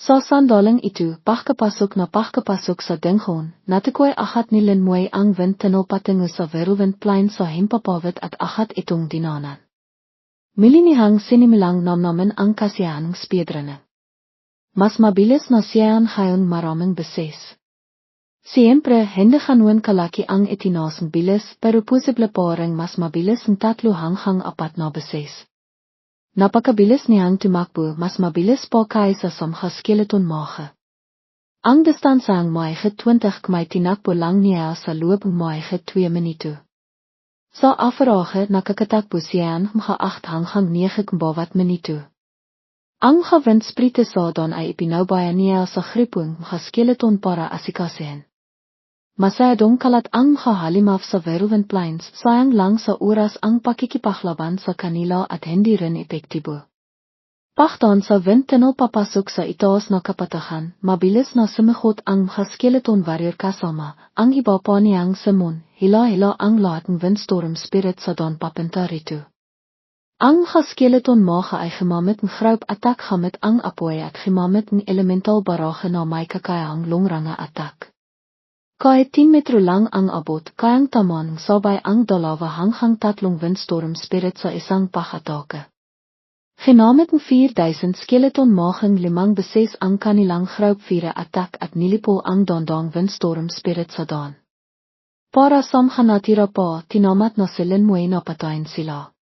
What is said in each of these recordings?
Sa sandaling itu, pagkapasok na pagkapasok sa Dingaan, natukoy akat ni Linmoy ang wind tunnel patungo sa Verulwindplein sa himpapawid at akat itong dinanan. Milinihang sinimilang namnamin ang kasiyahan ng speedrunning. Mas mabilis na siya ngayon maraming beses. Siyempre, hindi ganuan kalaki ang itinasong bilis pero posible pa ring mas mabilis ng 3 hanggang 4 na beses. Napakabilis niyang tumakbo mas mabilis pa kaysa sa mga skeleton mga. Ang distansang mga 20 km tinakbo lang niya sa loob ng mga 2 minuto. Sa afrage nakakatakbo siya mga 8 hanggang 9 km minuto. Ang gewindsprite sa dan ay ipinaubaya niya sa gripong mga skeleton para asikasin. Masyadong kalat ang mga halimaf sa Verulwindpleins, sayang lang sa oras ang pakikipaglaban sa kanila at hindi rin epektibo. Pagtan sa windtunnel papasok sa itaas na kapatagan, mabilis na sumigot ang mga skeleton warrior kasama, ang iba pa niyang Simon, hila-hila ang lahat ng windstorm spirit sa dan papunta rito. Ang mga skeleton mga ay gumamit ng group attack gamit ang apoy at gumamit ng elemental barrage na may kakayahang longranga attack. Kahit 10 metro lang ang abot, kayang taman sabay ang 2 hanggang 3 windstorm spirit sa isang pag-atake. Ginamit ng 4,000 skeleton magang 5 beses ang kanilang group 4 attack at nilipo ang dandang windstorm spirit sa dan. Para sa mga natira pa, tinamat na si Linmoy na patayin sila.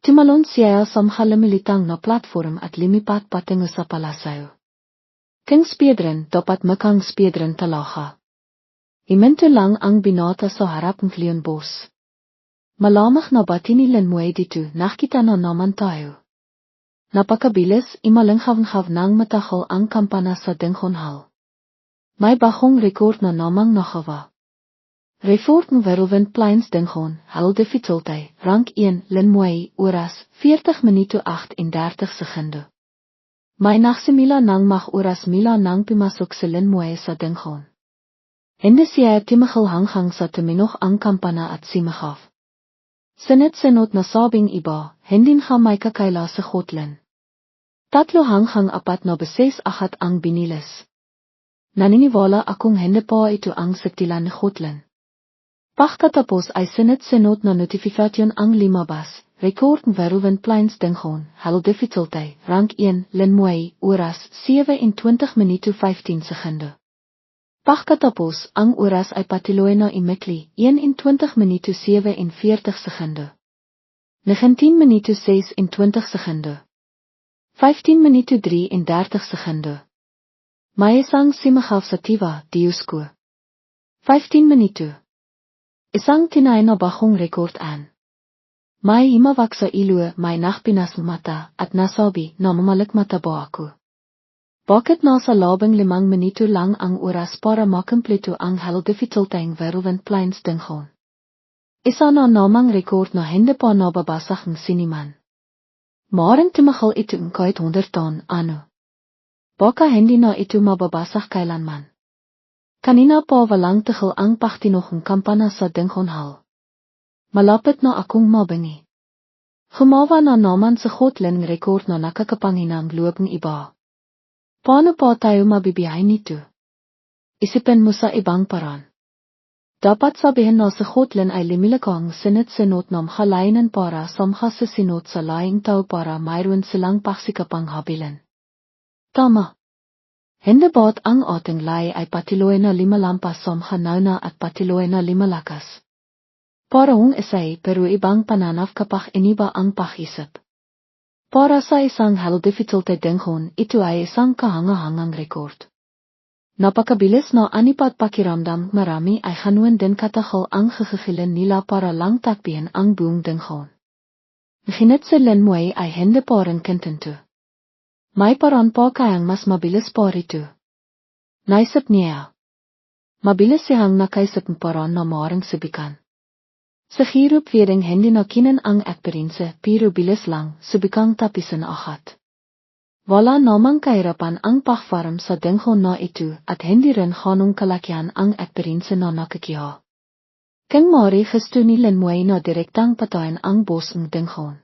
Tumalon siya sa mga lumilitang na platform at lumipat patungo sa palasyo. King speedrun dapat makang speedrun talaga. Iminto lang ang binata sa harap ng Leon Boss. Malamang na bati ni Linmoy dito, nakita na naman tayo. Napakabilis, imalanghav-nghav nang matahol ang kampana sa Dingaan Hall. May bagong record na namang nagawa. Record ng Verulwindpleins Dingaan, Hall difficulty, rank 1, Linmoy, oras, 40 minuto 38 segundo. May naksimila nang oras mila nang pimasok si Linmoy sa Dingaan. Hindi siya timahal hanggang sa tuminog ang kampana at simahaf. Sinit-sinot na sabing iba, hindi nga may kakaila sa hotline. 3 hanggang 4 na beses akat ang binilis. Naniniwala akong hindi pa ito ang sektilan ni hotline. Pagkatapos ay sinit-sinot na notifikasyon ang limabas, record ng Verulwindpleins Dingaan, Hall difficulty, rank 1, Linmoy, oras, 27 minuto 15 segundo. Pagkatapos, ang oras ay patuloy na imikli, 21 minuto 47 segundo. 19 minuto 26 segundo. 15 minuto 33 segundo. May isang simahaf sa Tiva, Diosco. 15 minuto. Isang tinay na bagong record an. May himawak sa ilue, may nakpinas mata, at nasabi na mamalikmata ba ako. Bakit nasa labing 5 minuto lang ang oras para makumpleto ang Hall difficulty ng Verulwindpleins Dingaan? Isa na namang record na hindi pa nababasag ng siniman. Maaring tumahal ito ng kahit 100 taon, ano? Baka hindi na ito mababasag kailanman. Kanina pa walang tigil ang pagtinog ng kampana sa Dingaan Hall. Malapit na akong mabingi. Gumawa na naman sa hotline record na nakakapanginang loob ng iba. Paano pa tayo mabibiyahin nito? Isipin mo sa ibang paraan. Dapat sabihin na sa hotline ay limilakang sinit-sinot na mahalainan para sa mga sasinot sa laing tao para mayroon silang paksikapang habilin. Tama. Hindi ba't ang ating lay ay patiloy na limalampas sa mga nauna at patiloy na limalakas? Parang isay pero ibang pananaw kapag iniba ang pakisip. Para sa isang Hall difficulty Dingaan, ito ay isang kahangahangang record. Napakabilis na anipat pakiramdam marami ay ganuan din katahal ang gagagilin nila para lang takbihin ang buong Dingaan. Ngunit si Linmoy ay hindi pa rin kontento. May paraan pa kayang mas mabilis pa rito. Naisip niya. Mabilis siyang nakaisip ng paraan na maaaring subikan. Sa hirap pwedeng hindi na kinan ang eksperiense pero bilis lang, subikang tapisan ahat. Wala namang kahirapan ang pagfarm sa Dingaan na ito at hindi rin ganong kalakihan ang eksperiense na nakikiha. Kung maaari gusto ni Linmoy na direktang patayin ang boss ng Dingaan.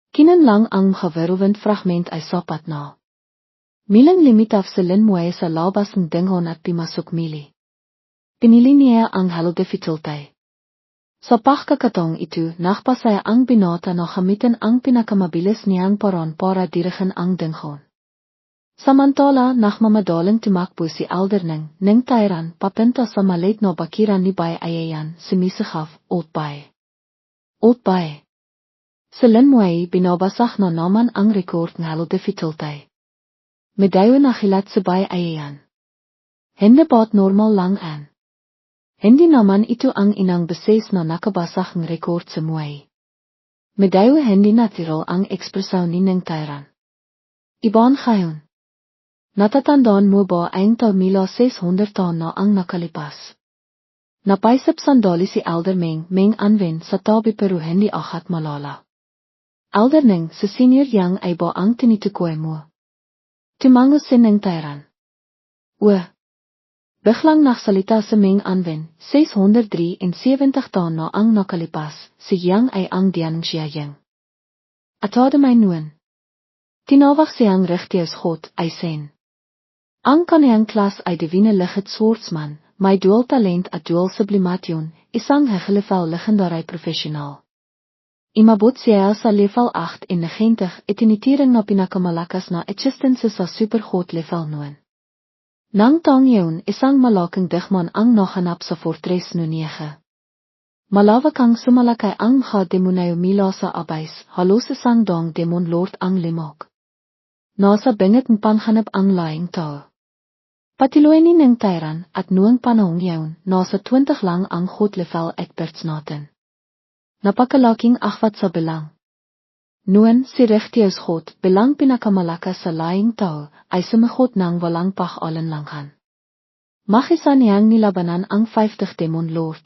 Kinan lang ang mga Verulwind fragment ay sapat na. Milang limitav selin moe sa labas ng dengon at pimasok mili. Pinili niya ang halo difficulty. Sa pagkakataong ito, nakpasaya ang binata na gamitin ang pinakamabilis niyang paraan para dirigen ang dengon. Samantala, nagmamadaling tumakbo si Alderneng, ng Tyran, papunta sa maliit na bakiran ni Bay Ayayan, sumisihaf, Oldbay. Oldbay. Selin moe binabasag na naman ang record ng halo difficulty. Medayo na hilat sa Bay Ayayan. Hindi ba't normal lang an? Hindi naman ito ang inang beses na nakabasag ng record sa moe. Medayo hindi natural ang ekspresyon ni ng Tyran. Ibang ngayon. Natatandaan mo ba ang taon 1600 na ang nakalipas? Napaisip sandali si Alderneng meng anwen sa tabi pero hindi agad malala. Alderneng, sa senior yang ay ba ang tinitukoy mo? Tumango si ng Tyran. Biglang nagsalita sa meng anwen, 673 taon na ang nakalipas, si yang ay ang dianong siya yang. Atade my noon. Tinawag siyang richteus God, ay sen. Ang kaniyang klas ay divine licht swordsman, may dual talent at dual sublimation, isang hegelevel legendaray professional. Imabot siya sa level 8 in 90 itinitiring na pinakamalakas na existence sa supergod level noon. Nang taong yun, isang malaking digman ang nahanap sa fortress no 9. Malawak ang sumalakay ang mga demonayo mila sa abays, halos isang dong demon lord ang limok. Nasa bingit ng panhanap ang laing tao. Patuloy ni ng Tyran at noong panahong yun, nasa 20 lang ang God level experts natin. Napakalaking akhwat sa bilang. Noon si richteus God bilang pinakamalakas sa laing tao ay sumagot ng walang pag-alinlangan. Makisa niyang nilabanan ang 50 demon lord.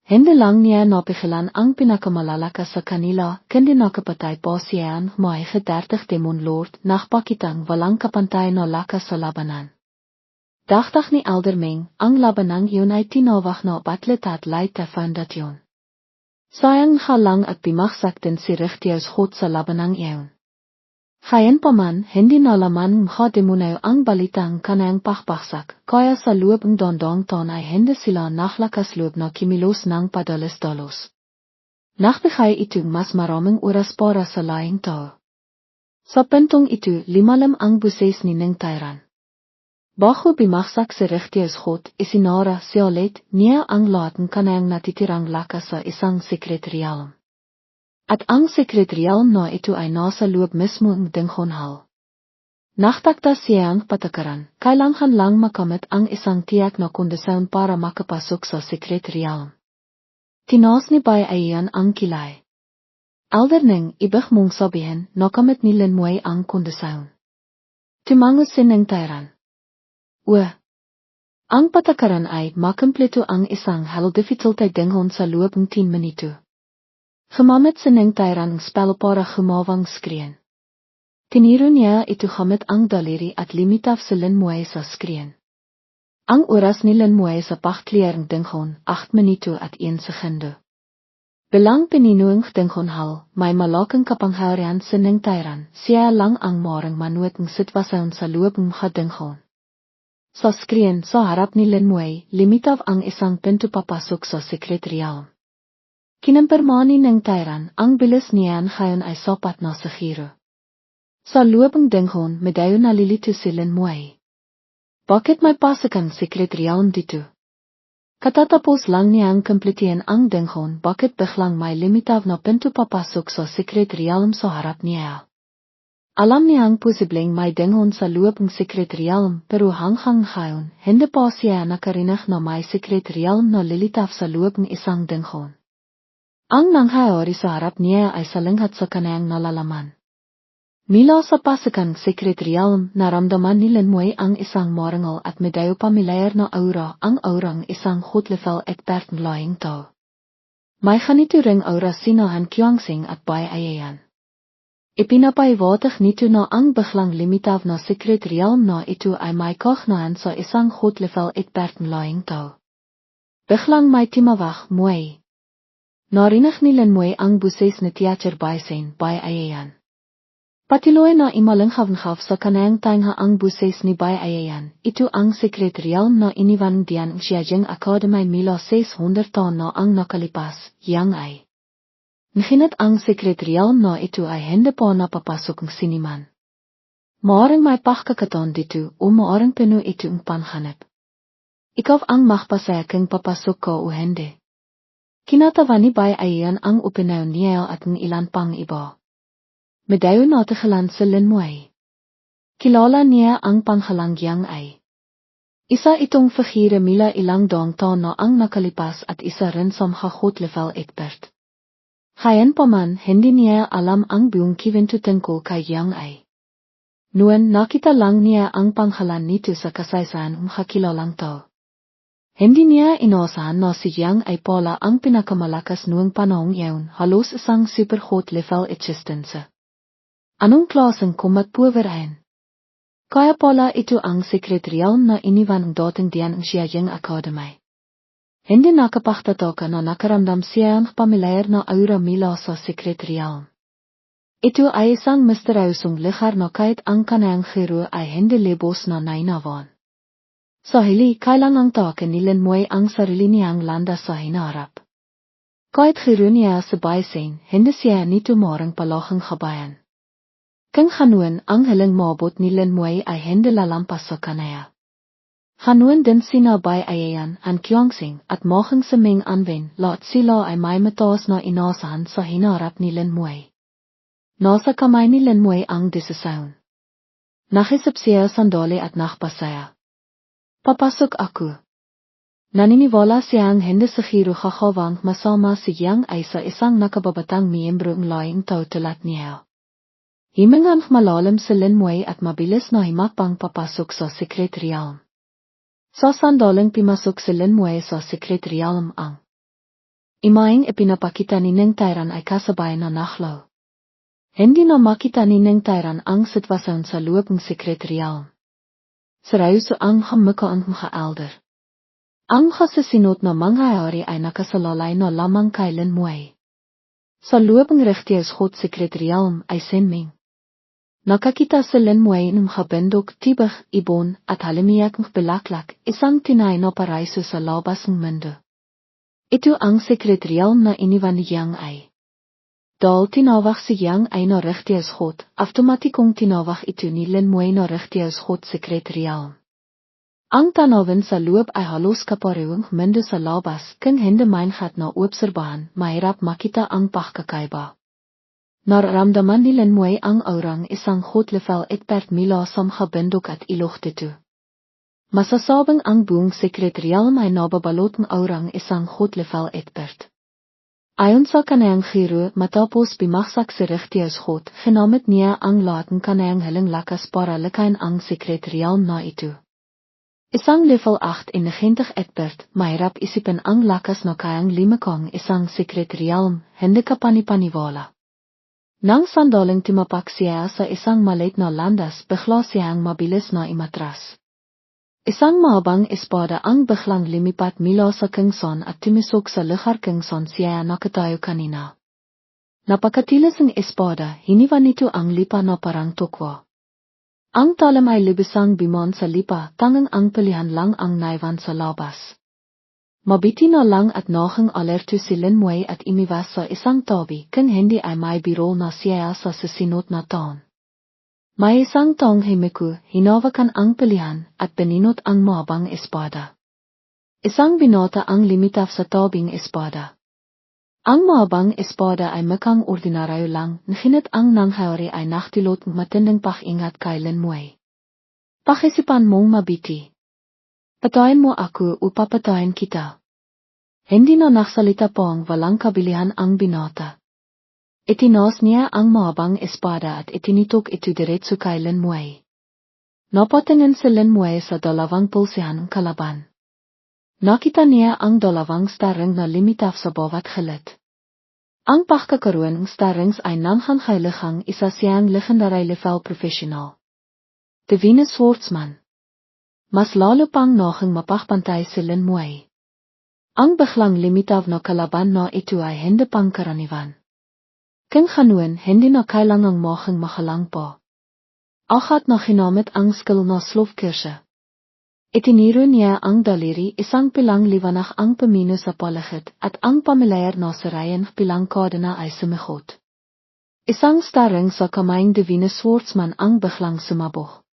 Hindi lang niya napigilan ang pinakamalalakas sa kanila, kundi nakapatay pa siya ang mga 30 demon lord nakpakitang walang kapantay na lakas sa labanan. Dagdag ni Alderneng, ang labanang yun ay tinawag na batletat leite foundation. Sayang halang at bimagsak din si richteus God sa labanang yun. Gayon pa man, hindi nalaman mga demonayo ang balitang kanayang pakbaksak, kaya sa loob ng dondong taon ay hindi sila naklakas loob na kimilos ng padalos-dalos. Nagbigay ito mas maraming oras para sa laing tao. Sa puntong ito, limalim ang buses ni ng Tyran. Bago bimagsak si richteus God, isinara siya ulit niya ang lahat ng kanayang natitirang lakas sa isang secret realm. At ang secret realm na ito ay nasa loob mismo ng dengon hall. Naktakda siya ang patakaran, kailangan lang makamit ang isang tiyak na kondisyon para makapasok sa secret realm. Tinaas ni Bay Ayayan ang kilay. Alderneng, ibig mong sabihin, nakamit nilan mo'y ang kondisyon. Tumango si ng Tyran. Ang patakaran ay makumpleto ang isang halo difficulty dengon sa loob ng 10 minuto. Gamamit sa ng Tyran ang spel para gumawang screen. Tiniro niya ito gamit ang daliri at limitav sa linmoy sa screen. Ang oras ni linmoy sa pagklierang dengon, 8 minuto at 1 segundo. Bilang pininuing dengon hal, may malaking kapangyarihan sa ng Tyran, siya lang ang marang manuot ng sitwasyon sa loob ng mga dengon. Sa screen sa harap ni linmoy, limitav ang isang pinto papasok sa secret realm. Kinampirmani ng Tyran, ang bilis niyan ngayon ay sapat na sa giro. Sa loob ng dengon, medayo nalilito si linmoy. Bakit may pasok secret realm dito? Katatapos lang niyang kumpletihin ang dengon, bakit biglang may limitav na pinto papasok sa secret realm sa harap niya? Alam niyang posibleng may dengon sa loob ng secret realm pero hanggang ngayon, hindi pa siya nakarinig na may secret realm na lilitaw sa loob ng isang dengon. Ang nangyayari sa harap niya ay salanghat sa kanayang nalalaman. Mila sa pasukan secret realm, naramdaman ni linmoy ang isang marangal at medayo pamilyar na aura, ang aurang isang hot-level expert ng laing tao. May ganito ring aura sinahan Qiangsing at Bay Ayayan. Ipinapaiwatig nito na ang biglang limitav na secret realm na ito ay may kaugnayan sa isang hot-level expert ng laing tao. Biglang may timawag, moy. Narinig ni linmoy ang buses na teacher Bay Ayayan. Patiloy na imaling gaf sa kanang tang ang buses ni bay ayayan, ito ang sekretarial na iniwan diyan siyajeng akademay mila 600 taon na ang nakalipas, yang ay. Nahinat ang sekretarial na ito ay hindi pa napapasok ng siniman. Maaring may pakakaton dito o maaring pino ito ang panhanap. Ikaw ang magpasaya kung papasok ka o hindi. Kinatawa ni bay ayayan ang opinaw niya at ng ilan pang iba. Medayo na tegelan sa Linmoy. Kilala niya ang panghalangyang ay. Isa itong figure mila ilang daang taon na ang nakalipas at isa rin sa high-level expert. Gayon pa man, hindi niya alam ang buong kwento tungkol kay Yang ay. Noon nakita lang niya ang panghalan nito sa kasaysayan kilalang tao. Hindi niya inaasahan na si Yang ay pala ang pinakamalakas noong panahong iyon, halos isang super high-level existence. Anong klaseng kumatpuweran? Kaya pala ito ang sekretarial na iniwan ng dating diyan ang siyajeng akademay. Hindi nakapagtataka na nakaramdam siya ang pamilyar na aura mila sa sekretarial. Ito ay isang misteryosong ligar na kahit ang kanang giro ay hindi lebos na nainawan. Sa hili kailangang tawakin ni Linmoy ang sarili niyang landas sa hinarap. Kahit giro niya sa baysen, hindi siya nito morang palakang kabayan. Kung hanuan ang halang mabot ni Linmoy ay hindi lalampas sa kanaya. Hanuan din sinabay ayayan ang Kyongsing at mohang sa Ming Anwen lahat sila ay may mataas na inasahan sa hinarap ni Linmoy. Nasa kamay ni Linmoy ang desisyon. Nakisip siya sandali at nakpasaya. Papasok ako. Naniniwala siyang hindi sa giro kakawang masama si Yang ay sa isang nakababatang miyembro ng laing tao tulad niya. Himingang malalim sa Linmoy at mabilis na himakpang papasok sa sekretarial. Sa sandaling pimasok sa Linmoy sa sekretarial ang imaing ipinapakita ni Ning Tairan ay kasabay na nakhlaw. Hindi na makita ni Ning Tairan ang sitwasyon sa loob ng sekretarial. Seryoso ang hamukha ang mga elder. Ang kasasinot na mangyayari ay nakasalalay na lamang kay Linmoy. Sa loob ng rechtersgod sekretarial ay sinming. Nakakita sa Linmoy ng habendok, tibag, ibon, at halimiyak ng belaklak, isang tinay na paraiso sa labas ng mundo. Ito ang sekretarial na iniwan ni Yang ay. Dahil tinawag si Yang ay na rechtersgod, automatikong tinawag ito ni Linmoy na rechtersgod sekretarial. Ang tanawin sa loob ay halos kaparehong mundo sa labas, kung hindi maingat na obserbahan, mahirap makita ang pagkakaiba. Nararamdaman ni Linmoy ang aurang isang high-level expert mula sa habendok at ilog dito. Masasabing ang buong sekretarial may nababalot ng aurang isang high-level expert. Ayon sa kanayang giro, matapos bimaksak si rechtersgod, ginamit niya ang lahat ng kanayang halang lakas para lakayin ang sekretarial na ito. Isang level 8 expert, mahirap isipin ang lakas na kayang limakang isang sekretarial, hindi ka panipaniwala. Nang sandaling timapak siya sa isang maliit na landas, bigla siyang mabilis na imatras. Isang mahabang espada ang biglang lumipat mula sa kingson at tumisok sa lugar kingson siya nakatayo kanina. Napakatilas ng espada, hiniwan nito ang lipa na parang tukwa. Ang talam ay lubusang bimon sa lipa, tangang ang pilihan lang ang naiwan sa labas. Mabiti na lang at nohang alerto si Linmoy at imiwas sa isang tabi kung hindi ay may biro na siya sa susunod na taon. May isang taong himiku, hinawakan ang pilihan at pininot ang mahabang espada. Isang binota ang limitaf sa tabing espada. Ang mahabang espada ay mukhang ordinaryo lang, ngunit ang nangyari ay naktilot ng matinding pakingat kay Linmoy. Pakisipan mong mabiti. Patayin mo ako o papatayin kita. Hindi na naksalita po ang walang kabilihan ang binata. Itinos niya ang mahabang espada at itinitok ito diretso kay Linmoy. Napatingin si Linmoy sa dalawang pulsihan ng kalaban. Nakita niya ang dalawang starring na limitaf sa bawat gilid. Ang pagkakaroon ng starrings ay nanghang isa siyang legendary level professional. The Venus Swordsman. Mas lalo pang nohang mapakpantay si Linmoy. Ang biglang limitaw na kalaban na ito ay hindi pangkaraniwan. King ganoon hindi na kailangang maging magalang pa. Agat na ginamit ang skill na slofkurse. Itiniro niya ang daliri isang pilang liwanag ang pamino sa paligid at ang pamilyar na sarayan pilang kadena ay sumigot. Isang staring sa kamayng divine swordsman ang biglang sumabog.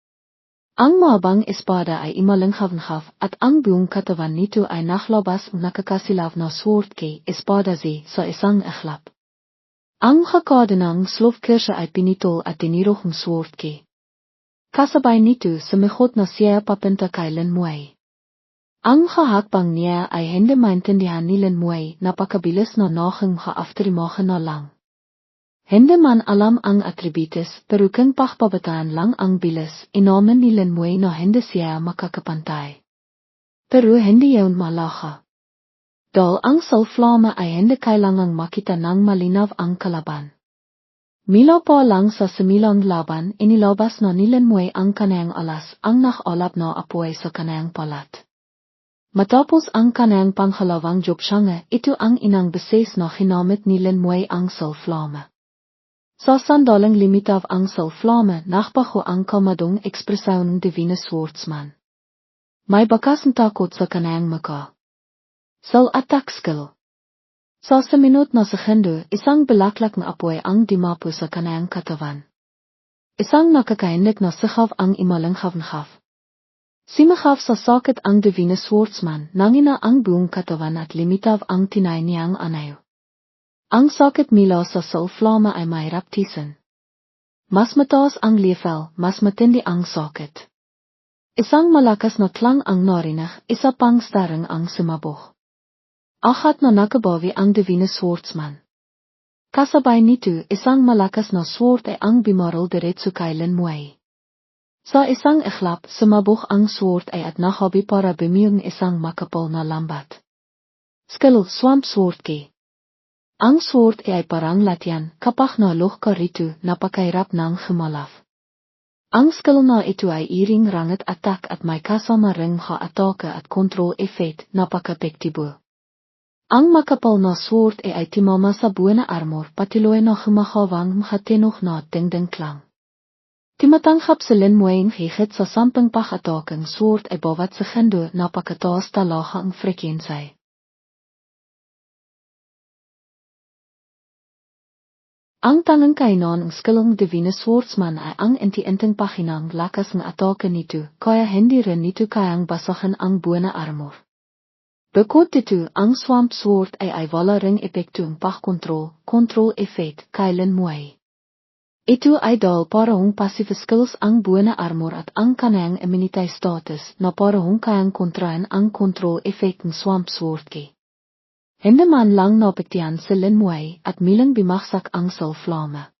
Ang mahabang espada ay imalinghav at ang buong katawan nito ay naglabas nakakasilaw na sword kay espada sa isang iglap. Ang kakadenang slofkurse ay pinitol at tiniro ng sword kay. Kasabay nito sumigot na siya papunta kay Lin Muay. Ang hakbang niya ay hindi maintindihan ni Lin Muay napakabilis na naging afterimagen na lang. Hindi man alam ang atributos pero kung pagpabataan lang ang bilis inamin ni Lin Muay na hindi siya makakapantay. Pero hindi yun malaga. Dahil ang sulflama ay hindi kailangang makita ng malinaw ang kalaban. Mila pa lang sa similang laban inilabas na ni Lin Muay ang kanayang alas ang nakalap na apoy sa kanayang palat. Matapos ang kanayang panghalawang jobsyanga ito ang inang beses na ginamit ni Lin Muay ang sulflama. Sa sandaling limitaw ang sulflama nakbago ang kamadong ekspresyon ng divine swordsman. May bakas ng takot sa kanayang maka. Sul attack skill. Sa minut na segundo, isang belaklak na apoy ang dimapo sa kanayang katawan. Isang nakakahindik na sigaw ang imalinghav. Simagaw sa sakit ang divine swordsman, nangina ang buong katawan at limitaw ang tinay niyang anayo. Ang sakit mila sa sulflama ay mahirap tiisin. Mas mataas ang level, mas matindi ang sakit. Isang malakas na klang ang narinig, isa pang staring ang sumabog. Agat na nakabawi ang divine swordsman. Kasabay nito isang malakas na sword ay ang bimaril diretso kay Lin Muay. Sa isang iglap sumabog ang sword ay at nakabi para bumiyong isang makapal na lambat. Skill swamp sword kay. Ang sword ay parang latian kapag na loh ka rito napakahirap ng humalaf. Ang skill na ito ay iring rangat attack at may kasama ring atake at control effect napaka-epektibo. Ang makapal na sword ay timama sa buena armor patiloy na humahawang makatinok na dingding klang. Timatanghap si Lin Muay ng higit sa 10 pag-atakang sword ay bawat segundo napakataas talaga ang frekwensya. Ang tangang kainan ng skillong divine swordsman ay ang inti-inting pahinang lakas ng atake nito kaya hindi rin nito kayang basahin ang buena armor. Bukod dito, ang swamp sword ay wala ring epektong control effect kay Lin Muay. Ito ay dahil parang passive skills ang buena armor at ang kanayang immunity status na parang kayang kontrahin ang control effect ng swamp sword kay. Hindi man lang naapektihan si Lin Muay at milang bimaksak ang sulflama.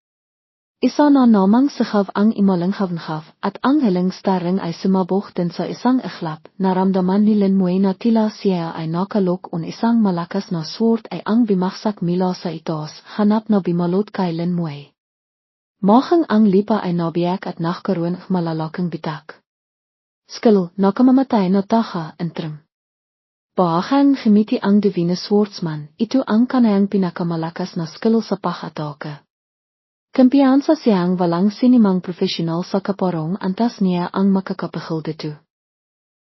Isa na namang sigaw ang imalinghav at ang hiling staring ay sumabog din sa isang iglap, naramdaman ni Lin Muay na tila siya ay nakalok on isang malakas na sword ay ang bimaksak mila sa itaas, hanap na bimalot kay Lin Muay. Mahang ang lipa ay nabiyak at nakaroon ng malalaking bitak. Skill, nakamamatay na taha, entrim. Bahagang gimiti ang divine swordsman, ito ang kanayang pinakamalakas na skill sa pag-atake. Kumpiyansa siyang walang sinimang profesional sa kaparong antas niya ang makakapagil dito.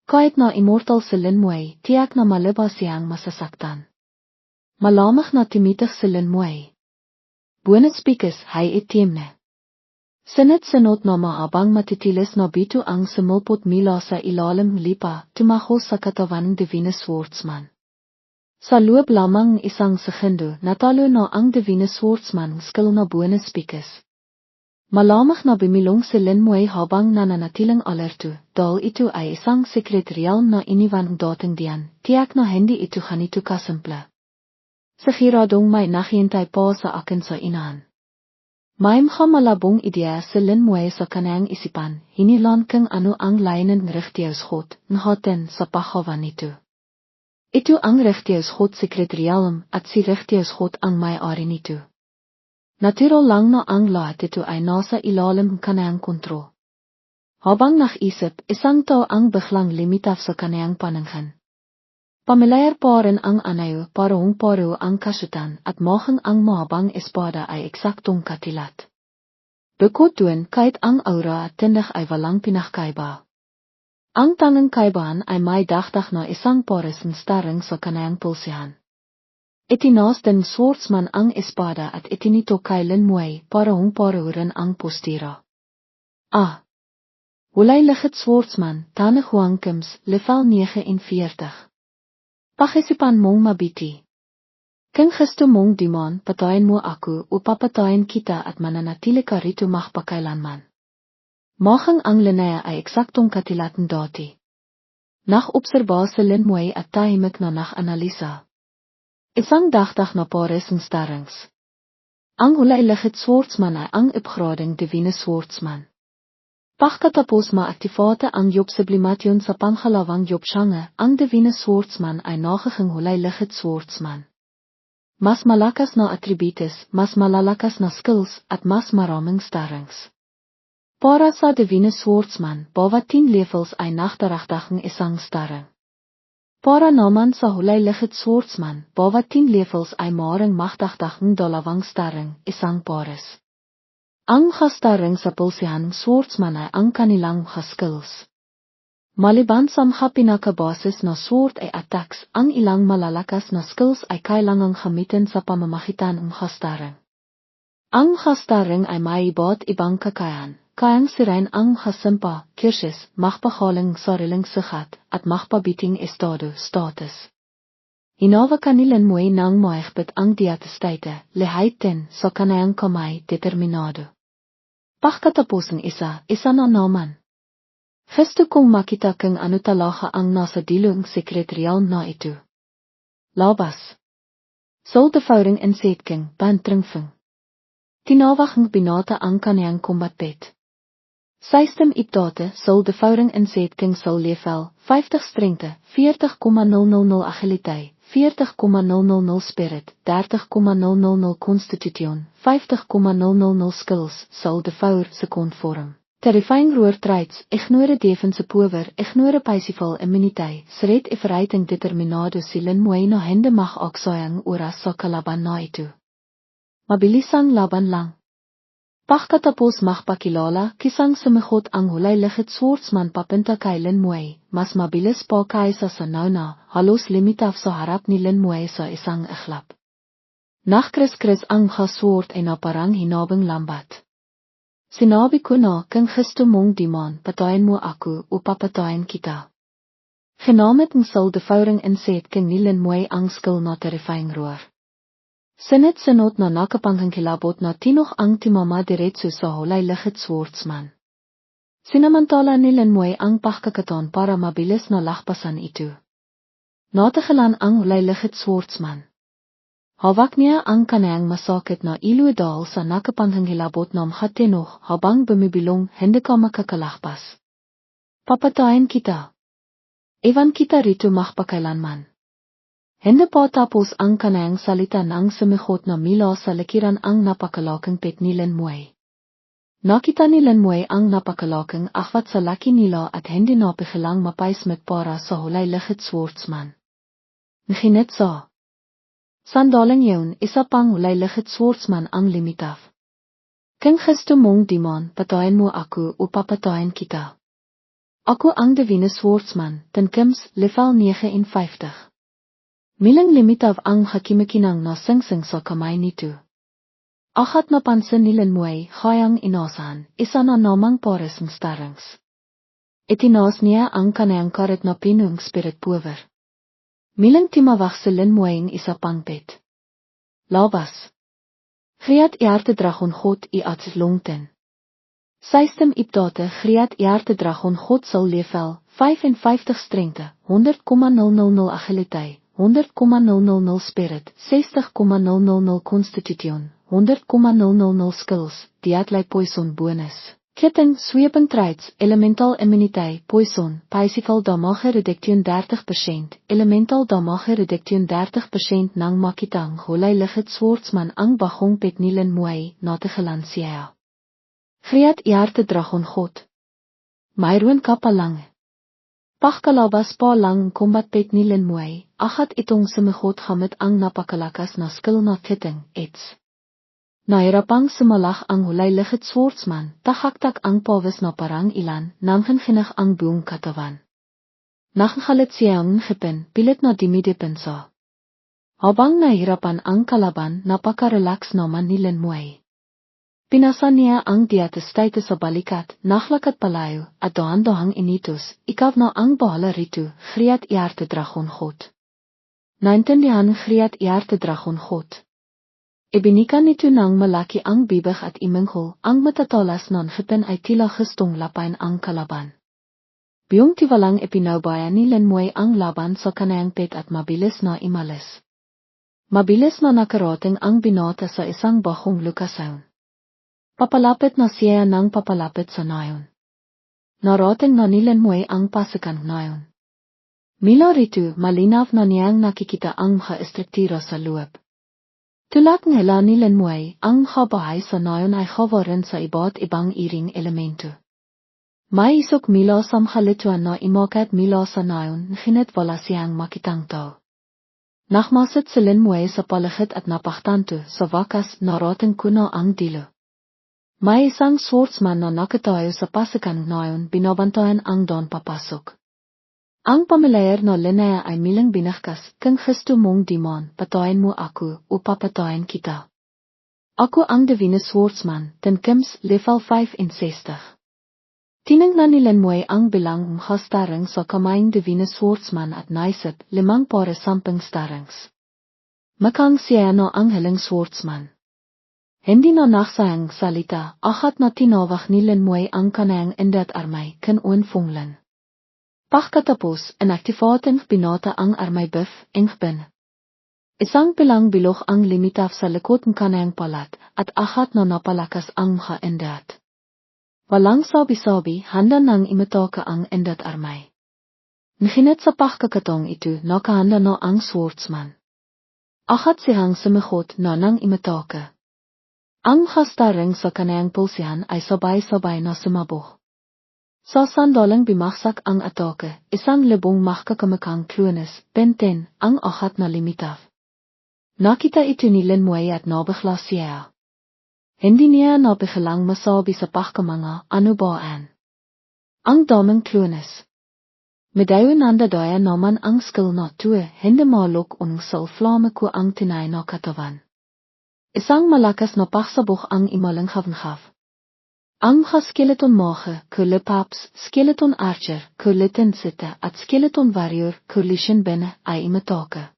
Kahit na immortal si Lin Muay, tiyak na malaba siyang masasaktan. Malamang na timitig si Lin Muay. Buenas speakers, hay itim na. Sinot na mahabang matitilis na bito ang sumulpot mila sa ilalim lipa, tumaho sa katawan ng divine swordsman. Sa loob lamang isang segundo, natalo na ang divine swordsman skill na buenas speakers. Malamang na bimilong si Lin Muay habang nananatiling alerto, dahil ito ay isang secret realm na iniwan ng dating diyan, tiyak na hindi ito ganito kasimple. Sigiradong may naghihintay pa sa akin sa inahan. May malabong ideya si Lin Muay sa kanayang isipan, hinilan kung ano ang layanan ng rechtiyosgot, nahatin sa paghawan nito. Ito ang rechtiyosgot secret realm at si rechtiyosgot ang may-ari nito. Natural lang na ang lahat ito ay nasa ilalim ng kanayang kontrol. Habang nag-isip, isang tao ang biglang limitaw sa kanayang paningin. Pamelayer paren ang anayo parong paro ang kasutan at mohang ang mahabang espada ay eksaktong katilat. Bukod kahit ang aura at tindig ay walang pinakaiba. Ang tangang kaibahan ay may dagdag na isang pares ng starring sa kanayang pulsihan. Itinaas din swordsman ang espada at itinito kailan muay parong paro rin ang postira. Hulay lichit swordsman, tanig huangkims, level 49. Pakisipan mong mabiti. Kung gusto mong dimon, patayin mo ako o papatayin kita at mananatili ka rito magpakailanman. Mahang ang linaya ay eksaktong katilatan dati. Nach-obserbase linmuay at tahimik na nach-analisa. Isang dagdag na pares ng starrings. Ang hulay lichit swordsman ay ang upgrading divine swordsman. Pagkatapos maaktivate ang job sublimation sa panghalawang jobsyange, ang divine swordsman ay nagiging hulay lichit swordsman. Mas malakas na attributes, mas malalakas na skills, at mas maraming starrings. Para sa divine swordsman, bawat 10 levels ay nachdaragdagang isang starring. Para naman sa hulay lichit swordsman, bawat 10 levels ay maaaring magdagdagang 2 starring, isang pares. Ang starring sa pulsihan swordsman ay ang kanilang skills. Maliban sa pinakabasis na sword ay attacks, ang ilang malalakas na skills ay kailangang gamitin sa pamamagitan ng starring. Ang starring ay may iba't ibang kakayahan. Kayang sirain ang hasimpa, kirsis, magpagaling sariling sigat, at magpabiting estado, status. Inawa kanilang muay nang maihbit ang diatestite, lehaitin, sa kanayang kamay, determinado. Pagkatapos ng isa na naman. Gusto kong makita kung ano talaga ang nasa dilong sekretarial na ito. Labas. Sol de vouwing en zetking, bantringving. Tinawag binata ang kanayang kombatbed. System update sol de vouwing en zetking sol level, 50 strengte, 40,000 agiliteit, 40,000 spirit, 30,000 constitution, 50,000 skills, sol de vouwer second vorm. Terrifying roer traits, ignore defense power, ignore passival immuniteit, sred verreiting determinado silin muay na hinde mag aksayang oras sa kalaban na ito. Mabilisang laban lang. Pagkatapos magpakilala, kisang sumigot ang hulay lichit swordsman papunta kay Lin Muay, mas mabilis pa kaysa sa nauna, halos limitaf sa harap ni Lin Muay sa isang iglap. Nachkris-kris ang sword ay naparang hinabang lambat. Sinabi ko na, kung gusto mong dimon, patayin mo ako o papatayin kita. Ginamit ng sol de vouwing inzet kung ni Lin Muay ang skill na terrifying roer. Sinot na nakapangkang kilabot na tinoch ang timama diretso sa hulay lichit swordsman. Sinamantala ni Lin Muay ang pagkakataon para mabilis na lakpasan ito. Natagilan ang hulay lichit swordsman. Hawak niya ang kanayang masakit na iluidal sa nakapangkang kilabot na makatinoch habang bumibilong hindi ka makakalakpas. Papatayin kita. Ewan kita rito magpakailanman. Hindi pa tapos ang kanayang salita ng sumigot na mila sa likiran ang napakalaking pet ni Lin Muay. Nakita ni Lin Muay ang napakalaking akwat sa laki nila at hindi napigilang mapaismit para sa hulay lichit swordsman. Nginit sa sandaling yun, isa pang hulay lichit swordsman ang limitaf. Kung gusto mong dimon, patayin mo ako o papatayin kita. Ako ang divine swordsman, tenkims level 59. Milang limitav ang hakimikinang na singsing sa kamay nito. Ahat napansin ni Lin Muay, kayang inasahan, isa na namang pares ng starrings. Itinaas niya ang kanayang karit na pinung spirit power. Milang timawag si Lin Muay ng isa pang pet. Labas. Griat iarte dragon God i at longten. System update Griat iarte dragon God sal level, 55 strengte, 100,000 agiliteit. 100,000 spirit, 60,000 constitution, 100,000 skills, diatlei poison bonus. Ketting, sweeping traits, elemental immuniteit, poison, passival damage reduction 30%, elemental damage reduction 30% ng makitang hulay lichit swordsman ang bagong pet ni Lin Muay, natigilan siya. Griat iarte dragon God. Mayroon ka pa lang. Pagkalabas pa lang combat pet ni Lin Muay, agad itong sumagot gamit ang napakalakas na skill na fitting, its. Nahirapang sumalak ang hulay-lihit swordsman, tahaktak ang pawis na parang ilan, namhanginig ang buong katawan. Nakakalit siyang ngipin, pilit na dimidipin sa. Habang nahirapan ang kalaban, napaka-relax naman ni Lin Muay. Pinasa niya ang diatestay sa balikat, naklakat palayo, at dohan-dohang initos, ikaw na ang bahala rito, Griat Iarte Dragon God. Naintindihan Griat Iarte Dragon God. Ibinikan nito ng malaki ang bibig at iminghol, ang matatalas ng ngipin ay tila gustong lapain ang kalaban. Biyong tiwalang ipinaubaya ni Lin Muay ang laban sa kanayang pet at mabilis na imalis. Mabilis na nakarating ang binata sa isang bahong lukasaon. Papalapit na siya ng papalapit sa nayon. Narating na ni Lin Muay ang pasukan nayon. Mula rito, malinaw na niyang nakikita ang mga estrukturo sa loob. Tulad nila ni Lin Muay, ang mga bahay sa nayon ay gawa sa iba't ibang iring elemento. May isok mila sa mga lituan na imakat mila sa nayon, ngunit wala siyang makitang tao. Nakmasit si Lin Muay sa paligid at napaktanto, sa wakas narating ko na ang dilo. May isang swordsman na nakatayo sa pasukan nayon, binabantayan ang don papasok. Ang pamilyar na Linnea ay milang binahkas, kung gusto mong demon, patayin mo ako, o papatayin kita. Ako ang divine swordsman, Tenkims, level 65. Tiningnan ni Lin Muay ang bilang mga starring sa kamayang divine swordsman at naisip, 5 para 10 starrings. Makang siya na ang hiling swordsman. Hindi na nagsayang salita, agad na tinawag ni Lin Muay ang kanayang indat armay, kan-unfunglan. Pagkatapos, inaktivating binata ang armay buff, ingpin. Isang pilang bilog ang limitaf sa likod ng kanayang palat, at agad na napalakas ang mga indat. Walang sabi-sabi, handa nang imitoka ang indat armay. Ngunit sa pagkakataong ito, nakahanda na ang swordsman. Agad siyang sumagot na nang imitoka. Ang mga starring sa kanayang pulsihan ay sabay-sabay na sumabog. Sa sandalang bimaksak ang atake, isang libong makakamakang klunes, benten, ang agad na limitaf. Nakita ito ni Lin Muay at nabigla siya. Hindi niya nabigalang masabi sa pagkamanga, ano ba an? Ang daming klunes. Medayo nandadaya naman ang skill na tuwe, hindi malok unong salflame ko ang tinay na katawan. Isang malakas na pagsabog ang imalang havenghaf. Ang mga skeleton mage, kulipaps, skeleton archer, kulitin sita at skeleton warrior, kulishin bene ay imatake.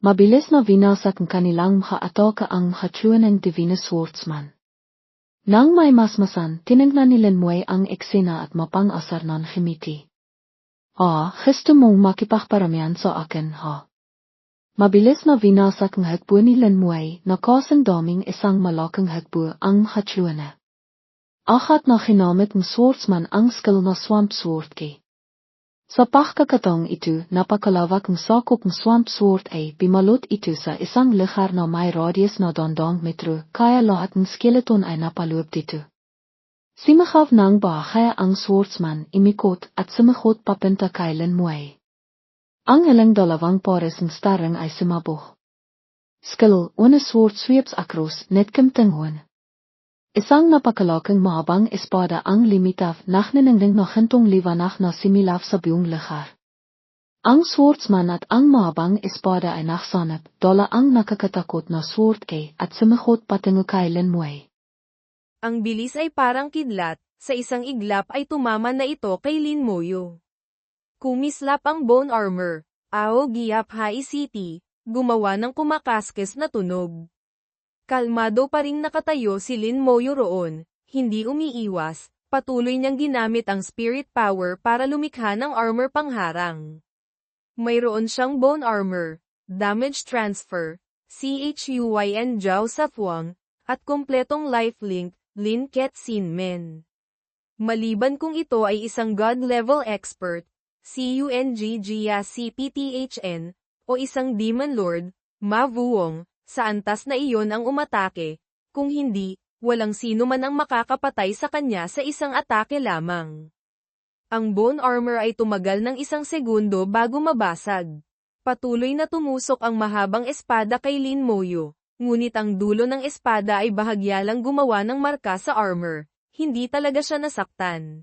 Mabilis na vinasak ang kanilang mga atake ang mga truanang divine swordsman. Nang may masmasan, tinignan ni Lin Muay ang eksena at mapang-asar ng himiti. Gusto mong makipagparamihan sa akin, ha? Mabilis na vinasak ang hagbo ni Lin Muay, na kasing daming isang malaking hagbo ang mga truana. Agad na ginamit ng swordsman ang skill na swamp sword key. Sa pagkakataong ito, napakalawak ang sakop ng swamp sword ay bimalot ito sa isang lugar na may radius na 200 metro, kaya lahat ng skeleton ay napaloob dito. Simakaw ng bahaya ang swordsman, imikot at sumagot papunta kay Lin Muay. Ang ilang dalawang pares ng starring ay sumabog. Skill, una sword sweeps across, netkamtanghon. Isang napakalaking mahabang espada ang limitaf, nachniningning na hintong liwanag na similaf sa buong lugar. Ang swordsman at ang mahabang espada ay naksanap, dala ang nakakatakot na sword kay at sumagot patungo kay Lin Muay. Ang bilis ay parang kidlat, sa isang iglap ay tumama na ito kay Lin Muay. Kumislap ang bone armor, giyap high city, gumawa ng kumakaskes na tunog. Kalmado pa ring nakatayo si Lin Muay roon, hindi umiiwas, patuloy niyang ginamit ang spirit power para lumikha ng armor pangharang. Mayroon siyang bone armor, damage transfer, CHUYN Jiao Safwang, at kompletong lifelink, Lin Ket Sin Men. Maliban kung ito ay isang god-level expert, CUNG CPTHN, o isang Demon Lord, Ma Vuong, sa antas na iyon ang umatake, kung hindi, walang sino man ang makakapatay sa kanya sa isang atake lamang. Ang bone armor ay tumagal ng 1 segundo bago mabasag. Patuloy na tumusok ang mahabang espada kay Lin Moyo, ngunit ang dulo ng espada ay bahagya lang gumawa ng marka sa armor, hindi talaga siya nasaktan.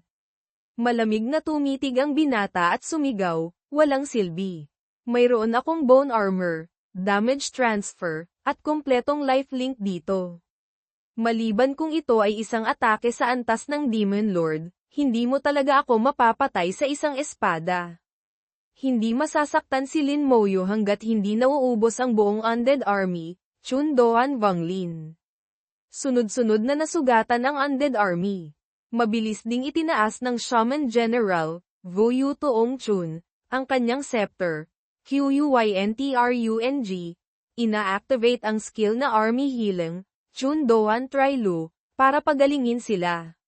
Malamig na tumitig ang binata at sumigaw, walang silbi. Mayroon akong bone armor, damage transfer, at kompletong lifelink dito. Maliban kung ito ay isang atake sa antas ng Demon Lord, hindi mo talaga ako mapapatay sa isang espada. Hindi masasaktan si Lin Moyo hanggat hindi nauubos ang buong undead army, Chun Doan Vanglin. Sunod-sunod na nasugatan ang undead army. Mabilis ding itinaas ng Shaman General, Wu Yu Toong Chun, ang kanyang scepter, Quyintrung, ina-activate ang skill na army healing, Chun Doan Trilu, para pagalingin sila.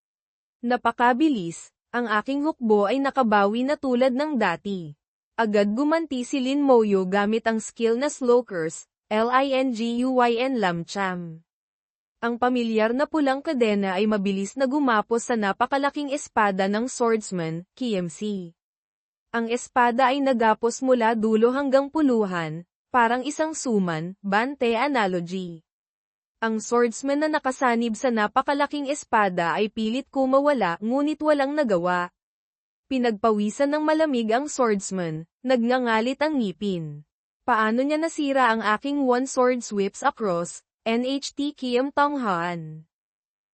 Napakabilis, ang aking hukbo ay nakabawi na tulad ng dati. Agad gumanti si Lin Moyo gamit ang skill na Slow Curse, Linguin Lamcham. Ang pamilyar na pulang kadena ay mabilis na gumapos sa napakalaking espada ng swordsman, KMC. Ang espada ay nagapos mula dulo hanggang puluhan, parang isang suman, bante analogy. Ang swordsman na nakasanib sa napakalaking espada ay pilit kumawala ngunit walang nagawa. Pinagpawisan ng malamig ang swordsman, nagngangalit ang ngipin. Paano niya nasira ang aking one sword sweeps across, NHT Kiem Tonghan?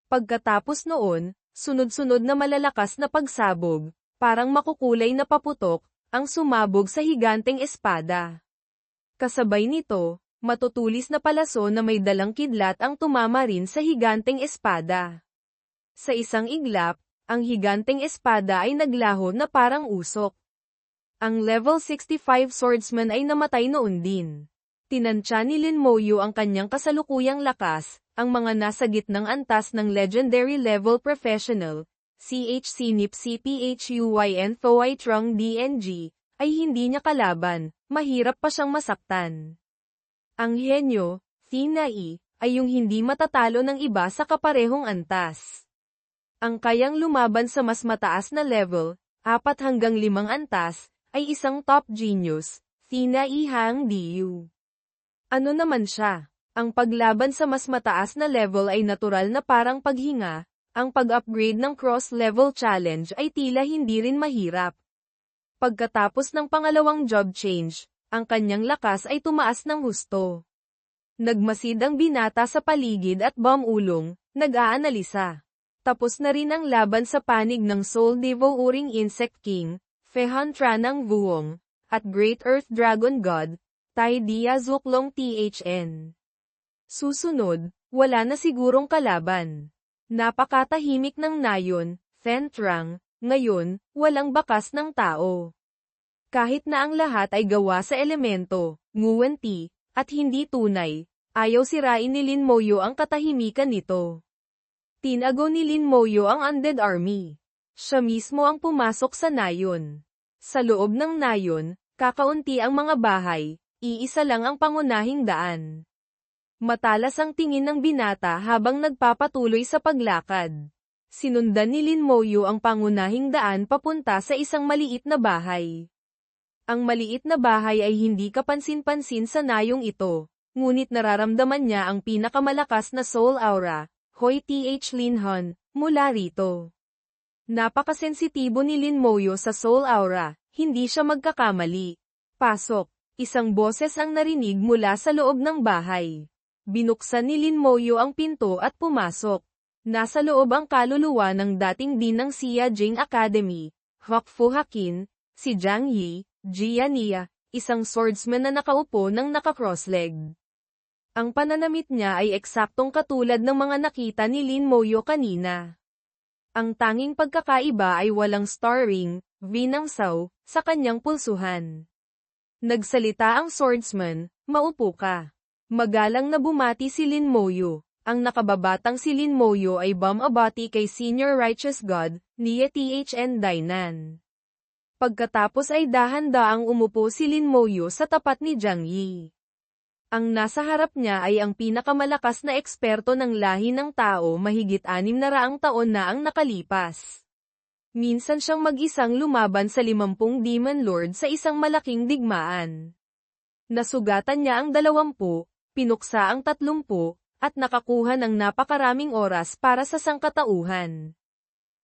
Pagkatapos noon, sunod-sunod na malalakas na pagsabog, parang makukulay na paputok, ang sumabog sa higanteng espada. Kasabay nito, matutulis na palaso na may dalang kidlat ang tumama rin sa higanteng espada. Sa isang iglap, ang higanteng espada ay naglaho na parang usok. Ang level 65 swordsman ay namatay noon din. Tinansya ni Lin Moyo ang kanyang kasalukuyang lakas, ang mga nasa gitnang antas ng legendary level professional, CHC Nip CPHUYN Thoai Trung DNG, ay hindi niya kalaban, mahirap pa siyang masaktan. Ang henyo, Thinai, ay yung hindi matatalo ng iba sa kaparehong antas. Ang kayang lumaban sa mas mataas na level, 4 hanggang 5 antas, ay isang top genius, Thinai Hang Diu. Ano naman siya? Ang paglaban sa mas mataas na level ay natural na parang paghinga, ang pag-upgrade ng cross-level challenge ay tila hindi rin mahirap. Pagkatapos ng pangalawang job change, ang kanyang lakas ay tumaas ng husto. Nagmasid ang binata sa paligid at bumulong, nag-aanalisa. Tapos na rin ang laban sa panig ng Soul Devouring Insect King, Fehan Tranang Vuong, at Great Earth Dragon God, Tai Dia Zuklong THN. Susunod, wala na sigurong kalaban. Napakatahimik ng nayon, Fentrang, ngayon, walang bakas ng tao. Kahit na ang lahat ay gawa sa elemento, nguwanti, at hindi tunay, ayaw sirain ni Lin Moyo ang katahimikan nito. Tinago ni Lin Moyo ang undead army. Siya mismo ang pumasok sa nayon. Sa loob ng nayon, kakaunti ang mga bahay, iisa lang ang pangunahing daan. Matalas ang tingin ng binata habang nagpapatuloy sa paglakad. Sinundan ni Lin Moyo ang pangunahing daan papunta sa isang maliit na bahay. Ang maliit na bahay ay hindi kapansin-pansin sa nayong ito, ngunit nararamdaman niya ang pinakamalakas na soul aura, Hoi Th Lin Han, mula rito. Napakasensitibo ni Lin Moyo sa soul aura, hindi siya magkakamali. Pasok. Isang boses ang narinig mula sa loob ng bahay. Binuksan ni Lin Moyo ang pinto at pumasok. Nasa loob ang kaluluwa ng dating dean ng Xia Jing Academy, Huckfu Hakin, si Jiang Yi, Jia Nia, isang swordsman na nakaupo ng naka-crossleg. Ang pananamit niya ay eksaktong katulad ng mga nakita ni Lin Moyo kanina. Ang tanging pagkakaiba ay walang star ring, vinangsaw, sa kanyang pulsuhan. Nagsalita ang swordsman, maupo ka. Magalang na bumati si Lin Moyo. Ang nakababatang si Lin Moyo ay bumabati kay Senior Righteous God, Nia Thn Dainan. Pagkatapos ay dahan-daang umupo si Lin Moyo sa tapat ni Jiang Yi. Ang nasa harap niya ay ang pinakamalakas na eksperto ng lahi ng tao mahigit 600 taon na ang nakalipas. Minsan siyang mag-isang lumaban sa 50 Demon Lord sa isang malaking digmaan. Nasugatan niya ang 20, pinuksa ang 30, at nakakuha ng napakaraming oras para sa sangkatauhan.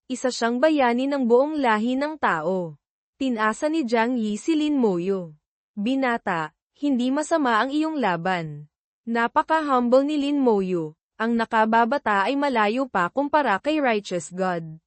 Isa siyang bayani ng buong lahi ng tao. Tinasa ni Jiang Yi si Lin Moyo. Binata, hindi masama ang iyong laban. Napaka-humble ni Lin Moyo, ang nakababata ay malayo pa kumpara kay Righteous God.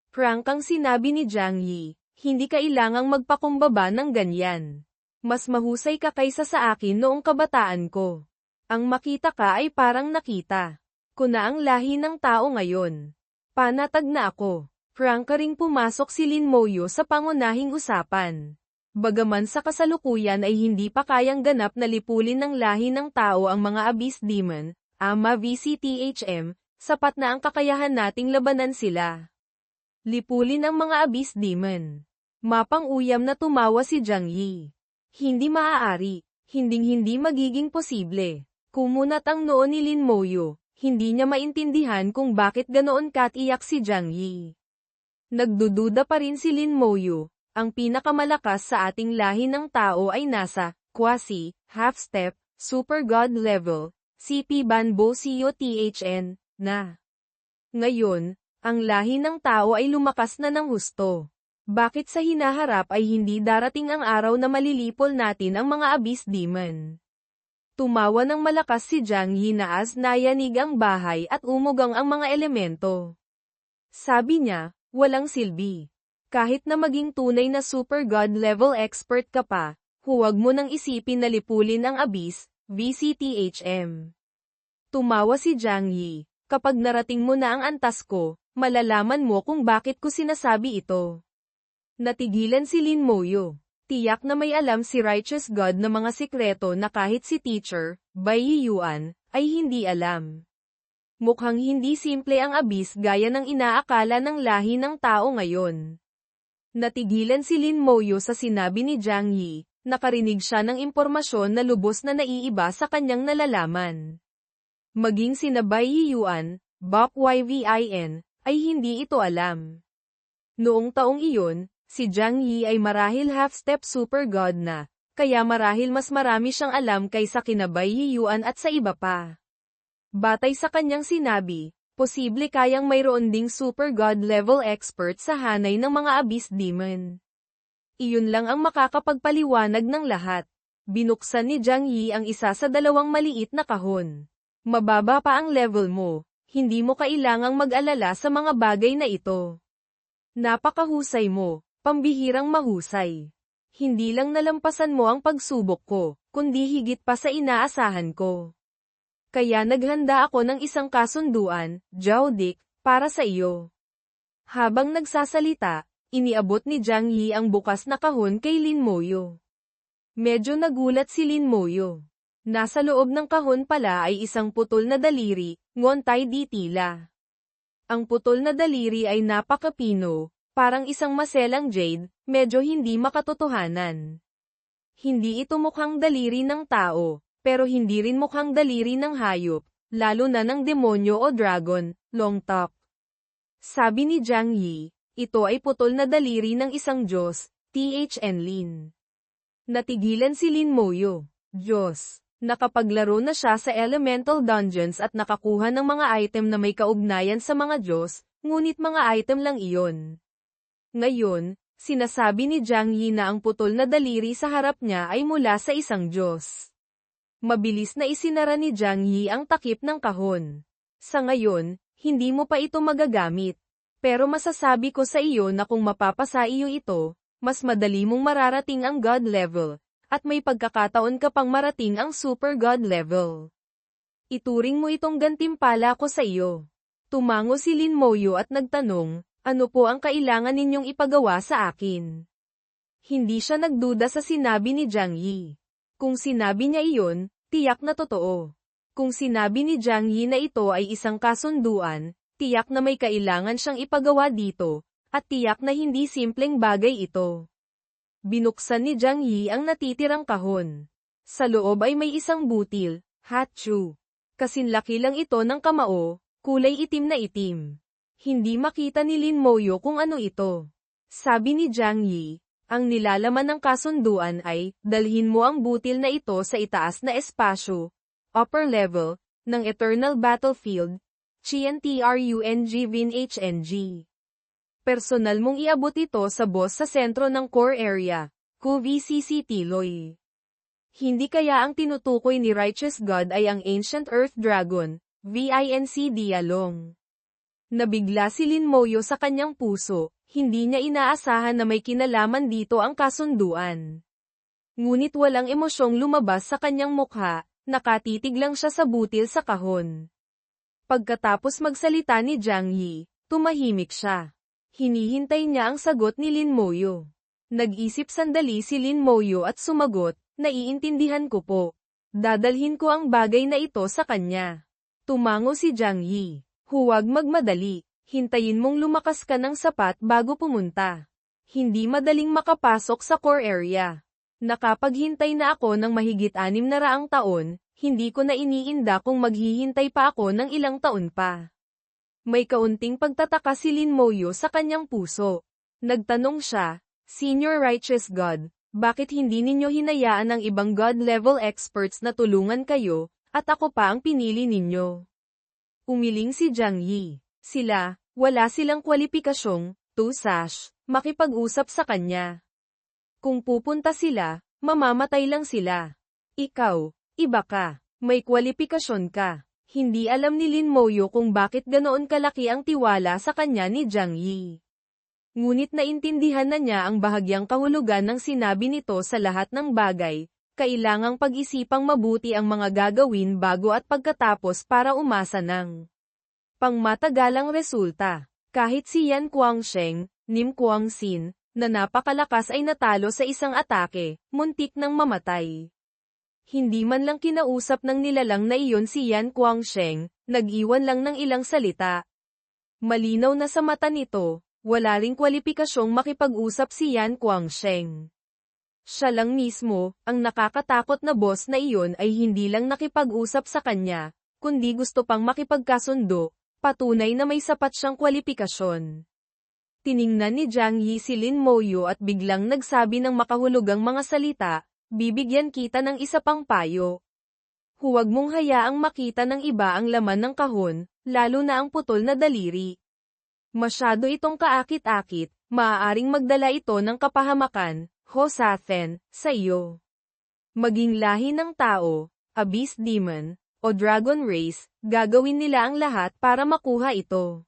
Prangkang sinabi ni Jiang Yi, hindi kailangang magpakumbaba ng ganyan. Mas mahusay ka kaysa sa akin noong kabataan ko. Ang makita ka ay parang nakita ko na ang lahi ng tao ngayon. Panatag na ako. Prangka ring pumasok si Lin Moyo sa pangunahing usapan. Bagaman sa kasalukuyan ay hindi pa kayang ganap na lipulin ng lahi ng tao ang mga Abyss Demon, ama VCTHM, sapat na ang kakayahan nating labanan sila. Lipulin ang mga Abyss Demon. Mapang-uyam na tumawa si Jiang Yi. Hindi maaari, hinding-hindi magiging posible. Kumunat ang noo ni Lin Moyo, hindi niya maintindihan kung bakit ganoon katiyak si Jiang Yi. Nagdududa pa rin si Lin Moyo, ang pinakamalakas sa ating lahi ng tao ay nasa, quasi, half-step, super god level, CP Banbo COTHN, na. Ngayon, ang lahi ng tao ay lumakas na ng husto. Bakit sa hinaharap ay hindi darating ang araw na malilipol natin ang mga Abyss Demon? Tumawa ng malakas si Jiang Yi na as nayanig ang bahay at umugang ang mga elemento. Sabi niya, walang silbi. Kahit na maging tunay na super god level expert ka pa, huwag mo nang isipin na lipulin ang Abyss, VCTHM. Tumawa si Jiang Yi, kapag narating mo na ang antas ko, malalaman mo kung bakit ko sinasabi ito. Natigilan si Lin Moyo. Tiyak na may alam si Righteous God na mga sikreto na kahit si Teacher, Bai Yuan, ay hindi alam. Mukhang hindi simple ang Abyss gaya ng inaakala ng lahi ng tao ngayon. Natigilan si Lin Moyo sa sinabi ni Jiang Yi, nakarinig siya ng impormasyon na lubos na naiiba sa kanyang nalalaman. Maging sina Bai Yuan, Bok Yvin, ay hindi ito alam. Noong taong iyon, si Jiang Yi ay marahil half-step super god na, kaya marahil mas marami siyang alam kaysa kina Bai Yuan at sa iba pa. Batay sa kanyang sinabi, posible kayang mayroon ding super god level expert sa hanay ng mga Abyss Demon. Iyon lang ang makakapagpaliwanag ng lahat. Binuksan ni Jiang Yi ang isa sa dalawang maliit na kahon. Mababa pa ang level mo, hindi mo kailangang mag-alala sa mga bagay na ito. Napakahusay mo, pambihirang mahusay. Hindi lang nalampasan mo ang pagsubok ko, kundi higit pa sa inaasahan ko. Kaya naghanda ako ng isang kasunduan, Zhao Dik, para sa iyo. Habang nagsasalita, iniabot ni Jiang Yi ang bukas na kahon kay Lin Moyo. Medyo nagulat si Lin Moyo. Nasa loob ng kahon pala ay isang putol na daliri, ngontay di tila. Ang putol na daliri ay napakapino, parang isang maselang jade, medyo hindi makatotohanan. Hindi ito mukhang daliri ng tao, pero hindi rin mukhang daliri ng hayop, lalo na ng demonyo o dragon, Longtok. Sabi ni Jiang Yi, ito ay putol na daliri ng isang Diyos, THN Lin. Natigilan si Lin Moyo, Diyos. Nakapaglaro na siya sa Elemental Dungeons at nakakuha ng mga item na may kaugnayan sa mga Diyos, ngunit mga item lang iyon. Ngayon, sinasabi ni Jiang Yi na ang putol na daliri sa harap niya ay mula sa isang Diyos. Mabilis na isinara ni Jiang Yi ang takip ng kahon. Sa ngayon, hindi mo pa ito magagamit. Pero masasabi ko sa iyo na kung mapapasa iyo ito, mas madali mong mararating ang God level, at may pagkakataon ka pang marating ang Super God level. Ituring mo itong gantimpala ko sa iyo. Tumango si Lin Moyo at nagtanong, ano po ang kailangan ninyong ipagawa sa akin? Hindi siya nagduda sa sinabi ni Jiang Yi. Kung sinabi niya iyon, tiyak na totoo. Kung sinabi ni Jiang Yi na ito ay isang kasunduan, tiyak na may kailangan siyang ipagawa dito, at tiyak na hindi simpleng bagay ito. Binuksan ni Jiang Yi ang natitirang kahon. Sa loob ay may isang butil, Hachu. Kasinlaki lang ito ng kamao, kulay itim na itim. Hindi makita ni Lin Moyo kung ano ito. Sabi ni Jiang Yi, ang nilalaman ng kasunduan ay, dalhin mo ang butil na ito sa itaas na espasyo, upper level, ng Eternal Battlefield, CNTRUNG-VIN-HNG. Personal mong iabot ito sa boss sa sentro ng core area, QVCC Tiloy. Hindi kaya ang tinutukoy ni Righteous God ay ang Ancient Earth Dragon, VINC Dialong. Nabigla si Lin Moyo sa kanyang puso, hindi niya inaasahan na may kinalaman dito ang kasunduan. Ngunit walang emosyong lumabas sa kanyang mukha, nakatitig lang siya sa butil sa kahon. Pagkatapos magsalita ni Jiang Yi, tumahimik siya. Hinihintay niya ang sagot ni Lin Moyo. Nag-isip sandali si Lin Moyo at sumagot, naiintindihan ko po. Dadalhin ko ang bagay na ito sa kanya. Tumango si Jiang Yi. Huwag magmadali. Hintayin mong lumakas ka ng sapat bago pumunta. Hindi madaling makapasok sa core area. Nakapaghintay na ako ng mahigit 600 taon, hindi ko na iniinda kung maghihintay pa ako ng ilang taon pa. May kaunting pagtataka si Lin Moyo sa kanyang puso. Nagtanong siya, Senior Righteous God, bakit hindi ninyo hinayaan ng ibang God-level experts na tulungan kayo, at ako pa ang pinili ninyo? Umiling si Jiang Yi. Wala silang kwalipikasyong, makipag-usap sa kanya. Kung pupunta sila, mamamatay lang sila. Ikaw, iba ka, may kwalipikasyon ka. Hindi alam ni Lin Moyo kung bakit ganoon kalaki ang tiwala sa kanya ni Jiang Yi. Ngunit naintindihan na niya ang bahagyang kahulugan ng sinabi nito sa lahat ng bagay, kailangang pag-isipang mabuti ang mga gagawin bago at pagkatapos para umasa ng pangmatagalang resulta. Kahit si Yan Guangsheng, Nim Guangxin, na napakalakas ay natalo sa isang atake, muntik nang mamatay. Hindi man lang kinausap ng nilalang na iyon si Yan Guangsheng, nag-iwan lang ng ilang salita. Malinaw na sa mata nito, wala ring kwalipikasyong makipag-usap si Yan Guangsheng. Siya lang mismo, ang nakakatakot na boss na iyon ay hindi lang nakipag-usap sa kanya, kundi gusto pang makipagkasundo, patunay na may sapat siyang kwalipikasyon. Tiningnan ni Jiang Yi si Lin Moyo at biglang nagsabi ng makahulugang mga salita, bibigyan kita ng isa pang payo. Huwag mong hayaang makita ng iba ang laman ng kahon, lalo na ang putol na daliri. Masyado itong kaakit-akit, maaaring magdala ito ng kapahamakan, Hosathen, sa iyo. Maging lahi ng tao, Abyss Demon, o Dragon Race, gagawin nila ang lahat para makuha ito.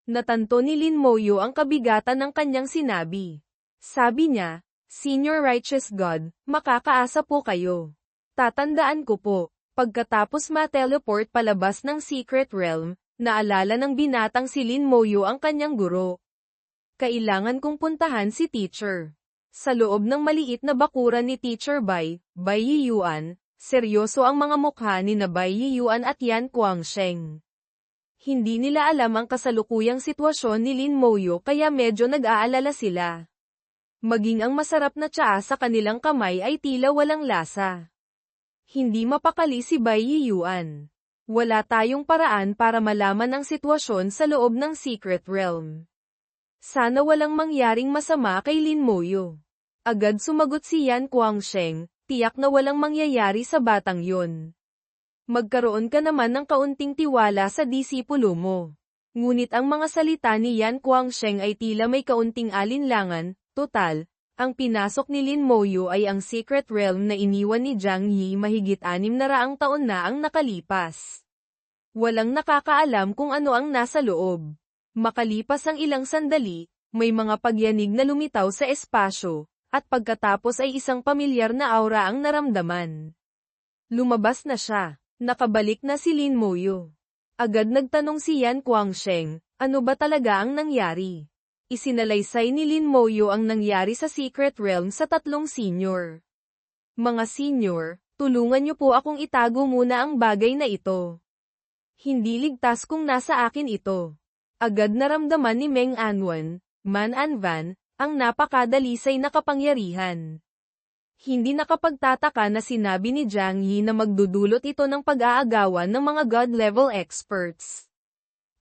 Natanto ni Lin Moyo ang kabigatan ng kanyang sinabi. Sabi niya, Senior Righteous God, makakaasa po kayo. Tatandaan ko po, pagkatapos ma-teleport palabas ng Secret Realm, naalala ng binatang si Lin Moyo ang kanyang guro. Kailangan kong puntahan si Teacher. Sa loob ng maliit na bakuran ni Teacher Bai Yiyuan, seryoso ang mga mukha ni na Bai Yiyuan at Yan Guangsheng. Hindi nila alam ang kasalukuyang sitwasyon ni Lin Moyo kaya medyo nag-aalala sila. Maging ang masarap na tsaa sa kanilang kamay ay tila walang lasa. Hindi mapakali si Bai Yiyuan. Wala tayong paraan para malaman ang sitwasyon sa loob ng Secret Realm. Sana walang mangyaring masama kay Lin Moyo. Agad sumagot si Yan Guangsheng, tiyak na walang mangyayari sa batang yon. Magkaroon ka naman ng kaunting tiwala sa disipulo mo. Ngunit ang mga salita ni Yan Guangsheng ay tila may kaunting alinlangan, total, ang pinasok ni Lin Moyo ay ang Secret Realm na iniwan ni Jiang Yi mahigit 600 taon na ang nakalipas. Walang nakakaalam kung ano ang nasa loob. Makalipas ang ilang sandali, may mga pagyanig na lumitaw sa espasyo, at pagkatapos ay isang pamilyar na aura ang naramdaman. Lumabas na siya. Nakabalik na si Lin Moyo. Agad nagtanong si Yan Guangsheng, ano ba talaga ang nangyari? Isinalaysay ni Lin Moyo ang nangyari sa Secret Realm sa 3 senior. Mga senior, tulungan niyo po akong itago muna ang bagay na ito. Hindi ligtas kung nasa akin ito. Agad naramdaman ni Meng Anwan, Man Anvan, ang napakadalisay na kapangyarihan. Hindi nakapagtataka na sinabi ni Jiang Yi na magdudulot ito ng pag-aagawan ng mga God-level experts.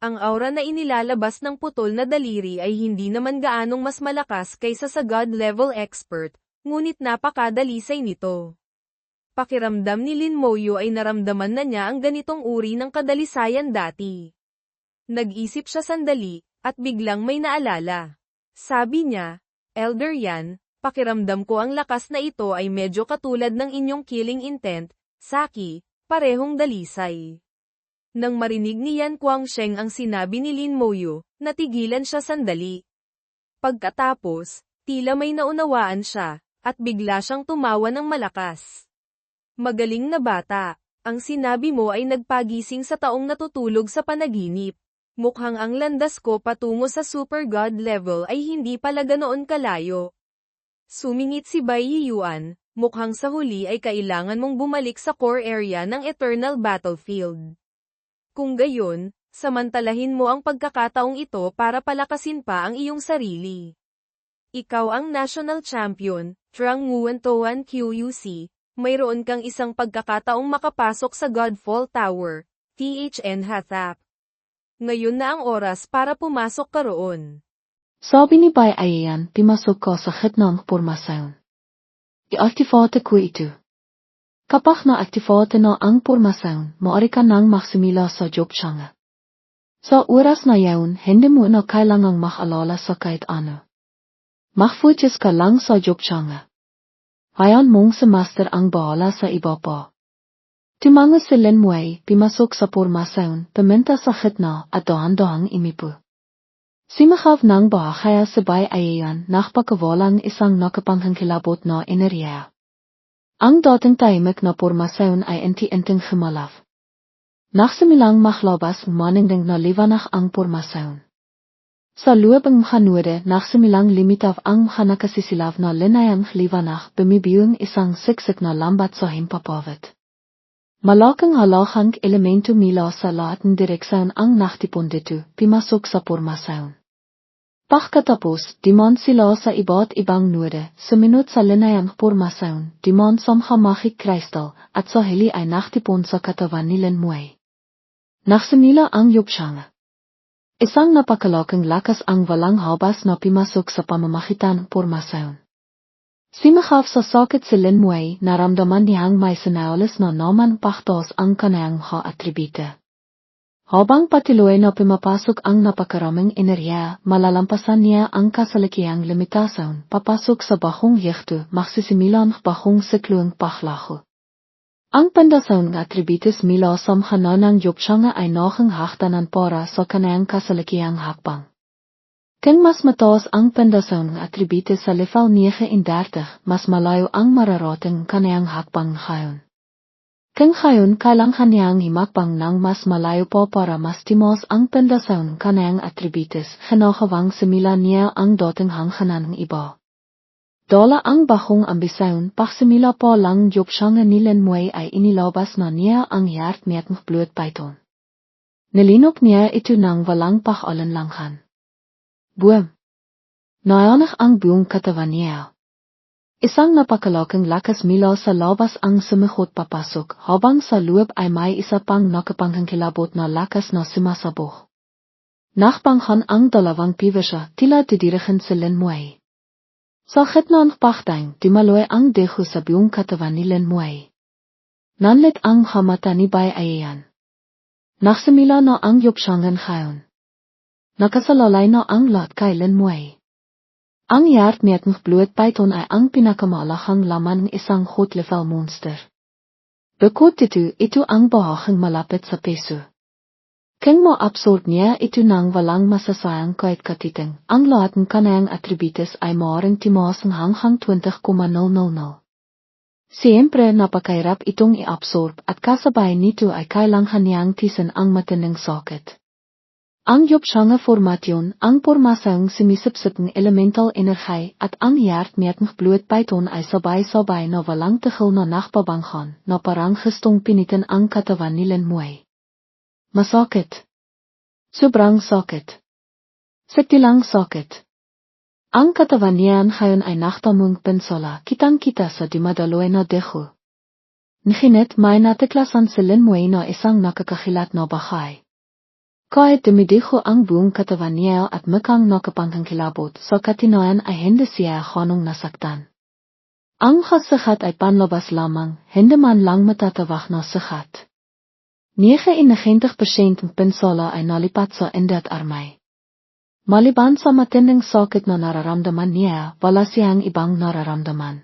Ang aura na inilalabas ng putol na daliri ay hindi naman gaanong mas malakas kaysa sa God-level expert, ngunit napakadalisay nito. Pakiramdam ni Lin Moyo ay naramdaman na niya ang ganitong uri ng kadalisayan dati. Nag-isip siya sandali, at biglang may naalala. Sabi niya, Elder Yan, pakiramdam ko ang lakas na ito ay medyo katulad ng inyong killing intent, Saki, parehong dalisay. Nang marinig ni Yan Guangsheng ang sinabi ni Lin Moyo, natigilan siya sandali. Pagkatapos, tila may naunawaan siya, at bigla siyang tumawa ng malakas. Magaling na bata, ang sinabi mo ay nagpagising sa taong natutulog sa panaginip. Mukhang ang landas ko patungo sa super god level ay hindi pala ganoon kalayo. Sumingit si Bai Yiyuan, mukhang sa huli ay kailangan mong bumalik sa core area ng Eternal Battlefield. Kung gayon, samantalahin mo ang pagkakataong ito para palakasin pa ang iyong sarili. Ikaw ang national champion, Trang Nguyen Toan QUC, mayroon kang isang pagkakataong makapasok sa Godfall Tower, THN Hathap. Ngayon na ang oras para pumasok ka roon. Sabi ni Bai Ayan, pimasok ko sa gitna ng pormasyon. I-activate ko ito. Kapag na-activate na ang pormasyon, maaari ka nang maksimila sa jobsanga. Sa oras na yaon, hindi mo na kailangang makalala sa kahit ano. Mag-focus ka lang sa jobsanga. Hayaan mong si Master ang bahala sa iba pa. Tumango si Lin Wei, pimasok sa pormasyon, paminta sa gitna at dahan-dahang imipo. Simakav ng bahaya si Bai Ayan nakapagkawalang isang nakapanghangkilabot na enerhiya. Ang dating tahimik na pormasyon ay inti-inting humalaf. Nagsimilang maglabas maningding na liwanag ang pormasyon. Sa loob ng hanode nagsimilang limitaw ang nakasisilaw na linayang liwanag bumibiyong isang siksik na lambat sa himpapawit. Malaking halahang elemento mula sa lahat ng direksyon ang naktipon dito, pimasok sa pormasyon. Pagkatapos, dimon sila sa iba't ibang node, sumunod sa linayang pormasyon, dimon sa magic crystal, at sa hili ay naktipon sa katawan ni Lin Moyo. Nagsimula ang yupsyanga. Isang napakalaking lakas ang walang habas na pimasok sa pamamagitan ng pormasyon. Simakav sa sakit si Lin Moyo, naramdaman niyang may sinayos na naman paktos ang kanayang mga atribute. Habang patuloy na pumapasok ang napakaraming enerhiya, malalampasan niya ang kasalukuyang limitasyon, papasok sa bahong yekto, magsisimilan bahong sikluang pahlaho. Ang pandasyon ng atributos mula sa hananang yupsyanga ay nakanghakhtanan para sa kanayang kasalukuyang hakbang. Kung mas mataas ang pandasyon ng atributos sa level 39, mas malayo ang mararating kanayang hakbang ngayon. Kung ngayon kailangan niyang himakbang ng mas malayo pa para mas timas ang pandasyon kanayang atributos, kinakawang simila niya ang dating hangganan ng iba. Dala ang bahong ambisyon, paksimila pa lang yupsyanga ni Lin Moyo ay inilabas na niya ang hart-metong bloedpython. Nilinok niya ito ng walang pag-alinlangan. Boom! Nayanak ang buong katawan niya. Isang napakalaking lakas mula sa labas ang sumikot papasok, habang sa loob ay may isa pang nakapanghangkilabot na lakas na sumasabog. Nakpanghan ang dalawang pivasya, tila didirihin si Lin Moyo. Sa gitna ng pachtang, dumaloy ang deho sa buong katawan ni Lin Moyo. Nanlit ang hamata ni Bai Ayan. Nagsimula na ang yupsyangan ngayon. Nakasalalay na ang lahat kay Lin Moyo. Ang hart-metong bloedpython ay ang pinakamalakang laman ng isang hot-level monster. Bukod dito, ito ang bahaging malapit sa peso. Kung ma-absorb niya ito nang walang masasayang kahit katiting, ang lahat ng kanayang atributos ay maaaring timas hanggang 20,000. Siyempre napakahirap itong i-absorb at kasabay nito ay kailangan niyang tisan ang matinding sakit. Ang yupsyanga formasyon, ang pormasyong sumisipsip ng elemental energy at ang hart-metong bloedpython ay sabay-sabay na walang tigil na nakpabanghan na parang gustong pinitin ang katawan ni Lin Moyo. Masakit. Sobrang sakit. Sektilang sakit. Ang katawan niya ngayon ay naktamong pinsala, kitang-kita sa dumadaloy na deho. Ngunit may natuklasan si Lin Moyo na isang nakakakilat na bagay. Kaya dumidigo ang buong katawan at mekang nakapangkilabot sa katinoan ay hindi siya ganong nasaktan. Ang kasigat ay panlabas lamang, hindi man lang matatawag na sigat. 99% ng pinsala ay nalipat sa indat armay. Maliban sa matinding sakit na nararamdaman niya, wala siyang ibang nararamdaman.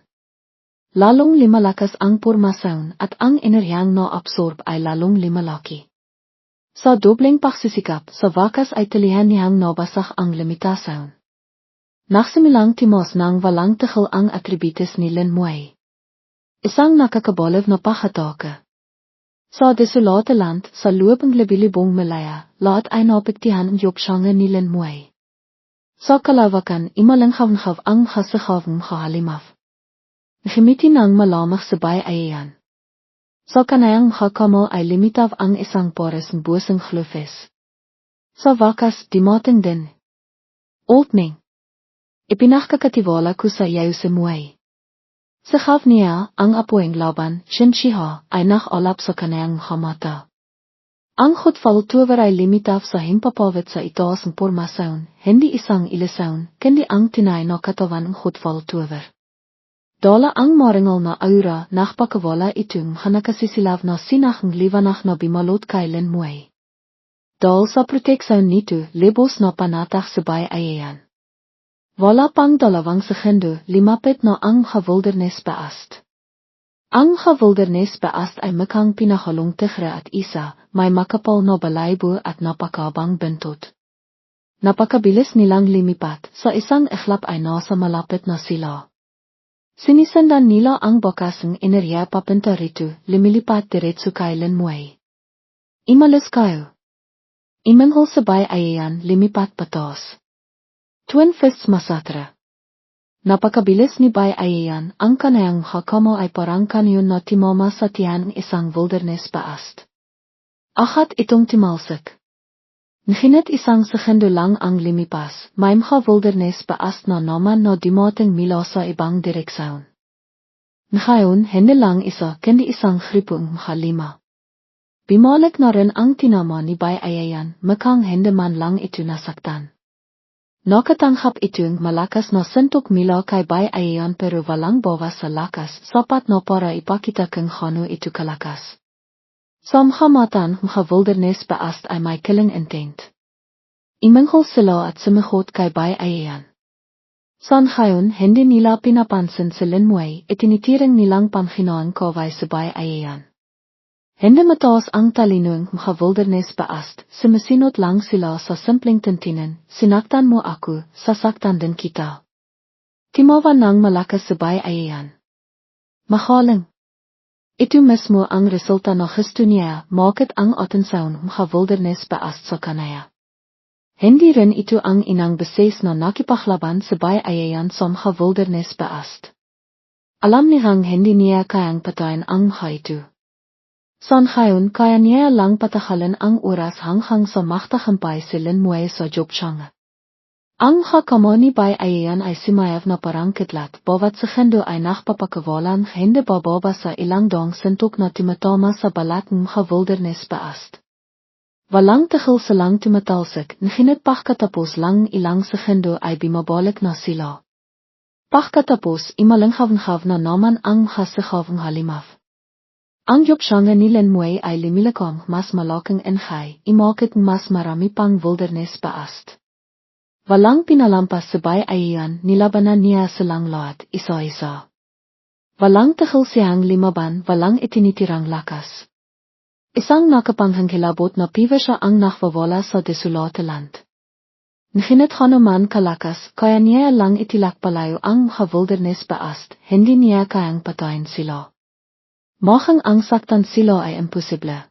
Lalong lumalakas ang purmasaon at ang enerhiyang na-absorb ay lalong lumalaki. Sa dobling pagsisikap, sa wakas ay tilihan niyang nabasag ang limitasaon. Nagsimilang timos nang walang tigil ang atributis ni Lin Muay. Isang nakakabaliw na paghatake. Sa desolate land, sa loob ng libilibong Malaya, lahat ay napiktihan ang yopsyanga ni Lin Muay. Sa kalawakan, imalanghaw-nghaw ang hasigawang halimaf. Gimitin ang malamang sabay ayan. Sa kanayang makakamal ay limitaw ang isang pares ng busang glufes. Sa wakas, dimating din. Oldning. Ipinakakatiwala ko sa iyo si Muay. Sa gav niya, ang apoing laban, Shinshiha, ay nakalap sa kanayang mata. Ang godvaltover ay limitaw sa himpapawit sa itaas ng pormasaon, hindi isang ilasaon, kundi ang tinay na katawan ng godvaltover. Dala ang maringal na aura nakpakawala itong hanakasisilaw na sinahang liwanag na bimalot kay Lin Muay. Dahil sa proteksyon nito, libos na panatag sabay ayan. Wala pang 2 segundo, limapit na ang wildernis beast. Ang wildernis beast ay mukhang pinahalong tigre at isa, may makapal na balaybo at napakabang bentot. Napakabilis nilang limipat, sa isang iglap ay nasa malapit na sila. Sinisendan nila ang bakasang enerhiya papunta rito, lumilipat diretso kay Lin Muay. Imalis kayo. Imanghol sabay ayan, lumipat patas. Twin Fists Masatra. Napakabilis ni Bay ayan, ang kanayang hakamo ay parang kanyon na timama sa tiyan ng isang wilderness beast. Ahat itong timalsik. Nginit isang segundo lang ang limipas, may mga wilderness beast na naman na dimating mula sa ibang direksyon. Ngayon, hindi lang isa, kundi isang gripong mga 5. Bimalik na rin ang tinama ni Bay ayan, mukhang hindi man lang ito nasaktan. Nakatanghap itong malakas na sentok mila kay Bay ayan pero walang bawas sa lakas, sapat na para ipakita kung gaano ito kalakas. Sa matan mga wilderness beast ay may killing intent. Imanghol sila at sumagot kay Bay ayan. Sa ngayon, hindi nila pinapansin si Lin Muay, itinitiring nilang panghinaan kaway sa Bay ayan. Hindi mataas ang talinong mga wilderness beast, sumasinot lang sila sa simpleng tintinan, sinaktan mo ako, sasaktan din kita. Timawa ng malakas sa Bay ayan. Mahaling. Ito mismo ang resulta na gusto niya, makit ang atensyon mga wilderness beast sa kanaya. Hindi rin ito ang inang beses na nakipaklaban sa Bay ayan sa mga wilderness beast. Alam niyang hindi niya kayang patayin ang mga ito. Sa ngayon kaya niya lang patahalan ang oras hanggang sa maktahampay si Lin Muay sa Jobchanga. Ang hakamo ni Bay ayan ay simayav na parang kitlat, bawat segundo ay nakpapakawalan hindi bababa sa ilang dong sentok na timatama sa balat ng mga wilderness beast. Walang tigil silang tumatalsik, nginit pagkatapos lang ilang segundo ay bimabalik na sila. Pagkatapos imalanghaw-nghaw na naman ang hasigawang halimaf. Ang yopsyanga ni Lin Muay ay lumilakang mas malaking enghay, imakit mas marami pang wilderness beast. Walang pinalampas sa Bay ayan, nilabanan niya silang lahat, isa-isa. Walang tigil siyang limaban, walang itinitirang lakas. Isang nakapanghangkilabot na piva siya ang nakawala sa desolate land. Nginit naman kalakas, kaya niya lang itilakpalayo ang mga wilderness beast, hindi niya kayang patayin sila. Mahang ang saktan sila ay imposible.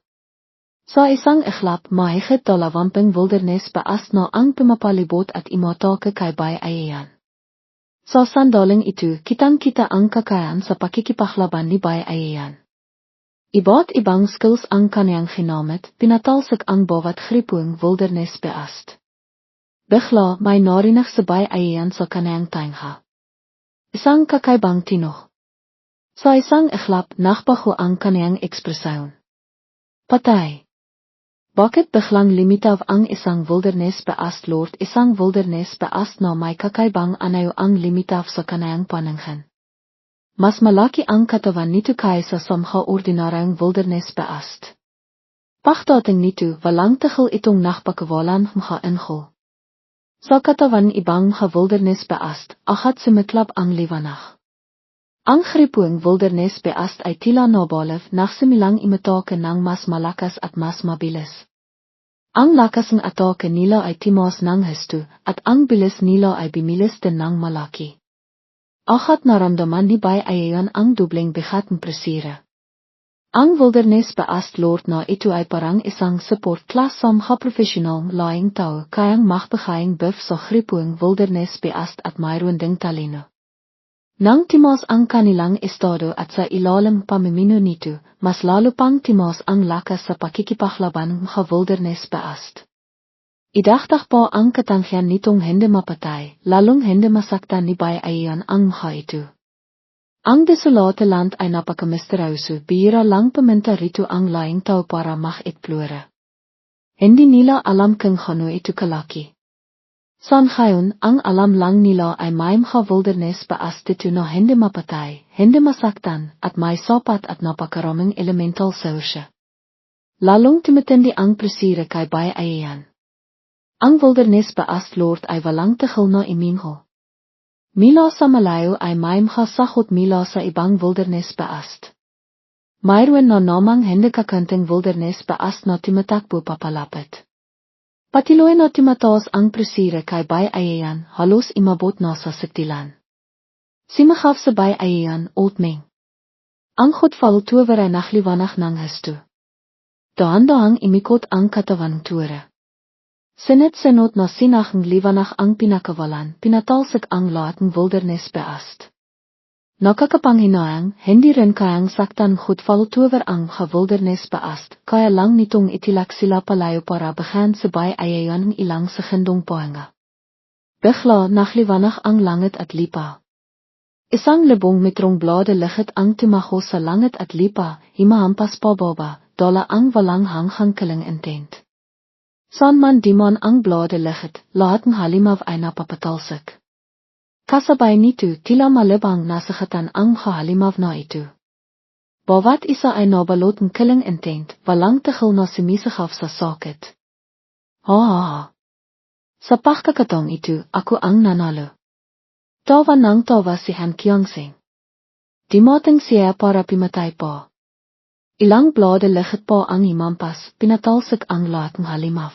Sa isang iglap, mahigit 20 wilderness beast na ang pumapalibot at imatake kay Bay ayan. Sa sandaling ito, kitang-kita ang kakayan sa pakikipaklaban ni Bay ayan. Iba't ibang skills ang kaniyang ginamit, pinatalsik ang bawat gripong wilderness beast. Bigla may narinig sa Bay ayan sa kaniyang tangha. Isang kakaibang tinoh. Sa isang iglap, nakbago ang kaniyang ekspresyon. Patay. Bakit biglang limitaw ang isang wilderness beast Lord isang wilderness beast na may kakaibang anayo ang limitaw sa kanayang paningin. Mas malaki ang katawan nito kaysa sa mga ordinaryong wilderness beast. Pagdating nito, walang tigil itong nakpakawalan mga ingel. Sa katawan ibang mga wilderness beast, ahat sumiklab ang liwanag. Ang gripoong wilderness beast ay tila nabalef nagsimilang imitake ng mas malakas at mas mabilis. Ang lakas ng atake nila ay timos ng husto, at ang bilis nila ay bimilis din ng malaki. Ahat naramdaman ni Bay Ayayan ang dubling bigat ng presira. Ang wilderness beast Lord na ito ay parang isang support class sa mga professional laing tao kayang magbigayng buff sa gripoong wilderness beast at mayroon ding talino. Nang timos ang kanilang estado at sa ilalim pamimino nito, mas lalo pang timos ang lakas sa pakikipaglaban ng mga wilderness beast. Idagdag pa ang katangyan nitong hindi mapatay, lalong hindi masaktan ni Bay Ayayan ang mga ito. Ang desolate land ay napakamisteryoso, bihira lang paminta rito ang laing tao para mag-explore. Hindi nila alam kung ano ito kalaki. Sa ngayon, ang alam lang nila ay may mga wilderness beast dito na hindi mapatay, hindi masaktan, at may sapat at napakaraming elemental source. Lalong tumitindi ang presira kay Bay Ayayan. Ang wilderness beast Lord ay walang tigil na iminho. Mila sa malayo ay may mga sakot mila sa ibang wilderness beast. Mayroon na namang hindi kakanting wilderness beast na timatakbo papalapit. Patiloy na timataas ang presira kay Bay Ayayan, halos imabot na sa siktilan. Simahaf sa Bay Ayayan, Oldming. Ang godval tuwer ay nakliwanag ng husto. Daan-daang imikot ang katawan tuwer. Sinit-sinot na sinachang liwanag ang pinakawalan, pinatalsik ang lahat ng wilderness beast. Nakakapanghinayang, hindi rin kayang saktan godval tuwer ang mga wilderness beist, kaya lang nitong itilak sila palayo para bahan sa Bay Ayayan ng ilang sekundong pahinga. Bigla nakliwanag ang langit at lipa. Isang libong metrong blade licht ang tumaho sa langit at lipa, himahampas pababa, dala ang walang hanghangkaling intent. Saan man di man ang blade licht, lahat ng halimaw ay napapatalsik. Kasabay nito tila malibang nasakatan ang halimaw na ito. Bawat isa ay nabalot ng kiling intent, walang tigil na sumisakaf sa sakit. Ha. Sa pagkakataong ito, ako ang nanalo. Tawa ng tawa si Han Kiyongsing. Dimating siya para pimatay pa. Ilang blade licht pa ang himampas, pinatalsik ang lahat ng halimaw.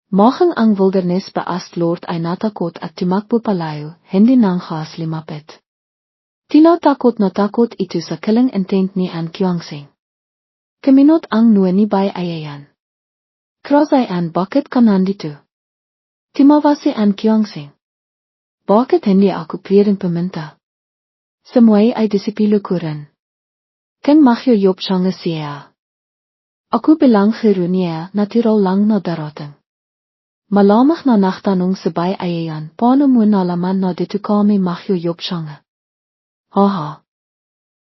Mahang ang wilderness beist Lord ay natakot at tumakbo palayo, hindi nang khas limapit. Tila takot na takot ito sa kiling intent ni An Kiyongsing. Kaminot ang nua ni Bay Ayayan. Krasayan, bakit ka nandito? Timawa si An Kiyongsing. Bakit hindi ako pwedeng paminta? Samuay ay disipilo ko rin. Ken magyo yop siyang siya. Ako bilang gerunia natural lang na darating. Malamang na nagtanong sa Bay Ayayan, paano mo nalaman na dito kami magyo yop siyang? Haha.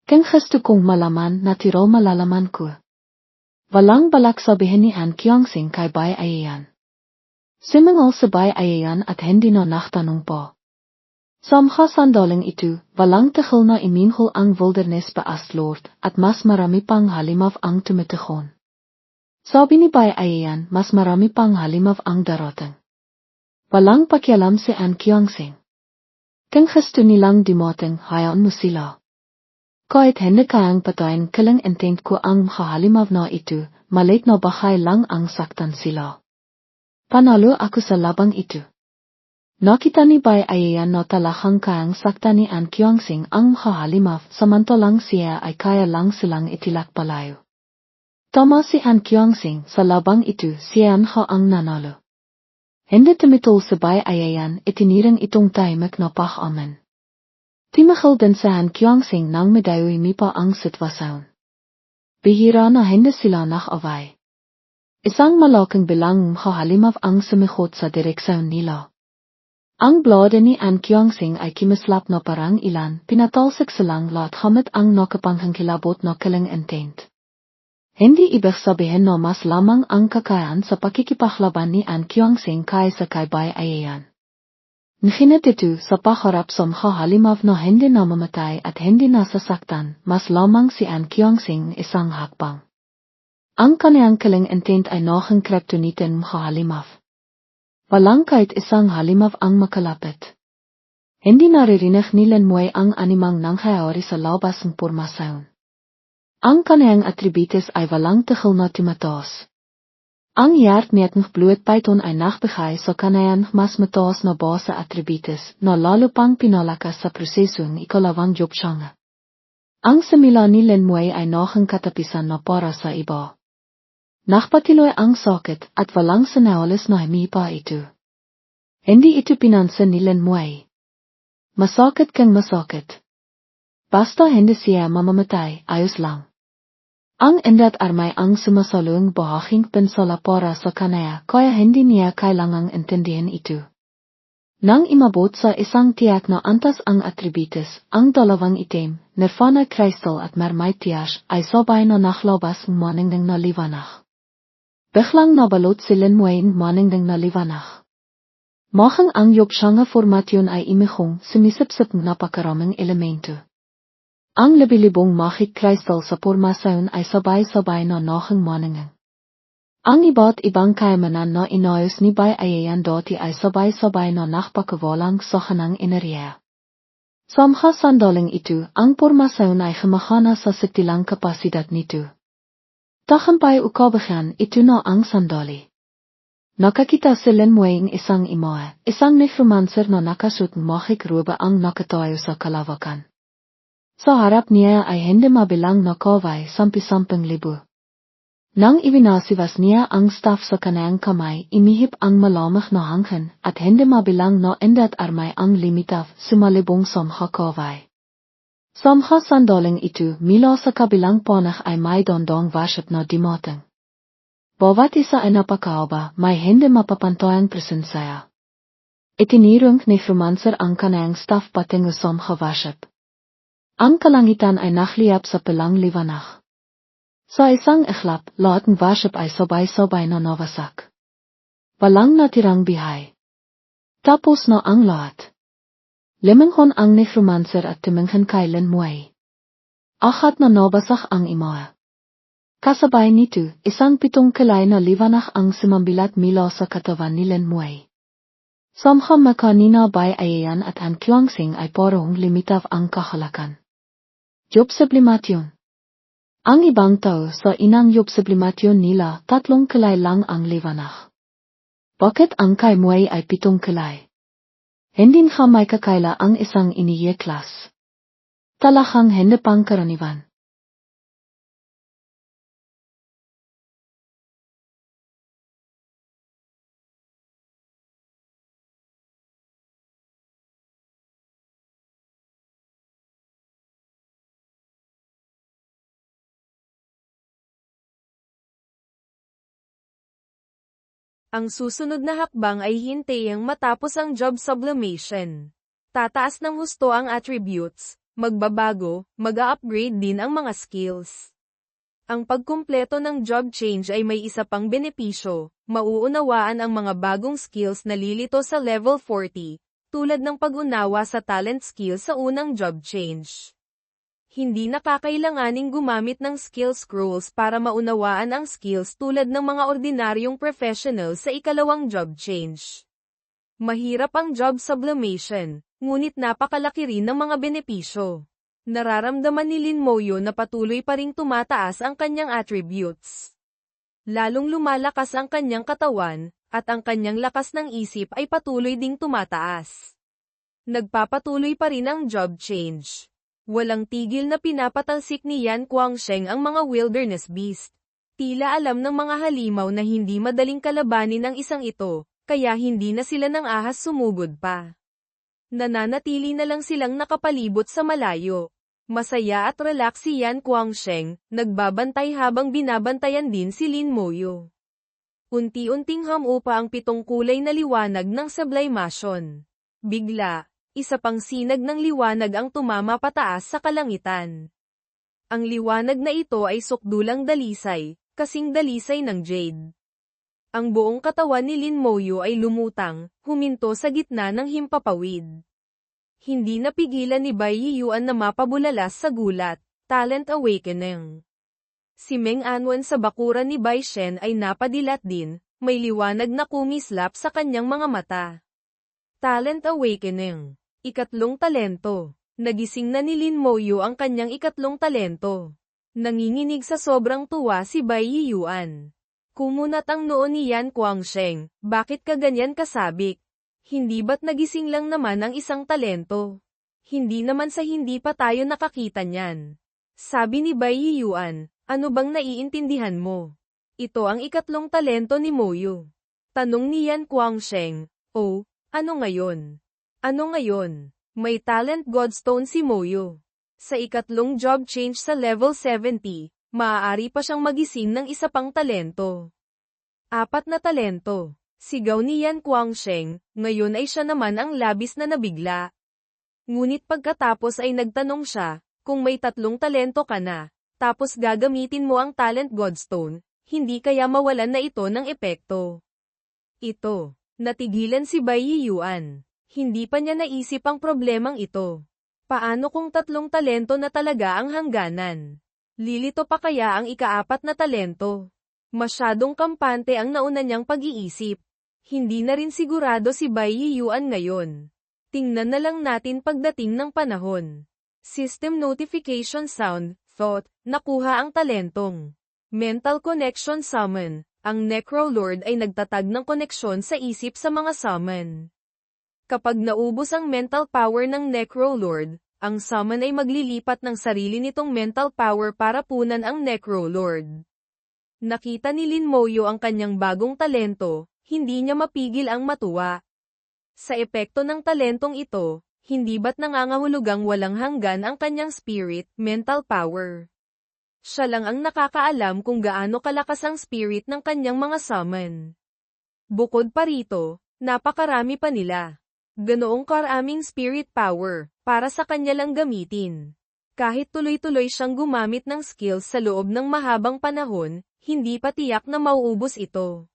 Ken gusto kong malaman natural malalaman ko. Walang balak sabihin ni An Kiyongsing kay Bay Ayayan. Simangal sa Bay Ayayan at hindi na nagtanong pa. Sa mga sandaling ito, walang tigil na iminhol ang wilderness beist Lord at mas marami pang halimaw ang tumitihon. Sabi ni Bay Ayayan, mas marami pang halimaw ang darating. Walang pakialam si An Kiyongsing. Kung gusto nilang dumating, hayaan mo sila. Kahit hindi kayang patayin kiling intent ko ang mga halimaw na ito, maliit na bahay lang ang saktan sila. Panalo ako sa labang ito. Nakita ni Bay Ayayan na talahang kayang sakta ni An Kiyongsing ang mga halimaw samantalang siya ay kaya lang silang itilak palayo. Tama si An Kiyongsing, sa labang ito siya ang nanalo. Hindi tumitol sa Bay Ayayan itiniring itong tahimik na pag-amin. Timahal din sa An Kiyongsing nang medayoy mipa ang sitwasyon. Bihira na hindi sila nakaway. Isang malaking bilang mga halimaw ang sumikot sa direksyon nila. Ang blade ni An Kiyongsing ay kimislap na parang ilan, pinatalsik silang lahat hamit ang nakapanghangkilabot na kiling intent. Hindi ibig sabihin na mas lamang ang kakayahan sa pakikipaglaban ni An Qiangsing kaysa kay Bai Aiyan. Ngunit ito sa paharap Somkha Halimav na hindi na mamatay at hindi na sasaktan, mas lamang si An Qiangsing isang hakbang. Ang kaniyang killing intent ay noong kreptonitin Mkha Halimav. Walang kahit isang Halimav ang makalapit. Hindi naririnig ni Lin Muay ang animang nangyayari sa labas ng pormasyon. Ang kaniyang atributis ay walang tigil na tumataas. Ang hiertmetng bloedpython ay nagbigay sa kaniyang mas mataas na base atributis na lalo pang pinalakas sa proseso ng ikalawang jobsyanga. Ang simula ni Lin Muay ay noong katapisan na para sa iba. Nakpatiloy ang sakit at walang sanawalis na himipa ito. Hindi ito pinansin ni Lin Muay. Masakit kang masakit. Basta hindi siya mamamatay, ayos lang. Ang endat armay ang sumasalung bahaging pinsala para sa kanaya kaya hindi niya kailangang intindihin ito. Nang imabot sa isang tiyak na antas ang atributis, ang dalawang itim, Nirvana Crystal at Mermaid Tiash ay sabay na naklabas ng maningding na liwanag. Biglang nabalot si Lin Muay ng maningding na liwanag. Mahang ang jobsyanga formasyon ay imihong sumisipsip ng napakaraming elemento. Ang libilibong magic crystal sa pormasyon ay sabay-sabay na noong maningin. Ang iba't ibang kayamanan na inayos ni Bai Aiyan dati ay sabay-sabay na nakpakawalang sa kanang enerhiya. Sa mga sandaling ito, ang pormasyon ay humahana sa sitilang kapasidad nito. Tahampay ukabahan ito na ang sandali. Nakakita si Lin Muay ng isang imahe, isang necromancer na nakasut ng magic robe ang nakatayo sa kalawakan. Sa harap niya ay hindi mabilang na kaway sampi-sampung libo. Nang ibinasiwas niya ang staff sa kanayang kamay, imihip ang malamig na hangin at hindi mabilang na endat armay ang limitaw sumalibong samha kaway. Samha sandaling ito mula sa kabilang panah ay may dondong worship na dimating. Bawat isa ay napakahaba, may hindi mapapantayang presensya. Itinirong ni Necromancer ang kanayang staff patungo samha worship. Ang kalangitan ay nakliyap sa pilang liwanag. Sa isang iklap, lahat ng worship ay sabay-sabay na nawasak. Walang natirang bihay. Tapos na ang lahat. Limanghon ang necromancer at tumingin kay Lin Muay. Ahat na nabasak ang imahe. Kasabay nito, isang pitong kilay na liwanag ang sumambilat mula sa katawan ni Lin Muay. Samha makanina Bai Aiyan at An Qiangsing ay parang limitaw ang kahalakan. Job sublimasyon. Ang ibang tao sa inang job sublimasyon nila, 3 kilay lang ang liwanag. Bakit ang kay Muay ay 7 kilay? Hindi nga may kakaila ang isang iniye klas. Talakang hindi pang karaniwan. Ang susunod na hakbang ay hintayang matapos ang job sublimation. Tataas ng husto ang attributes, magbabago, mag-upgrade din ang mga skills. Ang pagkumpleto ng job change ay may isa pang benepisyo, mauunawaan ang mga bagong skills na lilito sa level 40, tulad ng pag-unawa sa talent skill sa unang job change. Hindi nakakailanganing gumamit ng skill scrolls para maunawaan ang skills tulad ng mga ordinaryong professional sa ikalawang job change. Mahirap ang job sublimation, ngunit napakalaki rin ng mga benepisyo. Nararamdaman ni Lin Moyo na patuloy pa ring tumataas ang kanyang attributes. Lalong lumalakas ang kanyang katawan, at ang kanyang lakas ng isip ay patuloy ding tumataas. Nagpapatuloy pa rin ang job change. Walang tigil na pinapatalsik ni Yan Guangsheng ang mga wilderness beast. Tila alam ng mga halimaw na hindi madaling kalabanin ang isang ito, kaya hindi na sila ng ahas sumugod pa. Nananatili na lang silang nakapalibot sa malayo. Masaya at relax si Yan Guangsheng, nagbabantay habang binabantayan din si Lin Moyo. Unti-unting hamupa ang 7 kulay na liwanag ng sublimation. Bigla, isa pang sinag ng liwanag ang tumama pataas sa kalangitan. Ang liwanag na ito ay sukdulang dalisay, kasing dalisay ng jade. Ang buong katawan ni Lin Moyo ay lumutang, huminto sa gitna ng himpapawid. Hindi napigilan ni Bai Yiyuan na mapabulalas sa gulat, talent awakening. Si Meng Anwen sa bakuran ni Bai Shen ay napadilat din, may liwanag na kumislap sa kanyang mga mata. Talent awakening. Ikatlong talento. Nagising na ni Lin Moyo ang kanyang ikatlong talento. Nanginginig sa sobrang tuwa si Bai Yiyuan. Kumunat ang noo ni Yan Guangsheng, bakit ka ganyan kasabik? Hindi ba't nagising lang naman ang isang talento? Hindi naman sa hindi pa tayo nakakita niyan. Sabi ni Bai Yiyuan, ano bang naiintindihan mo? Ito ang ikatlong talento ni Moyo. Tanong ni Yan Guangsheng, oh, ano ngayon? Ano ngayon? May talent godstone si Moyo. Sa ikatlong job change sa level 70, maaari pa siyang magising ng isa pang talento. 4 na talento. Sigaw ni Yan Guangsheng, ngayon ay siya naman ang labis na nabigla. Ngunit pagkatapos ay nagtanong siya, kung may 3 talento ka na, tapos gagamitin mo ang talent godstone, hindi kaya mawalan na ito ng epekto. Ito. Natigilan si Bai Yiyuan. Hindi pa niya naisip ang problemang ito. Paano kung 3 talento na talaga ang hangganan? Lilito pa kaya ang ika-4 na talento? Masyadong kampante ang nauna niyang pag-iisip. Hindi na rin sigurado si Bai Yiyuan ngayon. Tingnan na lang natin pagdating ng panahon. System notification sound, thought, nakuha ang talentong. Mental connection summon. Ang Necrolord ay nagtatag ng koneksyon sa isip sa mga summon. Kapag naubos ang mental power ng Necrolord, ang summon ay maglilipat ng sarili nitong mental power para punan ang Necrolord. Nakita ni Lin Moyo ang kanyang bagong talento, hindi niya mapigil ang matuwa. Sa epekto ng talentong ito, hindi ba't nangangahulugang walang hanggan ang kanyang spirit, mental power. Siya lang ang nakakaalam kung gaano kalakas ang spirit ng kanyang mga summon. Bukod pa rito, napakarami pa nila. Ganoong karaming spirit power, para sa kanya lang gamitin. Kahit tuloy-tuloy siyang gumamit ng skills sa loob ng mahabang panahon, hindi pa tiyak na mauubos ito.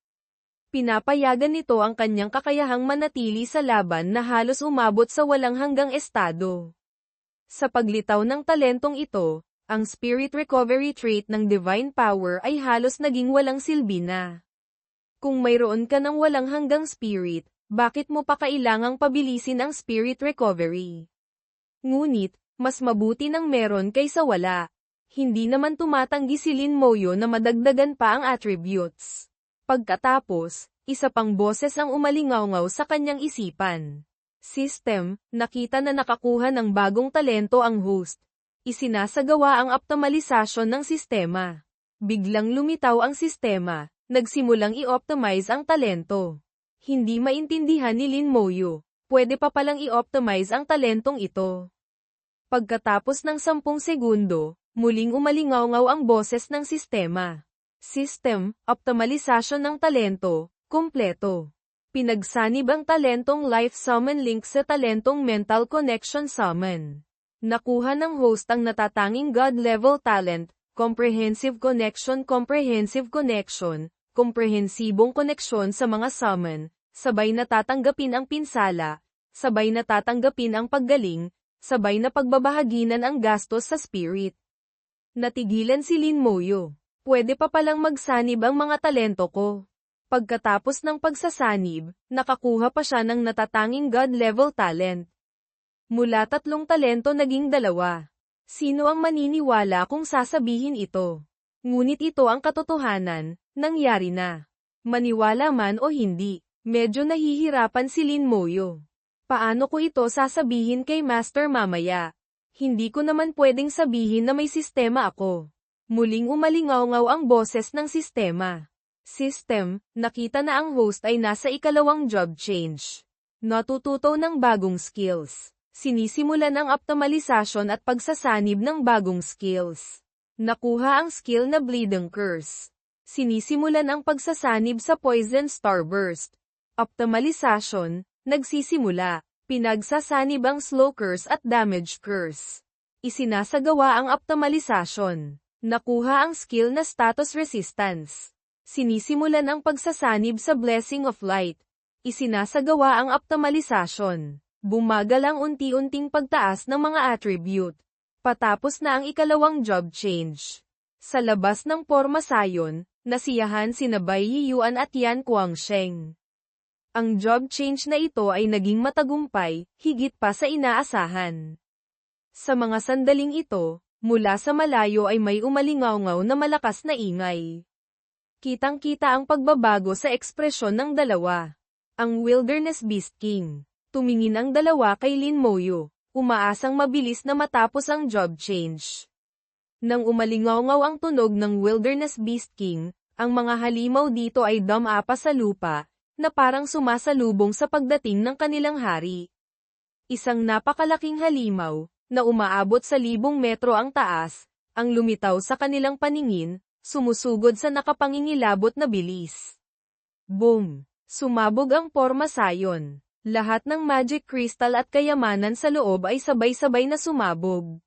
Pinapayagan nito ang kanyang kakayahang manatili sa laban na halos umabot sa walang hanggang estado. Sa paglitaw ng talentong ito, ang spirit recovery trait ng divine power ay halos naging walang silbi na. Kung mayroon ka ng walang hanggang spirit, bakit mo pa kailangang pabilisin ang spirit recovery? Ngunit, mas mabuti nang meron kaysa wala. Hindi naman tumatanggi si Lin Moyo na madagdagan pa ang attributes. Pagkatapos, isa pang boses ang umalingaw-ngaw sa kanyang isipan. System, nakita na nakakuha ng bagong talento ang host. Isinasagawa ang optimalisasyon ng sistema. Biglang lumitaw ang sistema, nagsimulang i-optimize ang talento. Hindi maintindihan ni Lin Moyo, pwede pa palang i-optimize ang talentong ito. Pagkatapos ng 10 segundo, muling umalingaw-ngaw ang boses ng sistema. System, optimalisasyon ng talento, kumpleto. Pinagsanib ang talentong life summon link sa talentong mental connection summon. Nakuha ng host ang natatanging God-level talent, comprehensive connection, komprehensibong koneksyon sa mga summon, sabay na tatanggapin ang pinsala, sabay na tatanggapin ang paggaling, sabay na pagbabahaginan ang gastos sa spirit. Natigilan si Lin Moyo. Pwede pa palang magsanib ang mga talento ko. Pagkatapos ng pagsasanib, nakakuha pa siya ng natatanging God-level talent. Mula 3 talento naging 2. Sino ang maniniwala kung sasabihin ito? Ngunit ito ang katotohanan, nangyari na. Maniwala man o hindi, medyo nahihirapan si Lin Moyo. Paano ko ito sasabihin kay Master mamaya? Hindi ko naman pwedeng sabihin na may sistema ako. Muling umalingaw-ngaw ang boses ng sistema. System, nakita na ang host ay nasa ikalawang job change. Natututo ng bagong skills. Sinisimulan ang optimalisasyon at pagsasanib ng bagong skills. Nakuha ang skill na Bleeding Curse. Sinisimulan ang pagsasanib sa Poison Starburst. Optimalisasyon, nagsisimula. Pinagsasanib ang Slow Curse at Damage Curse. Isinasagawa ang optimalisasyon. Nakuha ang skill na status resistance. Sinisimulan ang pagsasanib sa blessing of light. Isinasagawa ang optimalisasyon. Bumagal ang unti-unting pagtaas ng mga attribute. Patapos na ang ikalawang job change. Sa labas ng Porma Sayon, nasiyahan sina Bai Yiyuan at Yan Guangsheng. Ang job change na ito ay naging matagumpay, higit pa sa inaasahan. Sa mga sandaling ito, mula sa malayo ay may umalingaw-ngaw na malakas na ingay. Kitang-kita ang pagbabago sa ekspresyon ng dalawa. Ang Wilderness Beast King. Tumingin ang dalawa kay Lin Moyo, umaasang mabilis na matapos ang job change. Nang umalingaw-ngaw ang tunog ng Wilderness Beast King, ang mga halimaw dito ay dumapa sa lupa, na parang sumasalubong sa pagdating ng kanilang hari. Isang napakalaking halimaw, na umaabot sa 1,000 metro ang taas, ang lumitaw sa kanilang paningin, sumusugod sa nakapangingilabot na bilis. Boom! Sumabog ang Porma Sayon. Lahat ng magic crystal at kayamanan sa loob ay sabay-sabay na sumabog.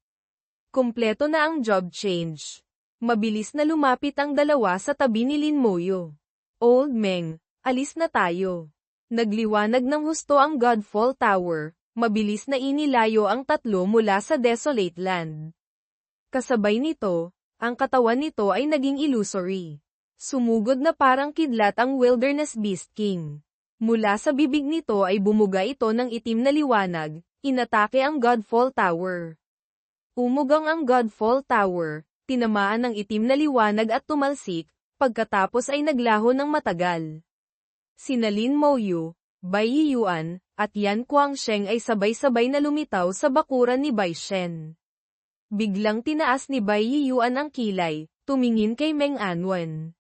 Kumpleto na ang job change. Mabilis na lumapit ang dalawa sa tabi ni Lin Moyo. Old Meng, alis na tayo. Nagliwanag ng husto ang Godfall Tower, mabilis na inilayo ang tatlo mula sa Desolate Land. Kasabay nito, ang katawan nito ay naging illusory. Sumugod na parang kidlat ang Wilderness Beast King. Mula sa bibig nito ay bumuga ito ng itim na liwanag, inatake ang Godfall Tower. Umugang ang Godfall Tower, tinamaan ng itim na liwanag at tumalsik, pagkatapos ay naglaho ng matagal. Sina Lin Moyo, Bai Yiyuan, at Yan Guangsheng ay sabay-sabay na lumitaw sa bakuran ni Bai Shen. Biglang tinaas ni Bai Yiyuan ang kilay, tumingin kay Meng Anwen.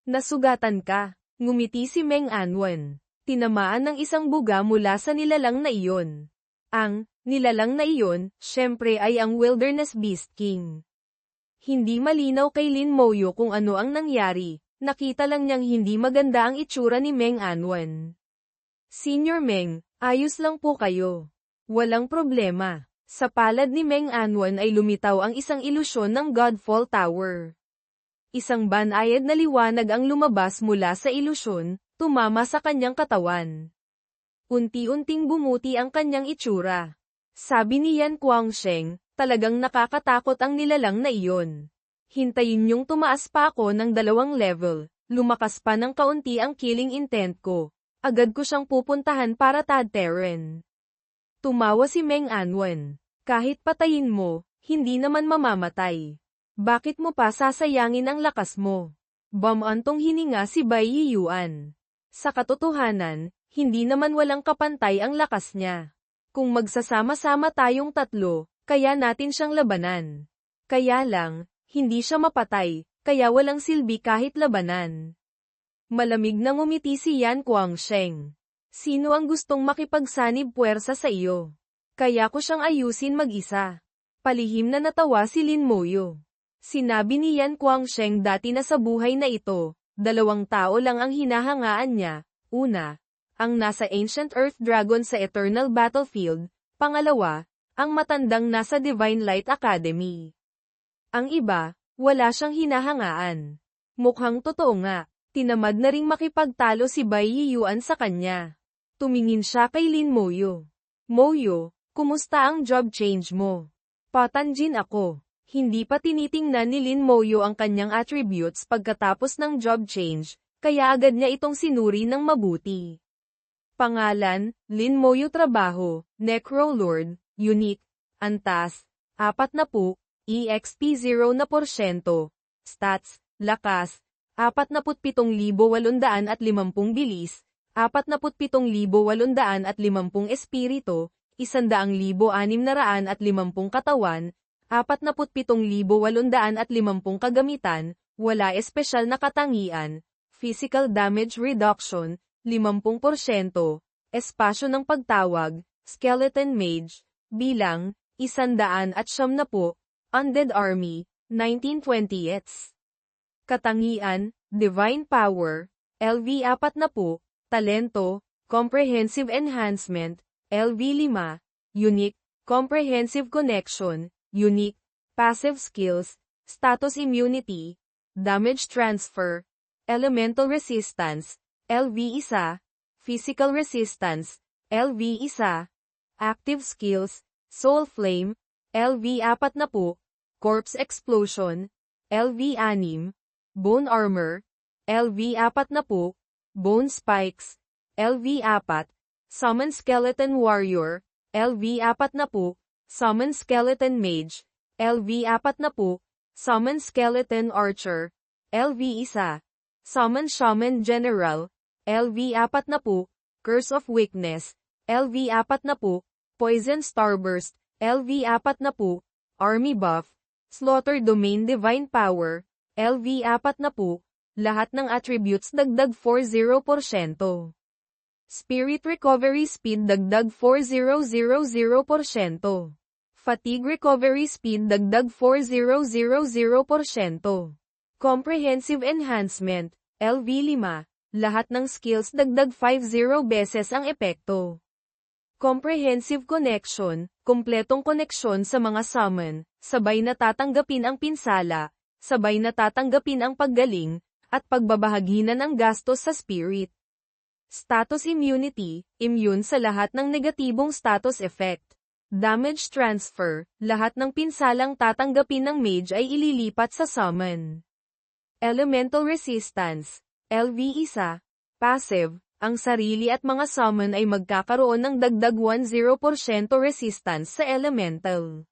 Nasugatan ka, ngumiti si Meng Anwen. Tinamaan ng isang buga mula sa nilalang na iyon. Ang nilalang na iyon, syempre ay ang Wilderness Beast King. Hindi malinaw kay Lin Moyo kung ano ang nangyari, nakita lang niyang hindi maganda ang itsura ni Meng Anwen. Senior Meng, ayos lang po kayo. Walang problema. Sa palad ni Meng Anwen ay lumitaw ang isang ilusyon ng Godfall Tower. Isang banayad na liwanag ang lumabas mula sa ilusyon, tumama sa kanyang katawan. Unti-unting bumuti ang kanyang itsura. Sabi ni Yan Guangsheng, talagang nakakatakot ang nilalang na iyon. Hintayin niyong tumaas pa ako ng 2 level, lumakas pa ng kaunti ang killing intent ko. Agad ko siyang pupuntahan para tadteren. Tumawa si Meng Anwen. Kahit patayin mo, hindi naman mamamatay. Bakit mo pa sasayangin ang lakas mo? Bamantong hininga si Bai Yiyuan. Sa katotohanan, hindi naman walang kapantay ang lakas niya. Kung magsasama-sama tayong tatlo, kaya natin siyang labanan. Kaya lang, hindi siya mapatay, kaya walang silbi kahit labanan. Malamig na ngumiti si Yan Guangsheng. Sino ang gustong makipagsanib puwersa sa iyo? Kaya ko siyang ayusin mag-isa. Palihim na natawa si Lin Moyo. Sinabi ni Yan Guangsheng dati na sa buhay na ito, 2 tao lang ang hinahangaan niya. Una, ang nasa Ancient Earth Dragon sa Eternal Battlefield. Pangalawa, ang matandang nasa Divine Light Academy. Ang iba, wala siyang hinahangaan. Mukhang totoo nga, tinamad na ring makipagtalo si Bai Yiyuan sa kanya. Tumingin siya kay Lin Moyo. Moyo, kumusta ang job change mo? Patanjin ako. Hindi pa tinitingnan ni Lin Moyo ang kanyang attributes pagkatapos ng job change, kaya agad niya itong sinuri ng mabuti. Pangalan, Lin Moyo. Trabaho, Necrolord, Unique, Antas, 40, EXP 0%, Stats, Lakas, 47,850 bilis, 47,850 espiritu, 100,650 katawan, 47,850 kagamitan, wala espesyal na katangian, physical damage reduction, 50%, espasyo ng pagtawag, skeleton mage, bilang, 170, undead army, 1920s. Katangian, divine power, LV 40, talento, comprehensive enhancement, LV 5, unique, comprehensive connection, unique, passive skills, status immunity, damage transfer, elemental resistance, LV1, physical resistance, LV1, active skills, soul flame, LV40, corpse explosion, LV6, bone armor, LV40, bone spikes, LV4, summon skeleton warrior, LV40, summon skeleton mage, LV40, summon skeleton archer, LV1, summon shaman general, LV40, curse of weakness, LV40, poison starburst, LV40, army buff, slaughter domain divine power, LV40, lahat ng attributes dagdag 40%. Spirit recovery speed dagdag 4000%. Fatigue recovery speed dagdag 4000%. Comprehensive enhancement, LV5, lahat ng skills dagdag 50 beses ang epekto. Comprehensive connection, kumpletong koneksyon sa mga summon, sabay na tatanggapin ang pinsala, sabay na tatanggapin ang paggaling, at pagbabahaginan ang gastos sa spirit. Status immunity, immune sa lahat ng negatibong status effect. Damage transfer, lahat ng pinsalang tatanggapin ng mage ay ililipat sa summon. Elemental resistance, LV1, passive, ang sarili at mga summon ay magkakaroon ng dagdag 10% resistance sa elemental.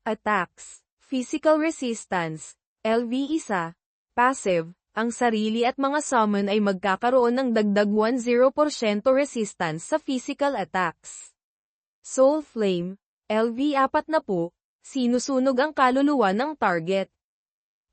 Attacks, physical resistance, LV1, passive, ang sarili at mga summon ay magkakaroon ng dagdag 10% resistance sa physical attacks. Soul Flame, LV40, sinusunog ang kaluluwa ng target.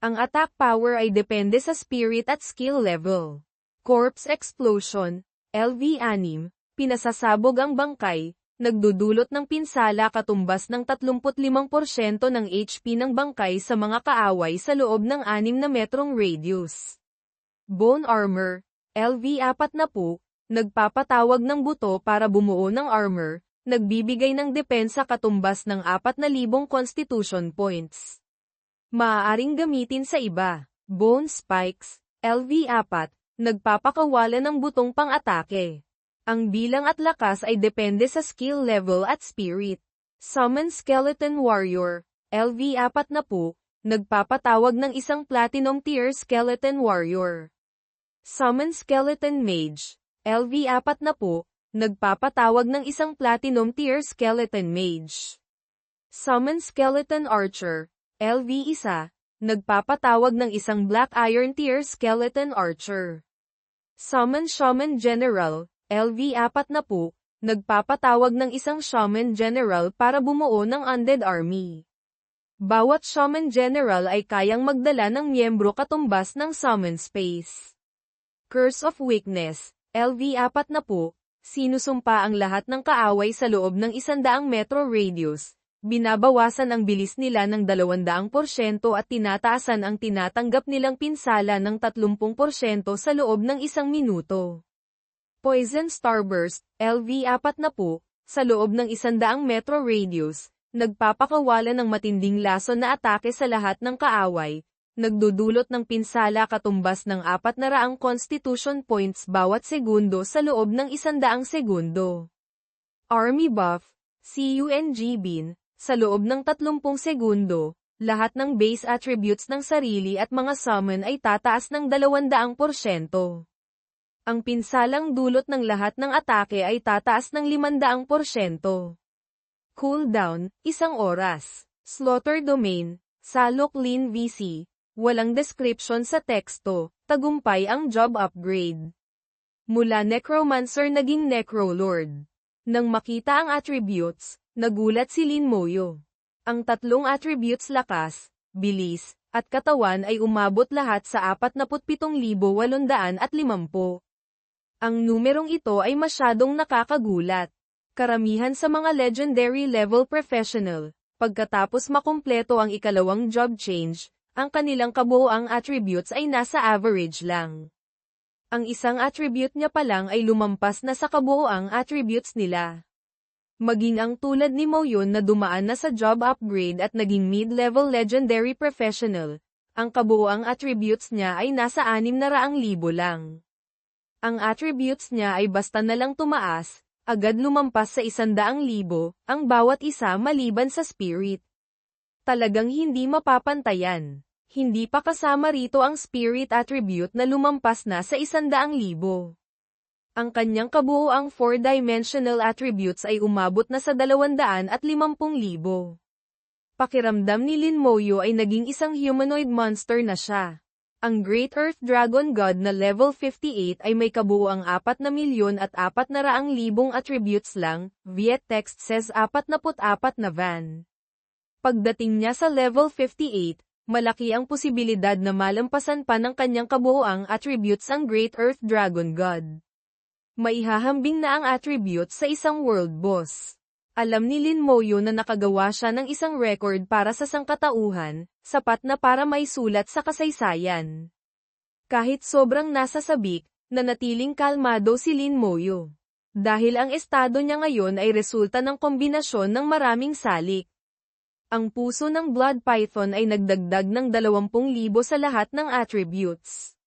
Ang attack power ay depende sa spirit at skill level. Corpse Explosion, LV6, pinasasabog ang bangkay, nagdudulot ng pinsala katumbas ng 35% ng HP ng bangkay sa mga kaaway sa loob ng 6 na metrong radius. Bone Armor, LV40, nagpapatawag ng buto para bumuo ng armor, nagbibigay ng depensa katumbas ng 4,000 constitution points. Maaaring gamitin sa iba. Bone Spikes, LV4, nagpapakawala ng butong pang-atake. Ang bilang at lakas ay depende sa skill level at spirit. Summon Skeleton Warrior, LV40, nagpapatawag ng isang Platinum Tier Skeleton Warrior. Summon Skeleton Mage, LV40, nagpapatawag ng isang Platinum Tier Skeleton Mage. Summon Skeleton Archer, LV1, nagpapatawag ng isang Black Iron Tier Skeleton Archer. Summon Shaman General, LV40, nagpapatawag ng isang Shaman General para bumuo ng Undead Army. Bawat Shaman General ay kayang magdala ng miyembro katumbas ng Summon Space. Curse of Weakness, LV40, sinusumpa ang lahat ng kaaway sa loob ng 100 metro radius, binabawasan ang bilis nila ng 200% at tinataasan ang tinatanggap nilang pinsala ng 30% sa loob ng 1 minuto. Poison Starburst, LV40, sa loob ng 100 metro radius, nagpapakawala ng matinding lason na atake sa lahat ng kaaway, nagdudulot ng pinsala katumbas ng 400 constitution points bawat segundo sa loob ng 100 segundo. Army Buff, CUNG Bean, sa loob ng 30 segundo, lahat ng base attributes ng sarili at mga summon ay tataas ng 200%. Ang pinsalang dulot ng lahat ng atake ay tataas ng 500%. Cooldown, 1 oras. Slaughter Domain, Salok Lin VC, walang description sa teksto, tagumpay ang job upgrade. Mula Necromancer naging Necrolord. Nang makita ang attributes, nagulat si Lin Moyo. Ang 3 attributes lakas, bilis, at katawan ay umabot lahat sa 47,850. Ang numerong ito ay masyadong nakakagulat. Karamihan sa mga legendary level professional, pagkatapos makumpleto ang ikalawang job change, ang kanilang kabuoang attributes ay nasa average lang. Ang isang attribute niya pa lang ay lumampas na sa kabuoang attributes nila. Maging ang tulad ni Moyon na dumaan na sa job upgrade at naging mid-level legendary professional, ang kabuuang attributes niya ay nasa 600,000 lang. Ang attributes niya ay basta na lang tumaas, agad lumampas sa 100,000, ang bawat isa maliban sa spirit. Talagang hindi mapapantayan. Hindi pa kasama rito ang spirit attribute na lumampas na sa 100,000. Ang kanyang kabuuang 4-dimensional attributes ay umabot na sa 250,000. Pakiramdam ni Lin Moyo ay naging isang humanoid monster na siya. Ang Great Earth Dragon God na level 58 ay may kabuuang 4,400,000 attributes lang, Viet text says 44 na van. Pagdating niya sa level 58, malaki ang posibilidad na malampasan pa ng kanyang kabuuang attributes ang Great Earth Dragon God. Maihahambing na ang attributes sa isang world boss. Alam ni Lin Moyo na nakagawa siya ng isang record para sa sangkatauhan, sapat na para may sulat sa kasaysayan. Kahit sobrang nasa sabik, nanatiling kalmado si Lin Moyo. Dahil ang estado niya ngayon ay resulta ng kombinasyon ng maraming salik. Ang puso ng Blood Python ay nagdagdag ng 20,000 sa lahat ng attributes.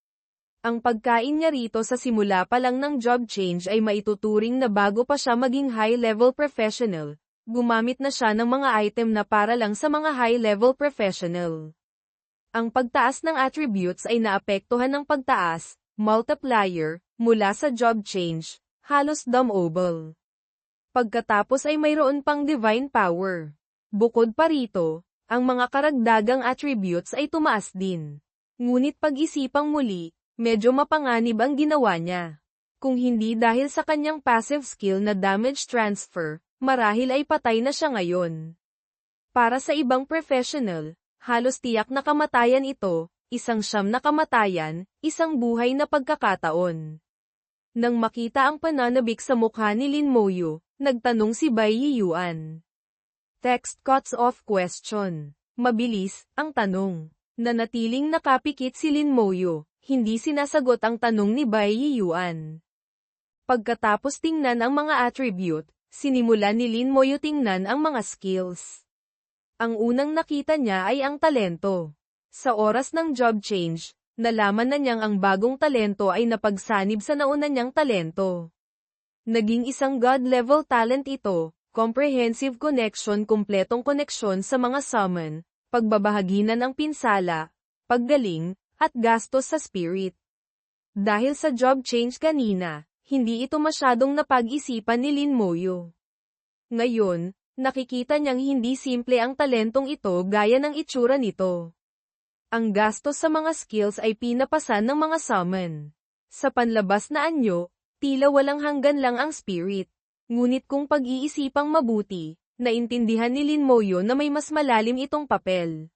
Ang pagkain niya rito sa simula pa lang ng job change ay maituturing na bago pa siya maging high-level professional, gumamit na siya ng mga item na para lang sa mga high-level professional. Ang pagtaas ng attributes ay naapektuhan ng pagtaas, multiplier, mula sa job change, halos double. Pagkatapos ay mayroon pang divine power. Bukod pa rito, ang mga karagdagang attributes ay tumaas din. Ngunit pag-isipang muli, medyo mapanganib ang ginawa niya. Kung hindi dahil sa kanyang passive skill na damage transfer, marahil ay patay na siya ngayon. Para sa ibang professional, halos tiyak na kamatayan ito, isang siyam na kamatayan, isang buhay na pagkakataon. Nang makita ang pananabik sa mukha ni Lin Moyo, nagtanong si Bai Yiyuan. Text cuts off question. Mabilis, ang tanong. Nanatiling nakapikit si Lin Moyo, hindi sinasagot ang tanong ni Bai Yiyuan. Pagkatapos tingnan ang mga attribute, sinimula ni Lin Moyo tingnan ang mga skills. Ang unang nakita niya ay ang talento. Sa oras ng job change, nalaman na niyang ang bagong talento ay napagsanib sa nauna niyang talento. Naging isang God-level talent ito, comprehensive connection, kumpletong koneksyon sa mga summon, pagbabahaginan ng pinsala, paggaling, at gastos sa spirit. Dahil sa job change kanina, hindi ito masyadong napag-isipan ni Lin Moyo. Ngayon, nakikita niyang hindi simple ang talentong ito gaya ng itsura nito. Ang gastos sa mga skills ay pinapasan ng mga summon. Sa panlabas na anyo, tila walang hanggan lang ang spirit. Ngunit kung pag-iisipang mabuti, naintindihan ni Lin Moyo na may mas malalim itong papel.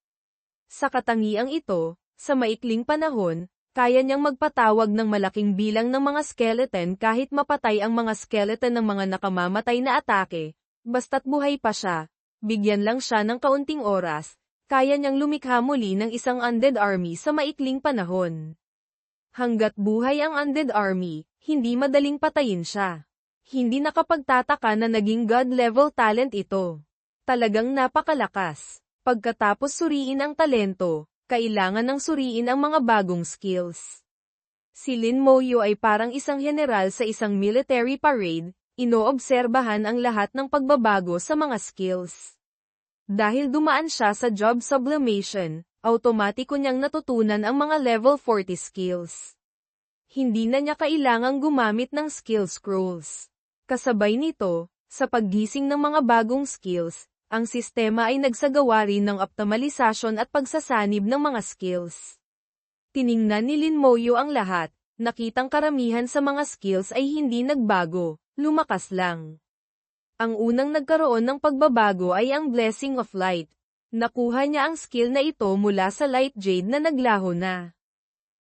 Sa katangiang ito, sa maikling panahon, kaya niyang magpatawag ng malaking bilang ng mga skeleton kahit mapatay ang mga skeleton ng mga nakamamatay na atake. Basta't buhay pa siya, bigyan lang siya ng kaunting oras, kaya niyang lumikha muli ng isang undead army sa maikling panahon. Hanggat buhay ang undead army, hindi madaling patayin siya. Hindi nakapagtataka na naging God-level talent ito. Talagang napakalakas. Pagkatapos suriin ang talento, kailangan ng suriin ang mga bagong skills. Si Lin Moyo ay parang isang general sa isang military parade, inoobserbahan ang lahat ng pagbabago sa mga skills. Dahil dumaan siya sa job sublimation, automatiko niyang natutunan ang mga level 40 skills. Hindi na niya kailangang gumamit ng skill scrolls. Kasabay nito, sa paggising ng mga bagong skills, ang sistema ay nagsagawa rin ng optimalisasyon at pagsasanib ng mga skills. Tiningnan ni Lin Moyo ang lahat, nakitang karamihan sa mga skills ay hindi nagbago, lumakas lang. Ang unang nagkaroon ng pagbabago ay ang Blessing of Light. Nakuha niya ang skill na ito mula sa Light Jade na naglaho na.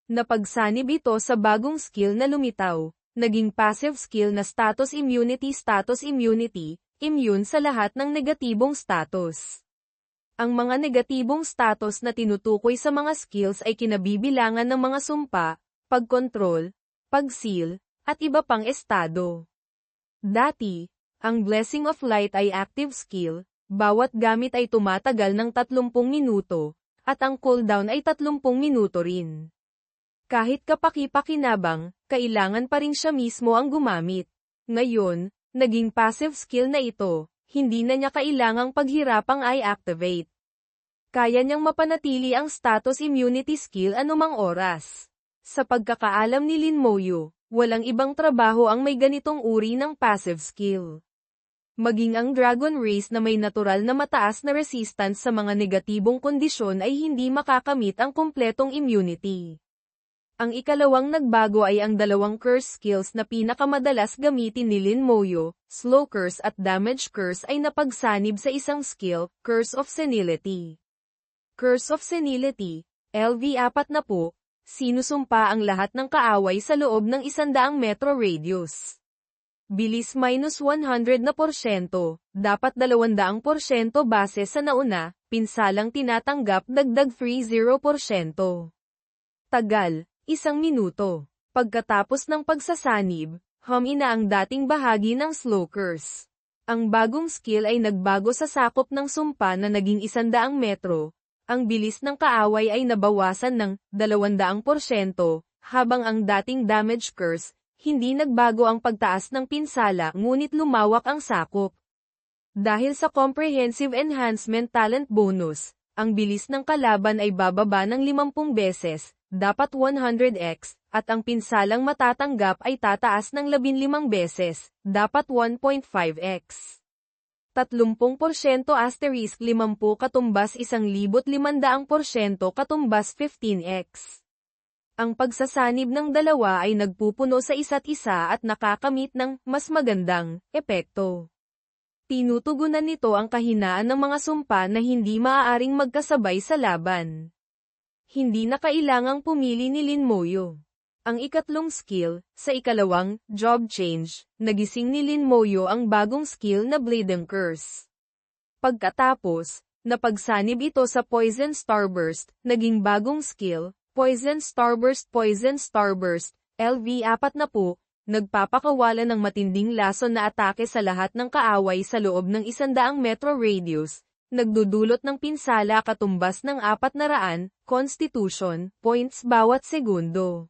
Napagsanib ito sa bagong skill na lumitaw. Naging passive skill na status immunity, immune sa lahat ng negatibong status. Ang mga negatibong status na tinutukoy sa mga skills ay kinabibilangan ng mga sumpa, pagkontrol, pagsil, at iba pang estado. Dati, Ang Blessing of Light ay active skill, bawat gamit ay tumatagal ng 30 minuto, at ang cooldown ay 30 minuto rin. Kahit kapaki-pakinabang, kailangan pa rin siya mismo ang gumamit. Ngayon, naging passive skill na ito, hindi na niya kailangang paghirapang i-activate. Kaya niyang mapanatili ang status immunity skill anumang oras. Sa pagkakaalam ni Lin Moyo, walang ibang trabaho ang may ganitong uri ng passive skill. Maging ang dragon race na may natural na mataas na resistance sa mga negatibong kondisyon ay hindi makakamit ang kumpletong immunity. Ang ikalawang nagbago ay ang dalawang curse skills na pinakamadalas gamitin ni Lin Moyo, Slow Curse at Damage Curse ay napagsanib sa isang skill, Curse of Senility. Curse of Senility, LV40, sinusumpa ang lahat ng kaaway sa loob ng 100 metro radius. Bilis -100%, dapat 200% base sa nauna, pinsalang tinatanggap dagdag 30%. Tagal, 1 minuto. Pagkatapos ng pagsasanib, humina ang dating bahagi ng slow curse. Ang bagong skill ay nagbago sa sakop ng sumpa na naging 100 metro. Ang bilis ng kaaway ay nabawasan ng 200%, habang ang dating damage curse, hindi nagbago ang pagtaas ng pinsala ngunit lumawak ang sakop. Dahil sa comprehensive enhancement talent bonus, ang bilis ng kalaban ay bababa ng 50 beses, dapat 100x, at ang pinsalang matatanggap ay tataas ng 15 beses, dapat 1.5x. 30% asterisk 50 katumbas 1,500% katumbas 15x. Ang pagsasanib ng dalawa ay nagpupuno sa isa't isa at nakakamit ng mas magandang epekto. Tinutugunan nito ang kahinaan ng mga sumpa na hindi maaaring magkasabay sa laban. Hindi na kailangang pumili ni Lin Moyo. Ang ikatlong skill, sa ikalawang job change, nagising ni Lin Moyo ang bagong skill na Bleeding Curse. Pagkatapos, napagsanib ito sa Poison Starburst, naging bagong skill, Poison Starburst, LV40, nagpapakawala ng matinding lason na atake sa lahat ng kaaway sa loob ng 100 metro radius, nagdudulot ng pinsala katumbas ng 400 Constitution points bawat segundo.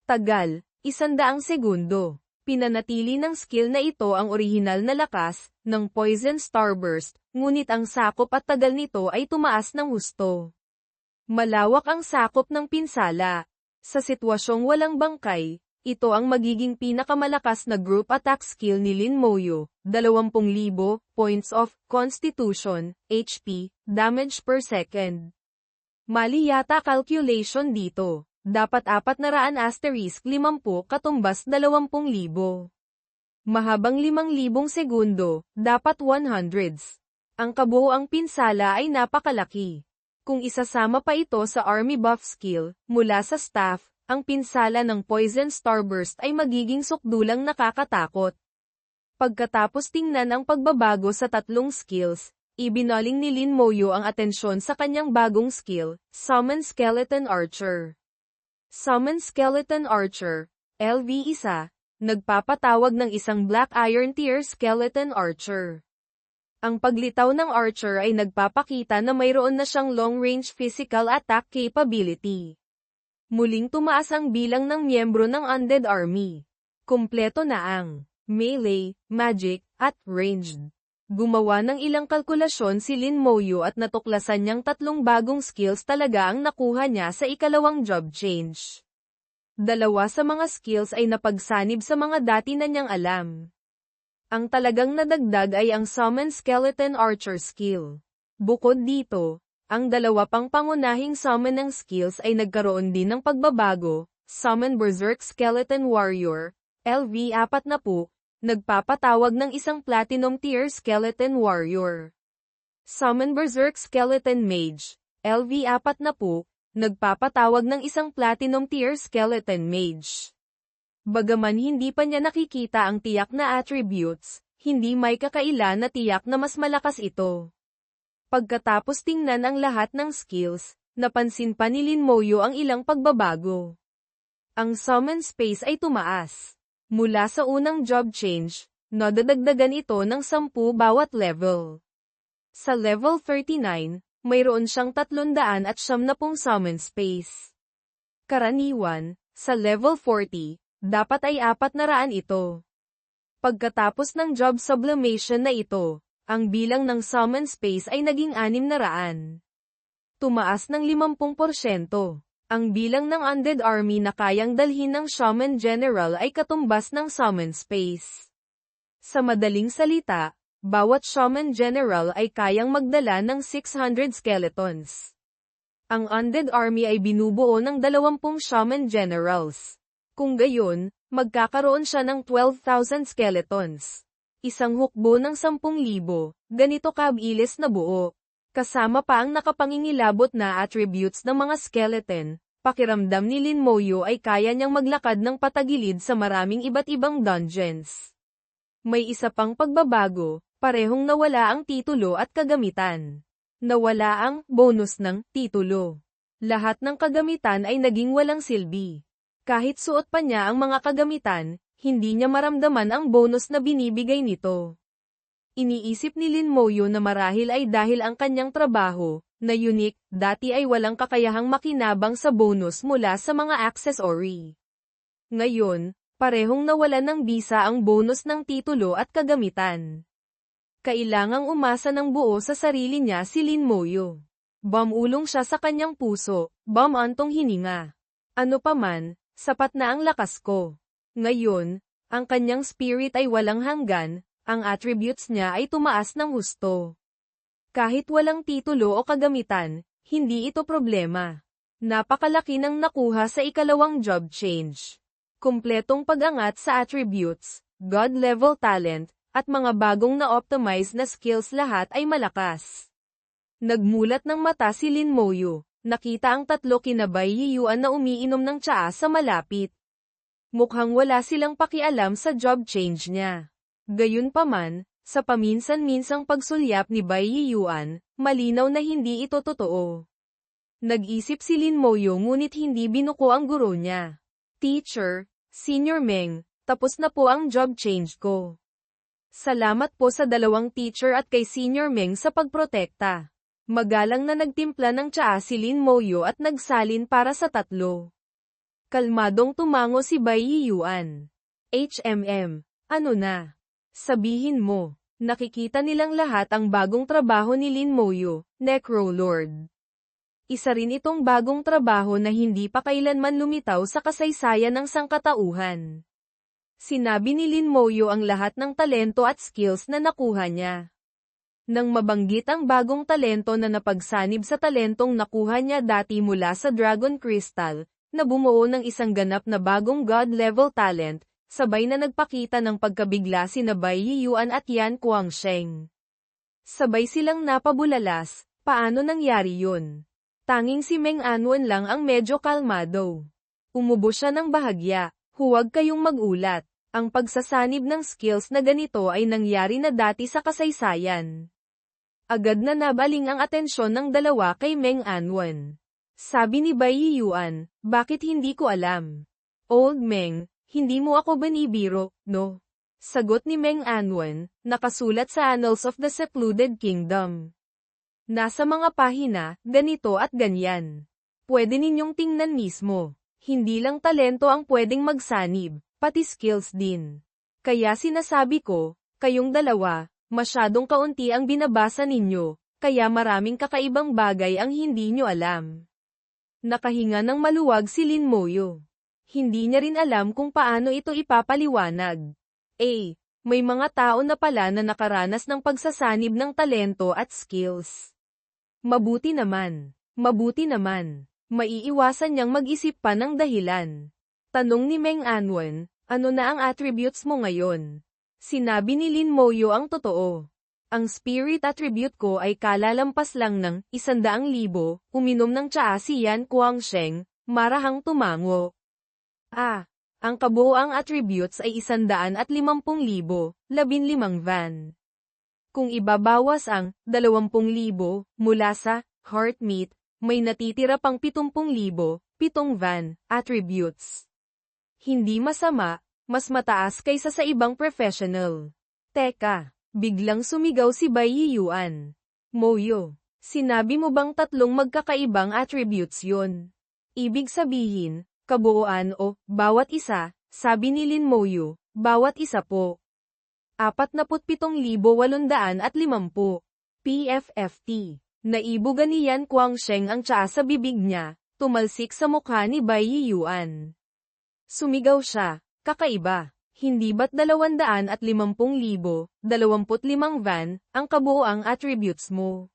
Tagal, 100 segundo. Pinanatili ng skill na ito ang orihinal na lakas ng Poison Starburst, ngunit ang sakop at tagal nito ay tumaas ng husto. Malawak ang sakop ng pinsala. Sa sitwasyong walang bangkay, ito ang magiging pinakamalakas na group attack skill ni Lin Moyo, 20,000 points of Constitution, HP, damage per second. Mali yata calculation dito. Dapat 400 asterisk 50 katumbas 20,000. Mahabang 5,000 segundo, dapat 100s. Ang kabuoang pinsala ay napakalaki. Kung isasama pa ito sa army buff skill, mula sa staff, ang pinsala ng Poison Starburst ay magiging sukdulang nakakatakot. Pagkatapos tingnan ang pagbabago sa tatlong skills, ibinaling ni Lin Moyo ang atensyon sa kanyang bagong skill, Summon Skeleton Archer. Summon Skeleton Archer, LV1, nagpapatawag ng isang Black Iron Tier Skeleton Archer. Ang paglitaw ng Archer ay nagpapakita na mayroon na siyang long-range physical attack capability. Muling tumaas ang bilang ng miyembro ng Undead Army. Kumpleto na ang melee, magic, at ranged. Gumawa ng ilang kalkulasyon si Lin Moyo at natuklasan niyang tatlong bagong skills talaga ang nakuha niya sa ikalawang job change. Dalawa sa mga skills ay napagsanib sa mga dati na niyang alam. Ang talagang nadagdag ay ang Summon Skeleton Archer skill. Bukod dito, ang dalawa pang pangunahing summon ng skills ay nagkaroon din ng pagbabago, Summon Berserk Skeleton Warrior, LV40, nagpapatawag ng isang Platinum Tier Skeleton Warrior. Summon Berserk Skeleton Mage, LV40, nagpapatawag ng isang Platinum Tier Skeleton Mage. Bagaman hindi pa niya nakikita ang tiyak na attributes, hindi may kakaila na tiyak na mas malakas ito. Pagkatapos tingnan ang lahat ng skills, napansin pa ni Lin Moyo ang ilang pagbabago. Ang summon space ay tumaas. Mula sa unang job change, Nadadagdagan ito ng 10 bawat level. Sa level 39, mayroon siyang 370 summon space. Karaniwan, sa level 40, dapat ay 400 ito. Pagkatapos ng job sublimation na ito, ang bilang ng summon space ay naging 600. Tumaas ng 50%. Ang bilang ng undead army na kayang dalhin ng shaman general ay katumbas ng summon space. Sa madaling salita, bawat shaman general ay kayang magdala ng 600 skeletons. Ang undead army ay binubuo ng 20 shaman generals. Kung gayon, magkakaroon siya ng 12,000 skeletons. Isang hukbo ng 10,000, ganito kabilis na buo. Kasama pa ang nakapangingilabot na attributes ng mga skeleton, pakiramdam ni Lin Moyo ay kaya niyang maglakad ng patagilid sa maraming iba't ibang dungeons. May isa pang pagbabago, parehong nawala ang titulo at kagamitan. Nawala ang bonus ng titulo. Lahat ng kagamitan ay naging walang silbi. Kahit suot pa niya ang mga kagamitan, hindi niya maramdaman ang bonus na binibigay nito. Iniisip ni Lin Moyo na marahil ay dahil ang kanyang trabaho, na unique, dati ay walang kakayahang makinabang sa bonus mula sa mga accessory. Ngayon, parehong nawalan ng bisa ang bonus ng titulo at kagamitan. Kailangang umasa ng buo sa sarili niya si Lin Moyo. Bumulong siya sa kanyang puso, bumantong hininga. Ano paman, sapat na ang lakas ko. Ngayon, ang kanyang spirit ay walang hanggan, ang attributes niya ay tumaas ng husto. Kahit walang titulo o kagamitan, hindi ito problema. Napakalaki ng nakuha sa ikalawang job change. Kumpletong pag-angat sa attributes, god level talent, at mga bagong na-optimize na skills lahat ay malakas. Nagmulat ng mata si Lin Moyo, nakita ang 3 kinabay Yiyuan na umiinom ng tsaa sa malapit. Mukhang wala silang pakialam sa job change niya. Gayunpaman, sa paminsan-minsang pagsulyap ni Bai Yiyuan, malinaw na hindi ito totoo. Nag-isip si Lin Moyo ngunit hindi binuko ang guro niya. Teacher, Senior Meng, tapos na po ang job change ko. Salamat po sa 2 teacher at kay Senior Meng sa pagprotekta. Magalang na nagtimpla ng tsaa si Lin Moyo at nagsalin para sa 3. Kalmadong tumango si Bai Yiyuan. HMM, ano na? Sabihin mo, nakikita nilang lahat ang bagong trabaho ni Lin Moyo, Necrolord. Isa rin itong bagong trabaho na hindi pa kailanman lumitaw sa kasaysayan ng sangkatauhan. Sinabi ni Lin Moyo ang lahat ng talento at skills na nakuha niya. Nang mabanggit ang bagong talento na napagsanib sa talentong nakuha niya dati mula sa Dragon Crystal, na bumuo ng isang ganap na bagong god-level talent, sabay na nagpakita ng pagkabigla sina Bai Yiyuan at Yan Guangsheng. Sabay silang napabulalas, paano nangyari yun? Tanging si Meng Anwen lang ang medyo kalmado. Umubo siya ng bahagya, huwag kayong magulat, ang pagsasanib ng skills na ganito ay nangyari na dati sa kasaysayan. Agad na nabaling ang atensyon ng dalawa kay Meng Anwen. Sabi ni Bai Yiyuan, bakit hindi ko alam? Old Meng, hindi mo ako binibiro, no? Sagot ni Meng Anwen, nakasulat sa Annals of the Secluded Kingdom. Nasa mga pahina, ganito at ganyan. Pwede ninyong tingnan mismo. Hindi lang talento ang pwedeng magsanib, pati skills din. Kaya sinasabi ko, kayong dalawa, masyadong kaunti ang binabasa ninyo, kaya maraming kakaibang bagay ang hindi nyo alam. Nakahinga ng maluwag si Lin Moyo. Hindi niya rin alam kung paano ito ipapaliwanag. May mga tao na pala na nakaranas ng pagsasanib ng talento at skills. Mabuti naman. Maiiwasan niyang mag-isip pa ng dahilan. Tanong ni Meng Anwen, ano na ang attributes mo ngayon? Sinabi ni Lin Moyo ang totoo. Ang spirit attribute ko ay kalalampas lang ng 100,000, uminom ng tsaa si Yan Guangsheng, marahang tumango. Ang kabuoang attributes ay 150,000, 15 van. Kung ibabawas ang 20,000 mula sa heart meat, may natitira pang 70,000, 7 van attributes. Hindi masama, mas mataas kaysa sa ibang professional. Teka, biglang sumigaw si Bai Yiyuan. Moyo, sinabi mo bang tatlong magkakaibang attributes yun? Ibig sabihin, kabuuan o bawat isa, sabi ni Lin Moyo, bawat isa po. 47,850 PFFT. Naibugan ni Yan Guangsheng ang tsaa sa bibig niya, tumalsik sa mukha ni Bai Yiyuan. Sumigaw siya, kakaiba. Hindi ba't 250,000, 25 van, ang kabuoang attributes mo?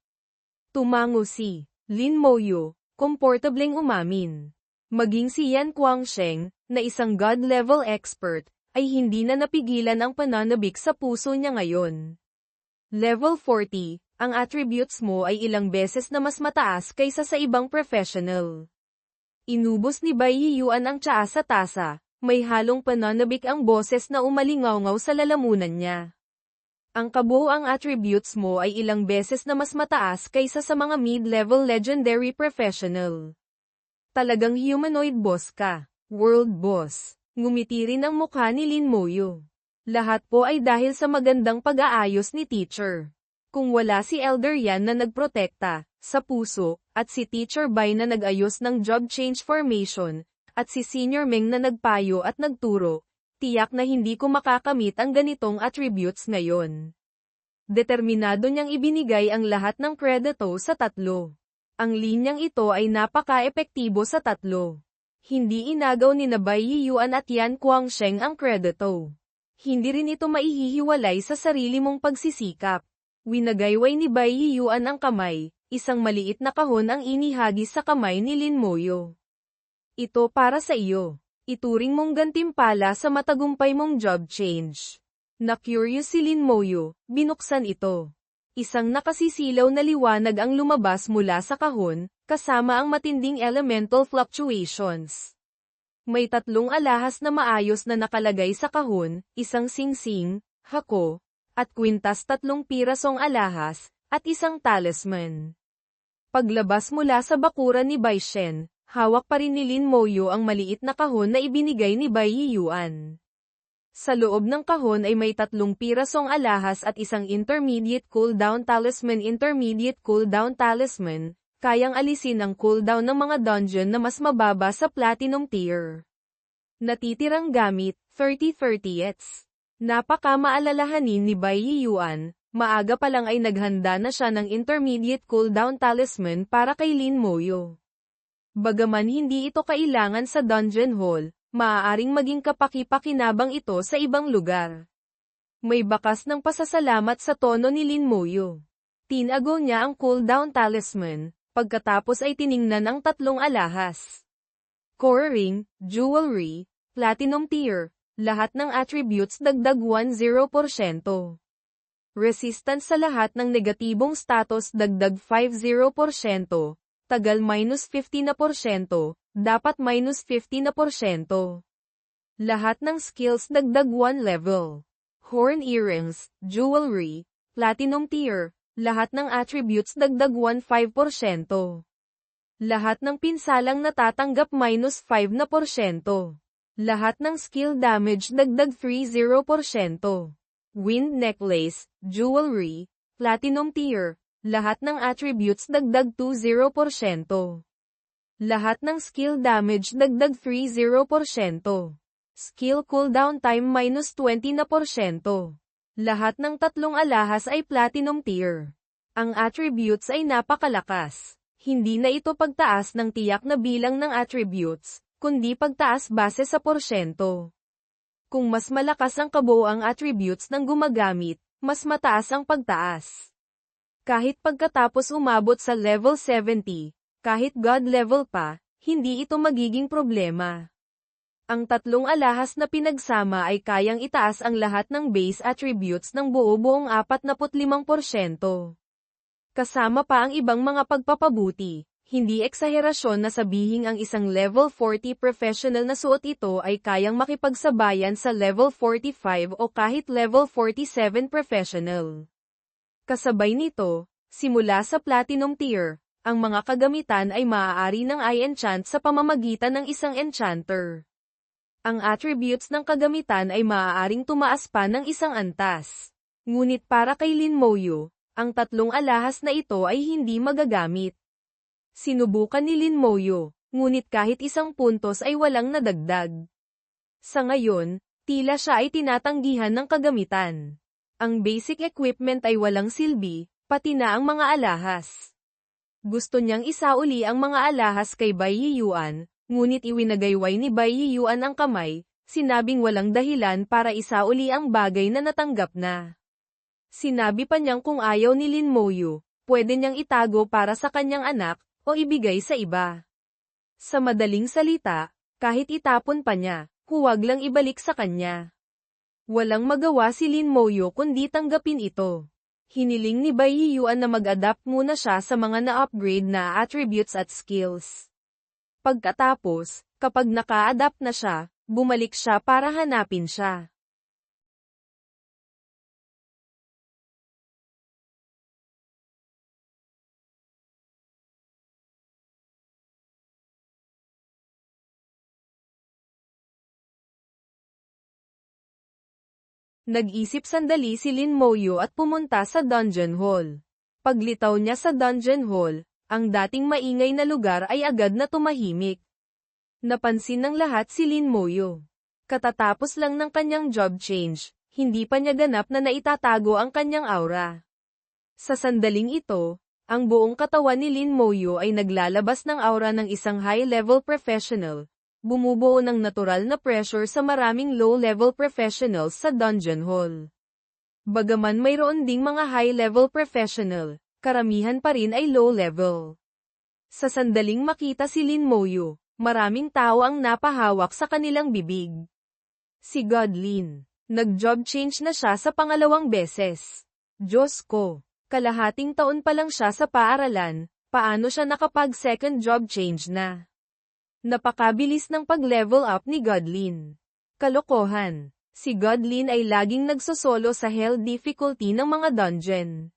Tumango si Lin Moyo, komportableng umamin. Maging si Yan Guangsheng, na isang God-level expert, ay hindi na napigilan ang pananabik sa puso niya ngayon. Level 40, ang attributes mo ay ilang beses na mas mataas kaysa sa ibang professional. Inubos ni Bai Yiyuan ang tsaa sa tasa. May halong pananabik ang boses na umalingaw-ngaw sa lalamunan niya. Ang kabuoang attributes mo ay ilang beses na mas mataas kaysa sa mga mid-level legendary professional. Talagang humanoid boss ka, world boss. Ngumiti rin ang mukha ni Lin Moyo. Lahat po ay dahil sa magandang pag-aayos ni teacher. Kung wala si Elder Yan na nagprotekta, sa puso, at si Teacher Bai na nag-ayos ng job change formation, at si Senior Meng na nagpayo at nagturo, tiyak na hindi ko makakamit ang ganitong attributes ngayon. Determinado niyang ibinigay ang lahat ng kredito sa tatlo. Ang linyang ito ay napaka-epektibo sa tatlo. Hindi inagaw ni Bai Yiyuan at Yan Guangsheng ang kredito. Hindi rin ito maihihiwalay sa sarili mong pagsisikap. Winagayway ni Bai Yiyuan ang kamay, isang maliit na kahon ang inihagis sa kamay ni Lin Moyo. Ito para sa iyo. Ituring mong gantimpala sa matagumpay mong job change. Na-curious si Lin Moyo, binuksan ito. Isang nakasisilaw na liwanag ang lumabas mula sa kahon, kasama ang matinding elemental fluctuations. May tatlong alahas na maayos na nakalagay sa kahon, isang singsing, hako, at kwintas, tatlong pirasong alahas, at isang talisman. Paglabas mula sa bakuran ni Bai Shen, hawak pa rin ni Lin Moyo ang maliit na kahon na ibinigay ni Bai Yiyuan. Sa loob ng kahon ay may tatlong pirasong alahas at isang intermediate cooldown talisman. Intermediate cooldown talisman, kayang alisin ang cooldown ng mga dungeon na mas mababa sa platinum tier. Natitirang gamit, 30/30ths. Napaka-maalalahanin ni Bai Yiyuan, maaga pa lang ay naghanda na siya ng intermediate cooldown talisman para kay Lin Moyo. Bagaman hindi ito kailangan sa dungeon hall, maaaring maging kapaki-pakinabang ito sa ibang lugar. May bakas ng pasasalamat sa tono ni Lin Moyo. Tinago niya ang cooldown talisman, pagkatapos ay tiningnan ang tatlong alahas. Core ring, jewelry, platinum tier, lahat ng attributes dagdag 10%. Resistance sa lahat ng negatibong status dagdag 50%. Tagal -50%, dapat -50%. Lahat ng skills dagdag 1 level. Horn earrings, jewelry, platinum tier, lahat ng attributes dagdag 15%. Lahat ng pinsalang natatanggap -5%. Lahat ng skill damage dagdag 30%. Wind necklace, jewelry, platinum tier, lahat ng attributes dagdag 20%. Lahat ng skill damage dagdag 30%. Skill cooldown time -20%. Lahat ng tatlong alahas ay platinum tier. Ang attributes ay napakalakas. Hindi na ito pagtaas ng tiyak na bilang ng attributes, kundi pagtaas base sa porsyento. Kung mas malakas ang kabuoang attributes ng gumagamit, mas mataas ang pagtaas. Kahit pagkatapos umabot sa level 70, kahit God level pa, hindi ito magiging problema. Ang tatlong alahas na pinagsama ay kayang itaas ang lahat ng base attributes ng buo-buong 45%. Kasama pa ang ibang mga pagpapabuti, hindi eksaherasyon na sabihing ang isang level 40 professional na suot ito ay kayang makipagsabayan sa level 45 o kahit level 47 professional. Kasabay nito, simula sa platinum tier, ang mga kagamitan ay maaari ng i-enchant sa pamamagitan ng isang enchanter. Ang attributes ng kagamitan ay maaaring tumaas pa ng isang antas. Ngunit para kay Lin Moyo, ang tatlong alahas na ito ay hindi magagamit. Sinubukan ni Lin Moyo, ngunit kahit isang puntos ay walang nadagdag. Sa ngayon, tila siya ay tinatanggihan ng kagamitan. Ang basic equipment ay walang silbi, pati na ang mga alahas. Gusto niyang isauli ang mga alahas kay Bai Yiyuan, ngunit iwinagayway ni Bai Yiyuan ang kamay, sinabing walang dahilan para isauli ang bagay na natanggap na. Sinabi pa niyang kung ayaw ni Lin Moyo, pwede niyang itago para sa kanyang anak, o ibigay sa iba. Sa madaling salita, kahit itapon pa niya, huwag lang ibalik sa kanya. Walang magawa si Lin Moyo kundi tanggapin ito. Hiniling ni Bai Yiyuan na mag-adapt muna siya sa mga na-upgrade na attributes at skills. Pagkatapos, kapag naka-adapt na siya, bumalik siya para hanapin siya. Nag-isip sandali si Lin Moyo at pumunta sa dungeon hall. Paglitaw niya sa dungeon hall, ang dating maingay na lugar ay agad na tumahimik. Napansin ng lahat si Lin Moyo. Katatapos lang ng kanyang job change, hindi pa niya ganap na naitatago ang kanyang aura. Sa sandaling ito, ang buong katawan ni Lin Moyo ay naglalabas ng aura ng isang high-level professional. Bumubuo ng natural na pressure sa maraming low-level professionals sa dungeon hall. Bagaman mayroon ding mga high-level professional, karamihan pa rin ay low-level. Sa sandaling makita si Lin Moyo, maraming tao ang napahawak sa kanilang bibig. Si Godlin, nag-job change na siya sa pangalawang beses. Diyos ko, kalahating taon pa lang siya sa paaralan, paano siya nakapag-second job change na? Napakabilis ng pag-level up ni Godlin. Kalokohan. Si Godlin ay laging nagsosolo sa hell difficulty ng mga dungeon.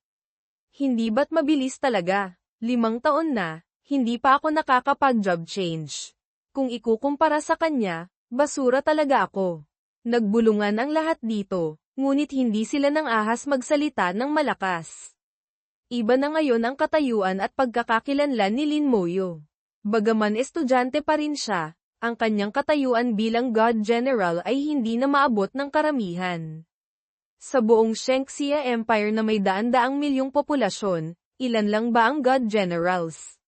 Hindi ba't mabilis talaga? 5 taon na, hindi pa ako nakakapag-job change. Kung ikukumpara sa kanya, basura talaga ako. Nagbulungan ang lahat dito, ngunit hindi sila nang ahas magsalita ng malakas. Iba na ngayon ang katayuan at pagkakakilanlan ni Lin Moyo. Bagaman estudyante pa rin siya, ang kanyang katayuan bilang God General ay hindi na maabot ng karamihan. Sa buong Shengxia Empire na may daan-daang milyong populasyon, ilan lang ba ang God Generals?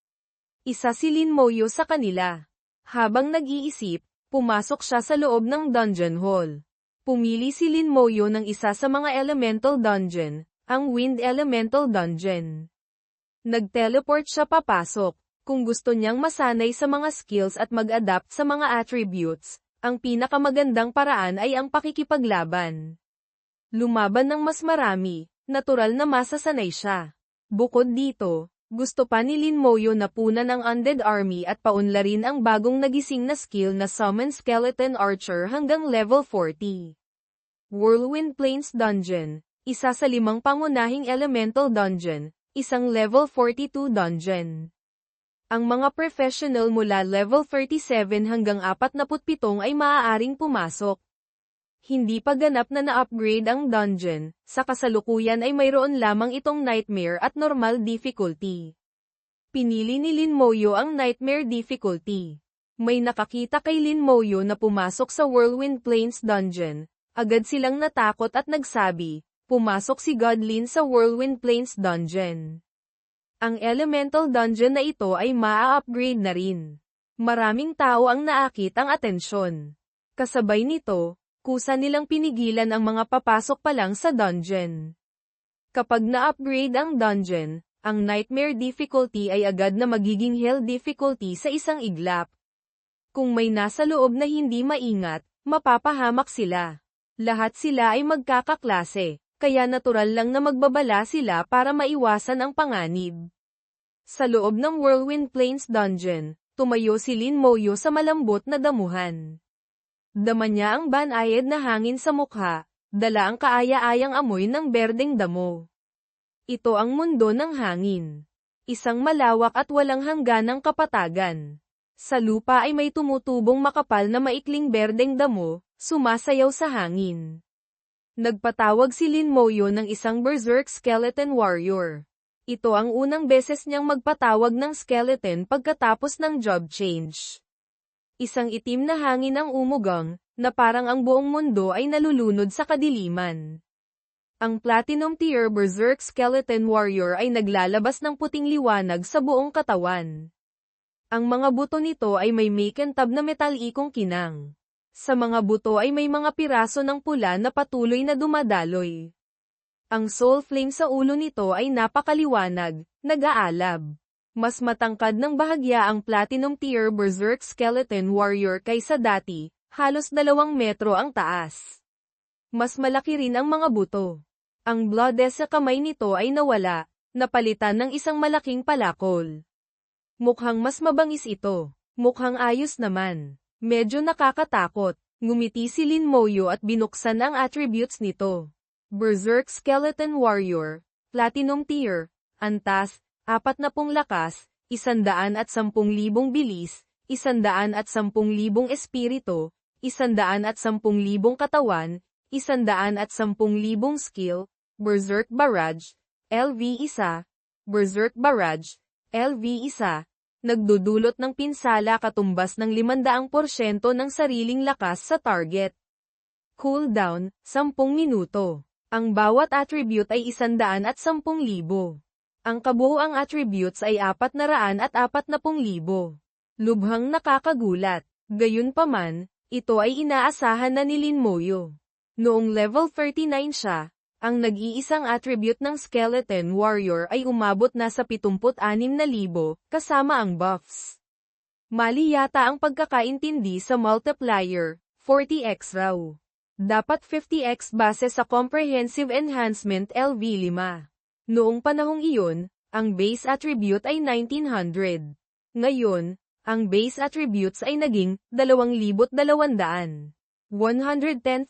Isa si Lin Moyo sa kanila. Habang nag-iisip, pumasok siya sa loob ng dungeon hall. Pumili si Lin Moyo ng isa sa mga elemental dungeon, ang Wind Elemental Dungeon. Nag-teleport siya papasok. Kung gusto niyang masanay sa mga skills at mag-adapt sa mga attributes, ang pinakamagandang paraan ay ang pakikipaglaban. Lumaban ng mas marami, natural na masasanay siya. Bukod dito, gusto pa ni Lin Moyo na punan ang Undead Army at paunlarin ang bagong nagising na skill na Summon Skeleton Archer hanggang level 40. Whirlwind Plains Dungeon, isa sa 5 pangunahing elemental dungeon, isang level 42 dungeon. Ang mga professional mula level 37 hanggang 47 ay maaaring pumasok. Hindi pa ganap na na-upgrade ang dungeon, sa kasalukuyan ay mayroon lamang itong Nightmare at Normal difficulty. Pinili ni Lin Moyo ang Nightmare difficulty. May nakakita kay Lin Moyo na pumasok sa Whirlwind Plains Dungeon, agad silang natakot at nagsabi, pumasok si Godlin sa Whirlwind Plains Dungeon. Ang elemental dungeon na ito ay maa-upgrade na rin. Maraming tao ang naakit ang atensyon. Kasabay nito, kusa nilang pinigilan ang mga papasok pa lang sa dungeon. Kapag na-upgrade ang dungeon, ang Nightmare difficulty ay agad na magiging Hell difficulty sa isang iglap. Kung may nasa loob na hindi maingat, mapapahamak sila. Lahat sila ay magkakaklase. Kaya natural lang na magbabala sila para maiwasan ang panganib. Sa loob ng Whirlwind Plains Dungeon, tumayo si Lin Moyo sa malambot na damuhan. Dama niya ang banayad na hangin sa mukha, dala ang kaaya-ayang amoy ng berdeng damo. Ito ang mundo ng hangin. Isang malawak at walang hangganang kapatagan. Sa lupa ay may tumutubong makapal na maikling berdeng damo, sumasayaw sa hangin. Nagpatawag si Lin Moyo ng isang berserk skeleton warrior. Ito ang unang beses niyang magpatawag ng skeleton pagkatapos ng job change. Isang itim na hangin ang umugang, na parang ang buong mundo ay nalulunod sa kadiliman. Ang Platinum Tier Berserk Skeleton Warrior ay naglalabas ng puting liwanag sa buong katawan. Ang mga buto nito ay may makintab na metalikong kinang. Sa mga buto ay may mga piraso ng pula na patuloy na dumadaloy. Ang soul flame sa ulo nito ay napakaliwanag, nag-aalab. Mas matangkad ng bahagya ang Platinum Tier Berserk Skeleton Warrior kaysa dati, halos 2 metro ang taas. Mas malaki rin ang mga buto. Ang bloodess sa kamay nito ay nawala, napalitan ng isang malaking palakol. Mukhang mas mabangis ito. Mukhang ayos naman. Medyo nakakatakot. Ngumiti si Lin Moyo at binuksan ang attributes nito. Berserk Skeleton Warrior, Platinum Tier, Antas, 40 lakas, 110,000 bilis, 110,000 espiritu, 110,000 katawan, 110,000 skill, Berserk Barrage, LV1, Berserk Barrage, LV1, nagdudulot ng pinsala katumbas ng 500% ng sariling lakas sa target. Cooldown, 10 minuto. Ang bawat attribute ay 110,000. Ang kabuuang attributes ay 440,000. Lubhang nakakagulat. Gayunpaman, ito ay inaasahan na ni Lin Moyo. Noong level 39 siya, ang nag-iisang attribute ng Skeleton Warrior ay umabot na sa 76,000, kasama ang buffs. Mali yata ang pagkakaintindi sa multiplier, 40x raw. Dapat 50x base sa Comprehensive Enhancement LV5. Noong panahong iyon, ang base attribute ay 1900. Ngayon, ang base attributes ay naging 2,200. 110,050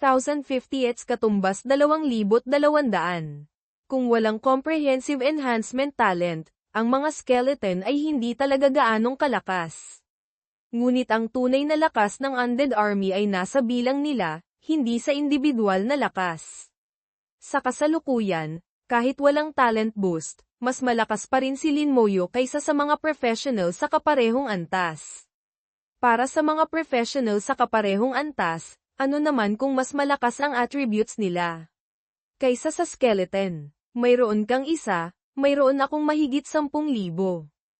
katumbas 2,200. Kung walang comprehensive enhancement talent, ang mga skeleton ay hindi talaga gaanong kalakas. Ngunit ang tunay na lakas ng undead army ay nasa bilang nila, hindi sa individual na lakas. Sa kasalukuyan, kahit walang talent boost, mas malakas pa rin si Lin Moyo kaysa sa mga professional sa kaparehong antas. Para sa mga professional sa kaparehong antas, ano naman kung mas malakas ang attributes nila? Kaysa sa skeleton, mayroon kang isa, mayroon akong mahigit 10,000.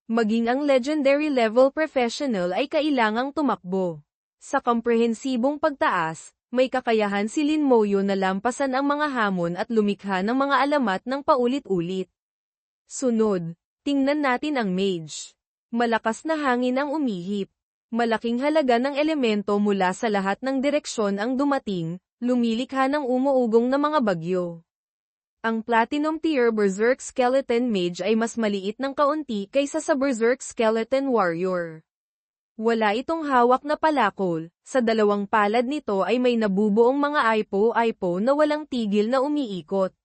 Maging ang legendary level professional ay kailangang tumakbo. Sa komprehensibong pagtaas, may kakayahan si Lin Moyo na lampasan ang mga hamon at lumikha ng mga alamat ng paulit-ulit. Sunod, tingnan natin ang mage. Malakas na hangin ang umihip. Malaking halaga ng elemento mula sa lahat ng direksyon ang dumating, lumilikha ng umuugong na mga bagyo. Ang Platinum Tier Berserk Skeleton Mage ay mas maliit ng kaunti kaysa sa Berserk Skeleton Warrior. Wala itong hawak na palakol, sa dalawang palad nito ay may nabubuong mga aipo-aipo na walang tigil na umiikot.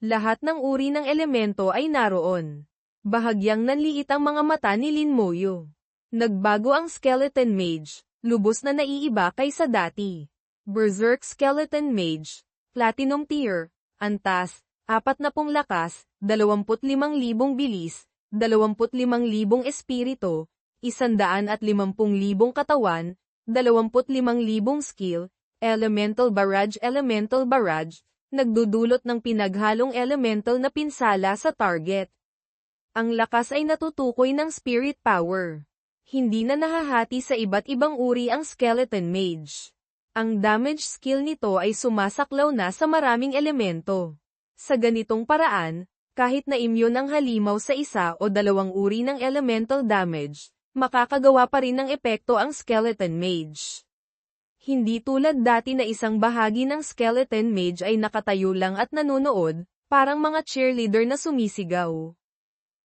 Lahat ng uri ng elemento ay naroon. Bahagyang nanliit ang mga mata ni Lin Moyo. Nagbago ang Skeleton Mage, lubos na naiiba kaysa dati. Berserk Skeleton Mage, Platinum Tier, Antas, 40 lakas, 25,000 bilis, 25,000 espiritu, 150,000 katawan, 25,000 skill, Elemental Barrage, nagdudulot ng pinaghalong elemental na pinsala sa target. Ang lakas ay natutukoy ng spirit power. Hindi na nahahati sa iba't ibang uri ang Skeleton Mage. Ang damage skill nito ay sumasaklaw na sa maraming elemento. Sa ganitong paraan, kahit na immune ang halimaw sa isa o dalawang uri ng elemental damage, makakagawa pa rin ng epekto ang Skeleton Mage. Hindi tulad dati na isang bahagi ng Skeleton Mage ay nakatayo lang at nanonood, parang mga cheerleader na sumisigaw.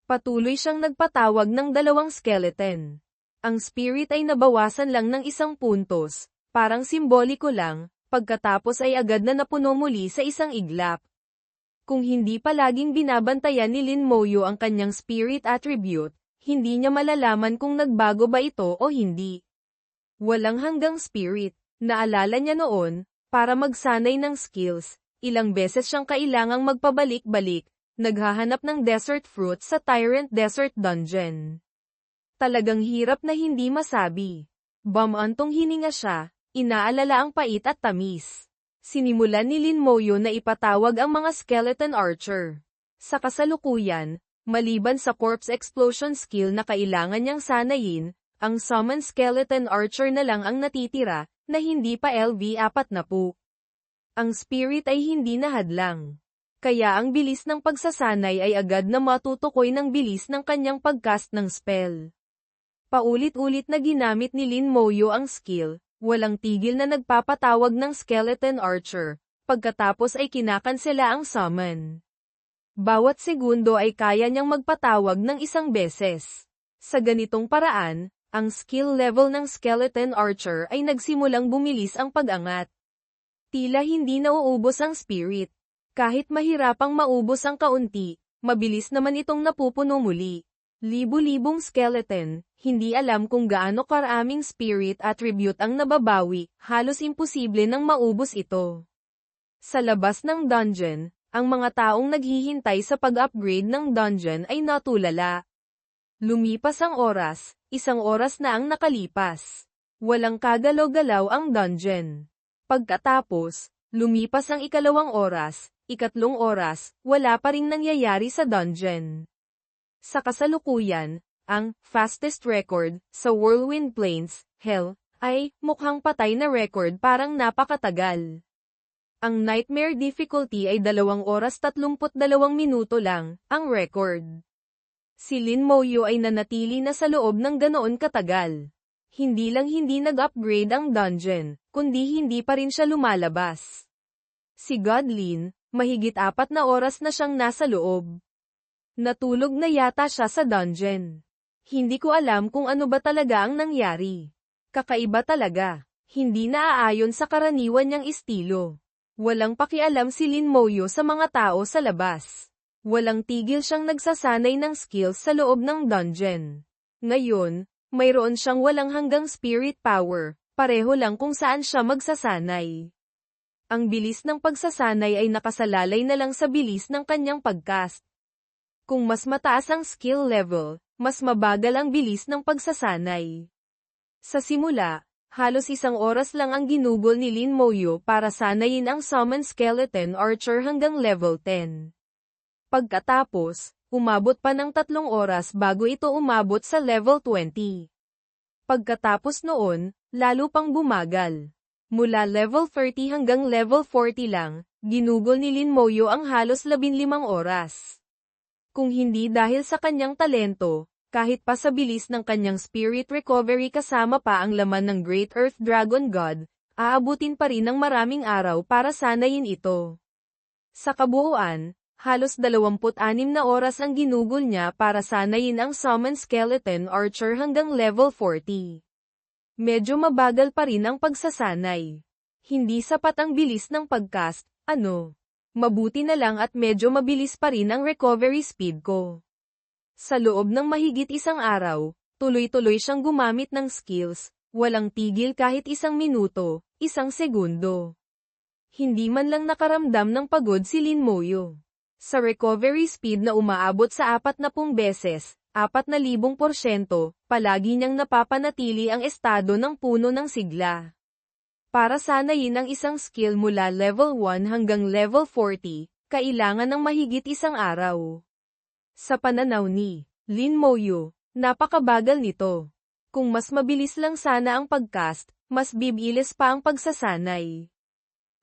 Patuloy siyang nagpatawag ng 2 skeleton. Ang spirit ay nabawasan lang ng 1 puntos, parang simboliko lang, pagkatapos ay agad na napuno muli sa isang iglap. Kung hindi palaging binabantayan ni Lin Moyo ang kanyang spirit attribute, hindi niya malalaman kung nagbago ba ito o hindi. Walang hanggang spirit, naalala niya noon, para magsanay ng skills, Ilang beses siyang kailangang magpabalik-balik, naghahanap ng desert fruit sa Tyrant Desert Dungeon. Talagang hirap na hindi masabi. Bumantong hininga siya, inaalala ang pait at tamis. Sinimulan ni Lin Moyo na ipatawag ang mga skeleton archer. Sa kasalukuyan, maliban sa corpse explosion skill na kailangan niyang sanayin, ang summon skeleton archer na lang ang natitira, na hindi pa LV40. Ang spirit ay hindi nahadlang. Kaya ang bilis ng pagsasanay ay agad na matutukoy ng bilis ng kanyang pagcast ng spell. Paulit-ulit na ginamit ni Lin Moyo ang skill, walang tigil na nagpapatawag ng skeleton archer, pagkatapos ay kinakansela ang summon. Bawat segundo ay kaya niyang magpatawag ng isang beses. Sa ganitong paraan, ang skill level ng skeleton archer ay nagsimulang bumilis ang pag-angat. Tila hindi nauubos ang spirit. Kahit mahirapang maubos ang kaunti, mabilis naman itong napupuno muli. Libu-libong skeleton, hindi alam kung gaano karaming spirit attribute ang nababawi, halos imposible nang maubos ito. Sa labas ng dungeon, ang mga taong naghihintay sa pag-upgrade ng dungeon ay natulala. Lumipas ang oras, 1 oras na ang nakalipas. Walang kagalaw-galaw ang dungeon. Pagkatapos, lumipas ang 2 oras, 3 oras, wala pa ring nangyayari sa dungeon. Sa kasalukuyan, ang fastest record sa Whirlwind Plains, Hell, ay mukhang patay na record parang napakatagal. Ang nightmare difficulty ay 2 oras 32 minuto lang, ang record. Si Lin Moyo ay nanatili na sa loob ng ganoon katagal. Hindi lang hindi nag-upgrade ang dungeon, kundi hindi pa rin siya lumalabas. Si Godlin, mahigit 4 na oras na siyang nasa loob. Natulog na yata siya sa dungeon. Hindi ko alam kung ano ba talaga ang nangyari. Kakaiba talaga. Hindi naaayon sa karaniwan niyang estilo. Walang pakialam si Lin Moyo sa mga tao sa labas. Walang tigil siyang nagsasanay ng skills sa loob ng dungeon. Ngayon, mayroon siyang walang hanggang spirit power, pareho lang kung saan siya magsasanay. Ang bilis ng pagsasanay ay nakasalalay na lang sa bilis ng kanyang pagcast. Kung mas mataas ang skill level, mas mabagal ang bilis ng pagsasanay. Sa simula, halos 1 oras lang ang ginugol ni Lin Moyo para sanayin ang summon skeleton archer hanggang level 10. Pagkatapos, umabot pa ng 3 oras bago ito umabot sa level 20. Pagkatapos noon, lalo pang bumagal. Mula level 30 hanggang level 40 lang, ginugol ni Lin Moyo ang halos 15 oras. Kung hindi dahil sa kanyang talento, kahit pa sa bilis ng kanyang spirit recovery kasama pa ang laman ng Great Earth Dragon God, aabutin pa rin ng maraming araw para sanayin ito. Sa kabuuan, halos 26 na oras ang ginugol niya para sanayin ang summon skeleton archer hanggang level 40. Medyo mabagal pa rin ang pagsasanay. Hindi sapat ang bilis ng pagcast, mabuti na lang at medyo mabilis pa rin ang recovery speed ko. Sa loob ng mahigit 1 araw, tuloy-tuloy siyang gumamit ng skills, walang tigil kahit 1 minuto, 1 segundo. Hindi man lang nakaramdam ng pagod si Lin Moyo. Sa recovery speed na umaabot sa 40 beses, 4,000%, palagi niyang napapanatili ang estado ng puno ng sigla. Para sanayin ang isang skill mula level 1 hanggang level 40, kailangan ng mahigit 1 araw. Sa pananaw ni Lin Moyo, napakabagal nito. Kung mas mabilis lang sana ang pagcast, mas bibilis pa ang pagsasanay.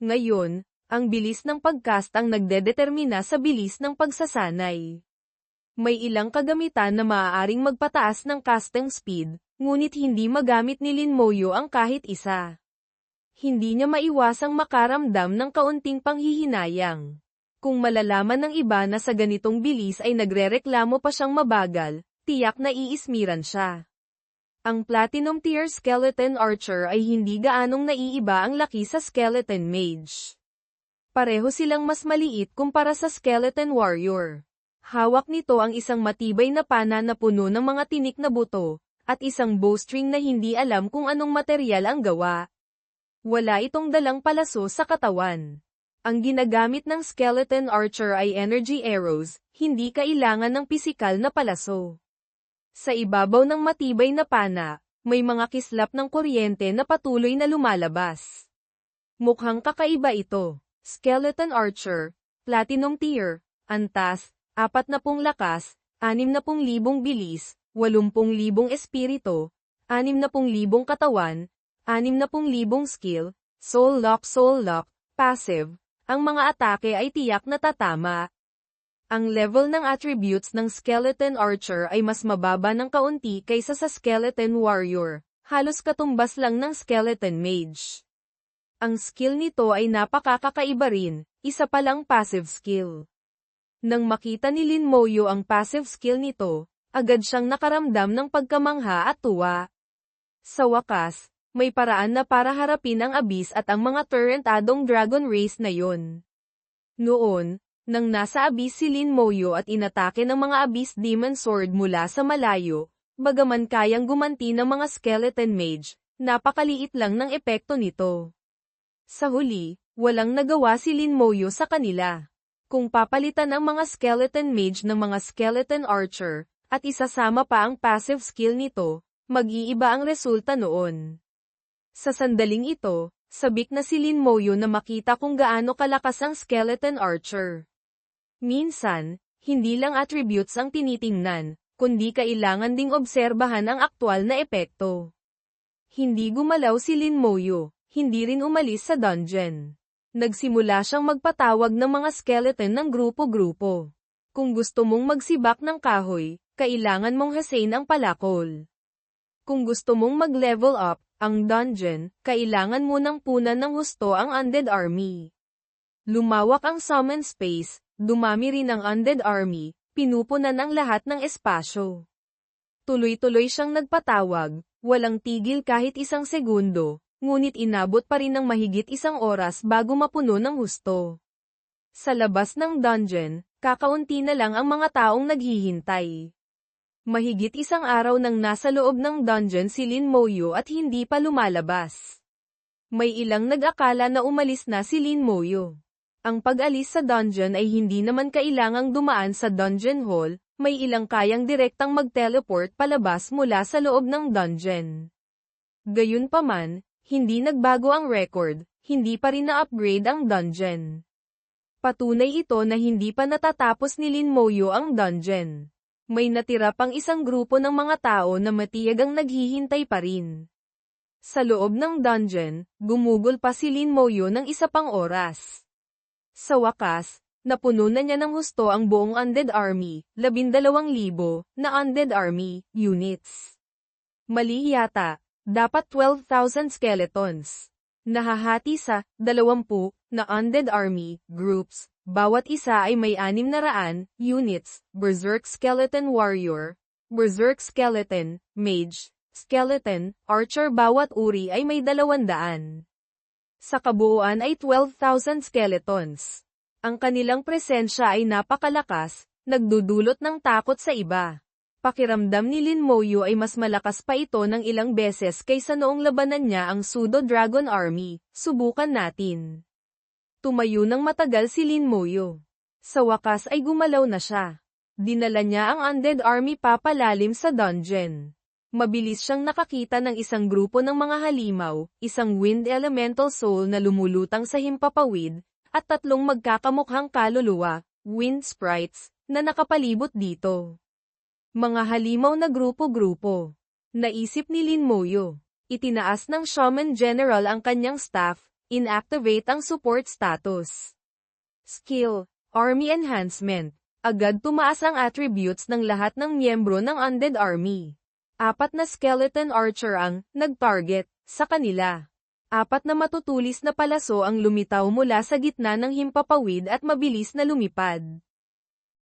Ngayon, ang bilis ng pagcast ang nagdedetermina sa bilis ng pagsasanay. May ilang kagamitan na maaaring magpataas ng casting speed, ngunit hindi magamit ni Lin Moyo ang kahit isa. Hindi niya maiwasang makaramdam ng kaunting panghihinayang. Kung malalaman ng iba na sa ganitong bilis ay nagrereklamo pa siyang mabagal, tiyak na iismiran siya. Ang Platinum Tier Skeleton Archer ay hindi gaanong naiiba ang laki sa Skeleton Mage. Pareho silang mas maliit kumpara sa Skeleton Warrior. Hawak nito ang isang matibay na pana na puno ng mga tinik na buto, at isang bowstring na hindi alam kung anong materyal ang gawa. Wala itong dalang palaso sa katawan. Ang ginagamit ng skeleton archer ay energy arrows, hindi kailangan ng pisikal na palaso. Sa ibabaw ng matibay na pana, may mga kislap ng kuryente na patuloy na lumalabas. Mukhang kakaiba ito. Skeleton archer, platinum tier, antas, 40 lakas, 60,000 bilis, 80,000 espiritu, 60,000 katawan, 60,000 skill, soul lock, passive. Ang mga atake ay tiyak na tatama. Ang level ng attributes ng skeleton archer ay mas mababa ng kaunti kaysa sa skeleton warrior, halos katumbas lang ng skeleton mage. Ang skill nito ay napakakaiba rin, isa palang passive skill. Nang makita ni Lin Moyo ang passive skill nito, agad siyang nakaramdam ng pagkamangha at tuwa. Sa wakas, may paraan na para harapin ang abyss at ang mga torrentadong dragon race na yon. Noon, nang nasa abyss si Lin Moyo at inatake ng mga abyss demon sword mula sa malayo, bagaman kayang gumanti ng mga skeleton mage, napakaliit lang ng epekto nito. Sa huli, walang nagawa si Lin Moyo sa kanila. Kung papalitan ang mga skeleton mage ng mga skeleton archer, at isasama pa ang passive skill nito, mag-iiba ang resulta noon. Sa sandaling ito, sabik na si Lin Moyo na makita kung gaano kalakas ang skeleton archer. Minsan, hindi lang attributes ang tinitingnan, kundi kailangan ding obserbahan ang aktwal na epekto. Hindi gumalaw si Lin Moyo, hindi rin umalis sa dungeon. Nagsimula siyang magpatawag ng mga skeleton ng grupo-grupo. Kung gusto mong magsibak ng kahoy, kailangan mong hasain ang palakol. Kung gusto mong mag-level up ang dungeon, kailangan mo ng punan ng husto ang undead army. Lumawak ang summon space, dumami rin ang undead army, pinupunan ang lahat ng espasyo. Tuloy-tuloy siyang nagpatawag, walang tigil kahit isang segundo, ngunit inabot pa rin ng mahigit isang oras bago mapuno ng husto. Sa labas ng dungeon, kakaunti na lang ang mga taong naghihintay. Mahigit isang araw nang nasa loob ng dungeon si Lin Moyo at hindi pa lumalabas. May ilang nag-akala na umalis na si Lin Moyo. Ang pag-alis sa dungeon ay hindi naman kailangang dumaan sa dungeon hall, may ilang kayang direktang mag-teleport palabas mula sa loob ng dungeon. Gayunpaman, hindi nagbago ang record, hindi pa rin na-upgrade ang dungeon. Patunay ito na hindi pa natatapos ni Lin Moyo ang dungeon. May natira pang isang grupo ng mga tao na matiyagang naghihintay pa rin. Sa loob ng dungeon, gumugol pa si Lin Moyo ng isa pang oras. Sa wakas, napuno na niya ng husto ang buong undead army, 12,000 na undead army units. Mali yata, dapat 12,000 skeletons. Nahahati sa 20 na undead army groups. Bawat isa ay may 600 units, Berserk Skeleton Warrior, Berserk Skeleton, Mage, Skeleton, Archer bawat uri ay may 200. Sa kabuuan ay 12,000 skeletons. Ang kanilang presensya ay napakalakas, nagdudulot ng takot sa iba. Pakiramdam ni Lin Moyo ay mas malakas pa ito ng ilang beses kaysa noong labanan niya ang Pseudo Dragon Army, subukan natin. Tumayo ng matagal si Lin Moyo. Sa wakas ay gumalaw na siya. Dinala niya ang undead army papalalim sa dungeon. Mabilis siyang nakakita ng isang grupo ng mga halimaw, isang wind elemental soul na lumulutang sa himpapawid, at 3 magkakamukhang kaluluwa, wind sprites, na nakapalibot dito. Mga halimaw na grupo-grupo. Naisip ni Lin Moyo. Itinaas ng Shaman General ang kanyang staff, inactivate ang support status. Skill, Army Enhancement. Agad tumaas ang attributes ng lahat ng miyembro ng Undead Army. 4 na Skeleton Archer ang nag-target sa kanila. 4 na matutulis na palaso ang lumitaw mula sa gitna ng himpapawid at mabilis na lumipad.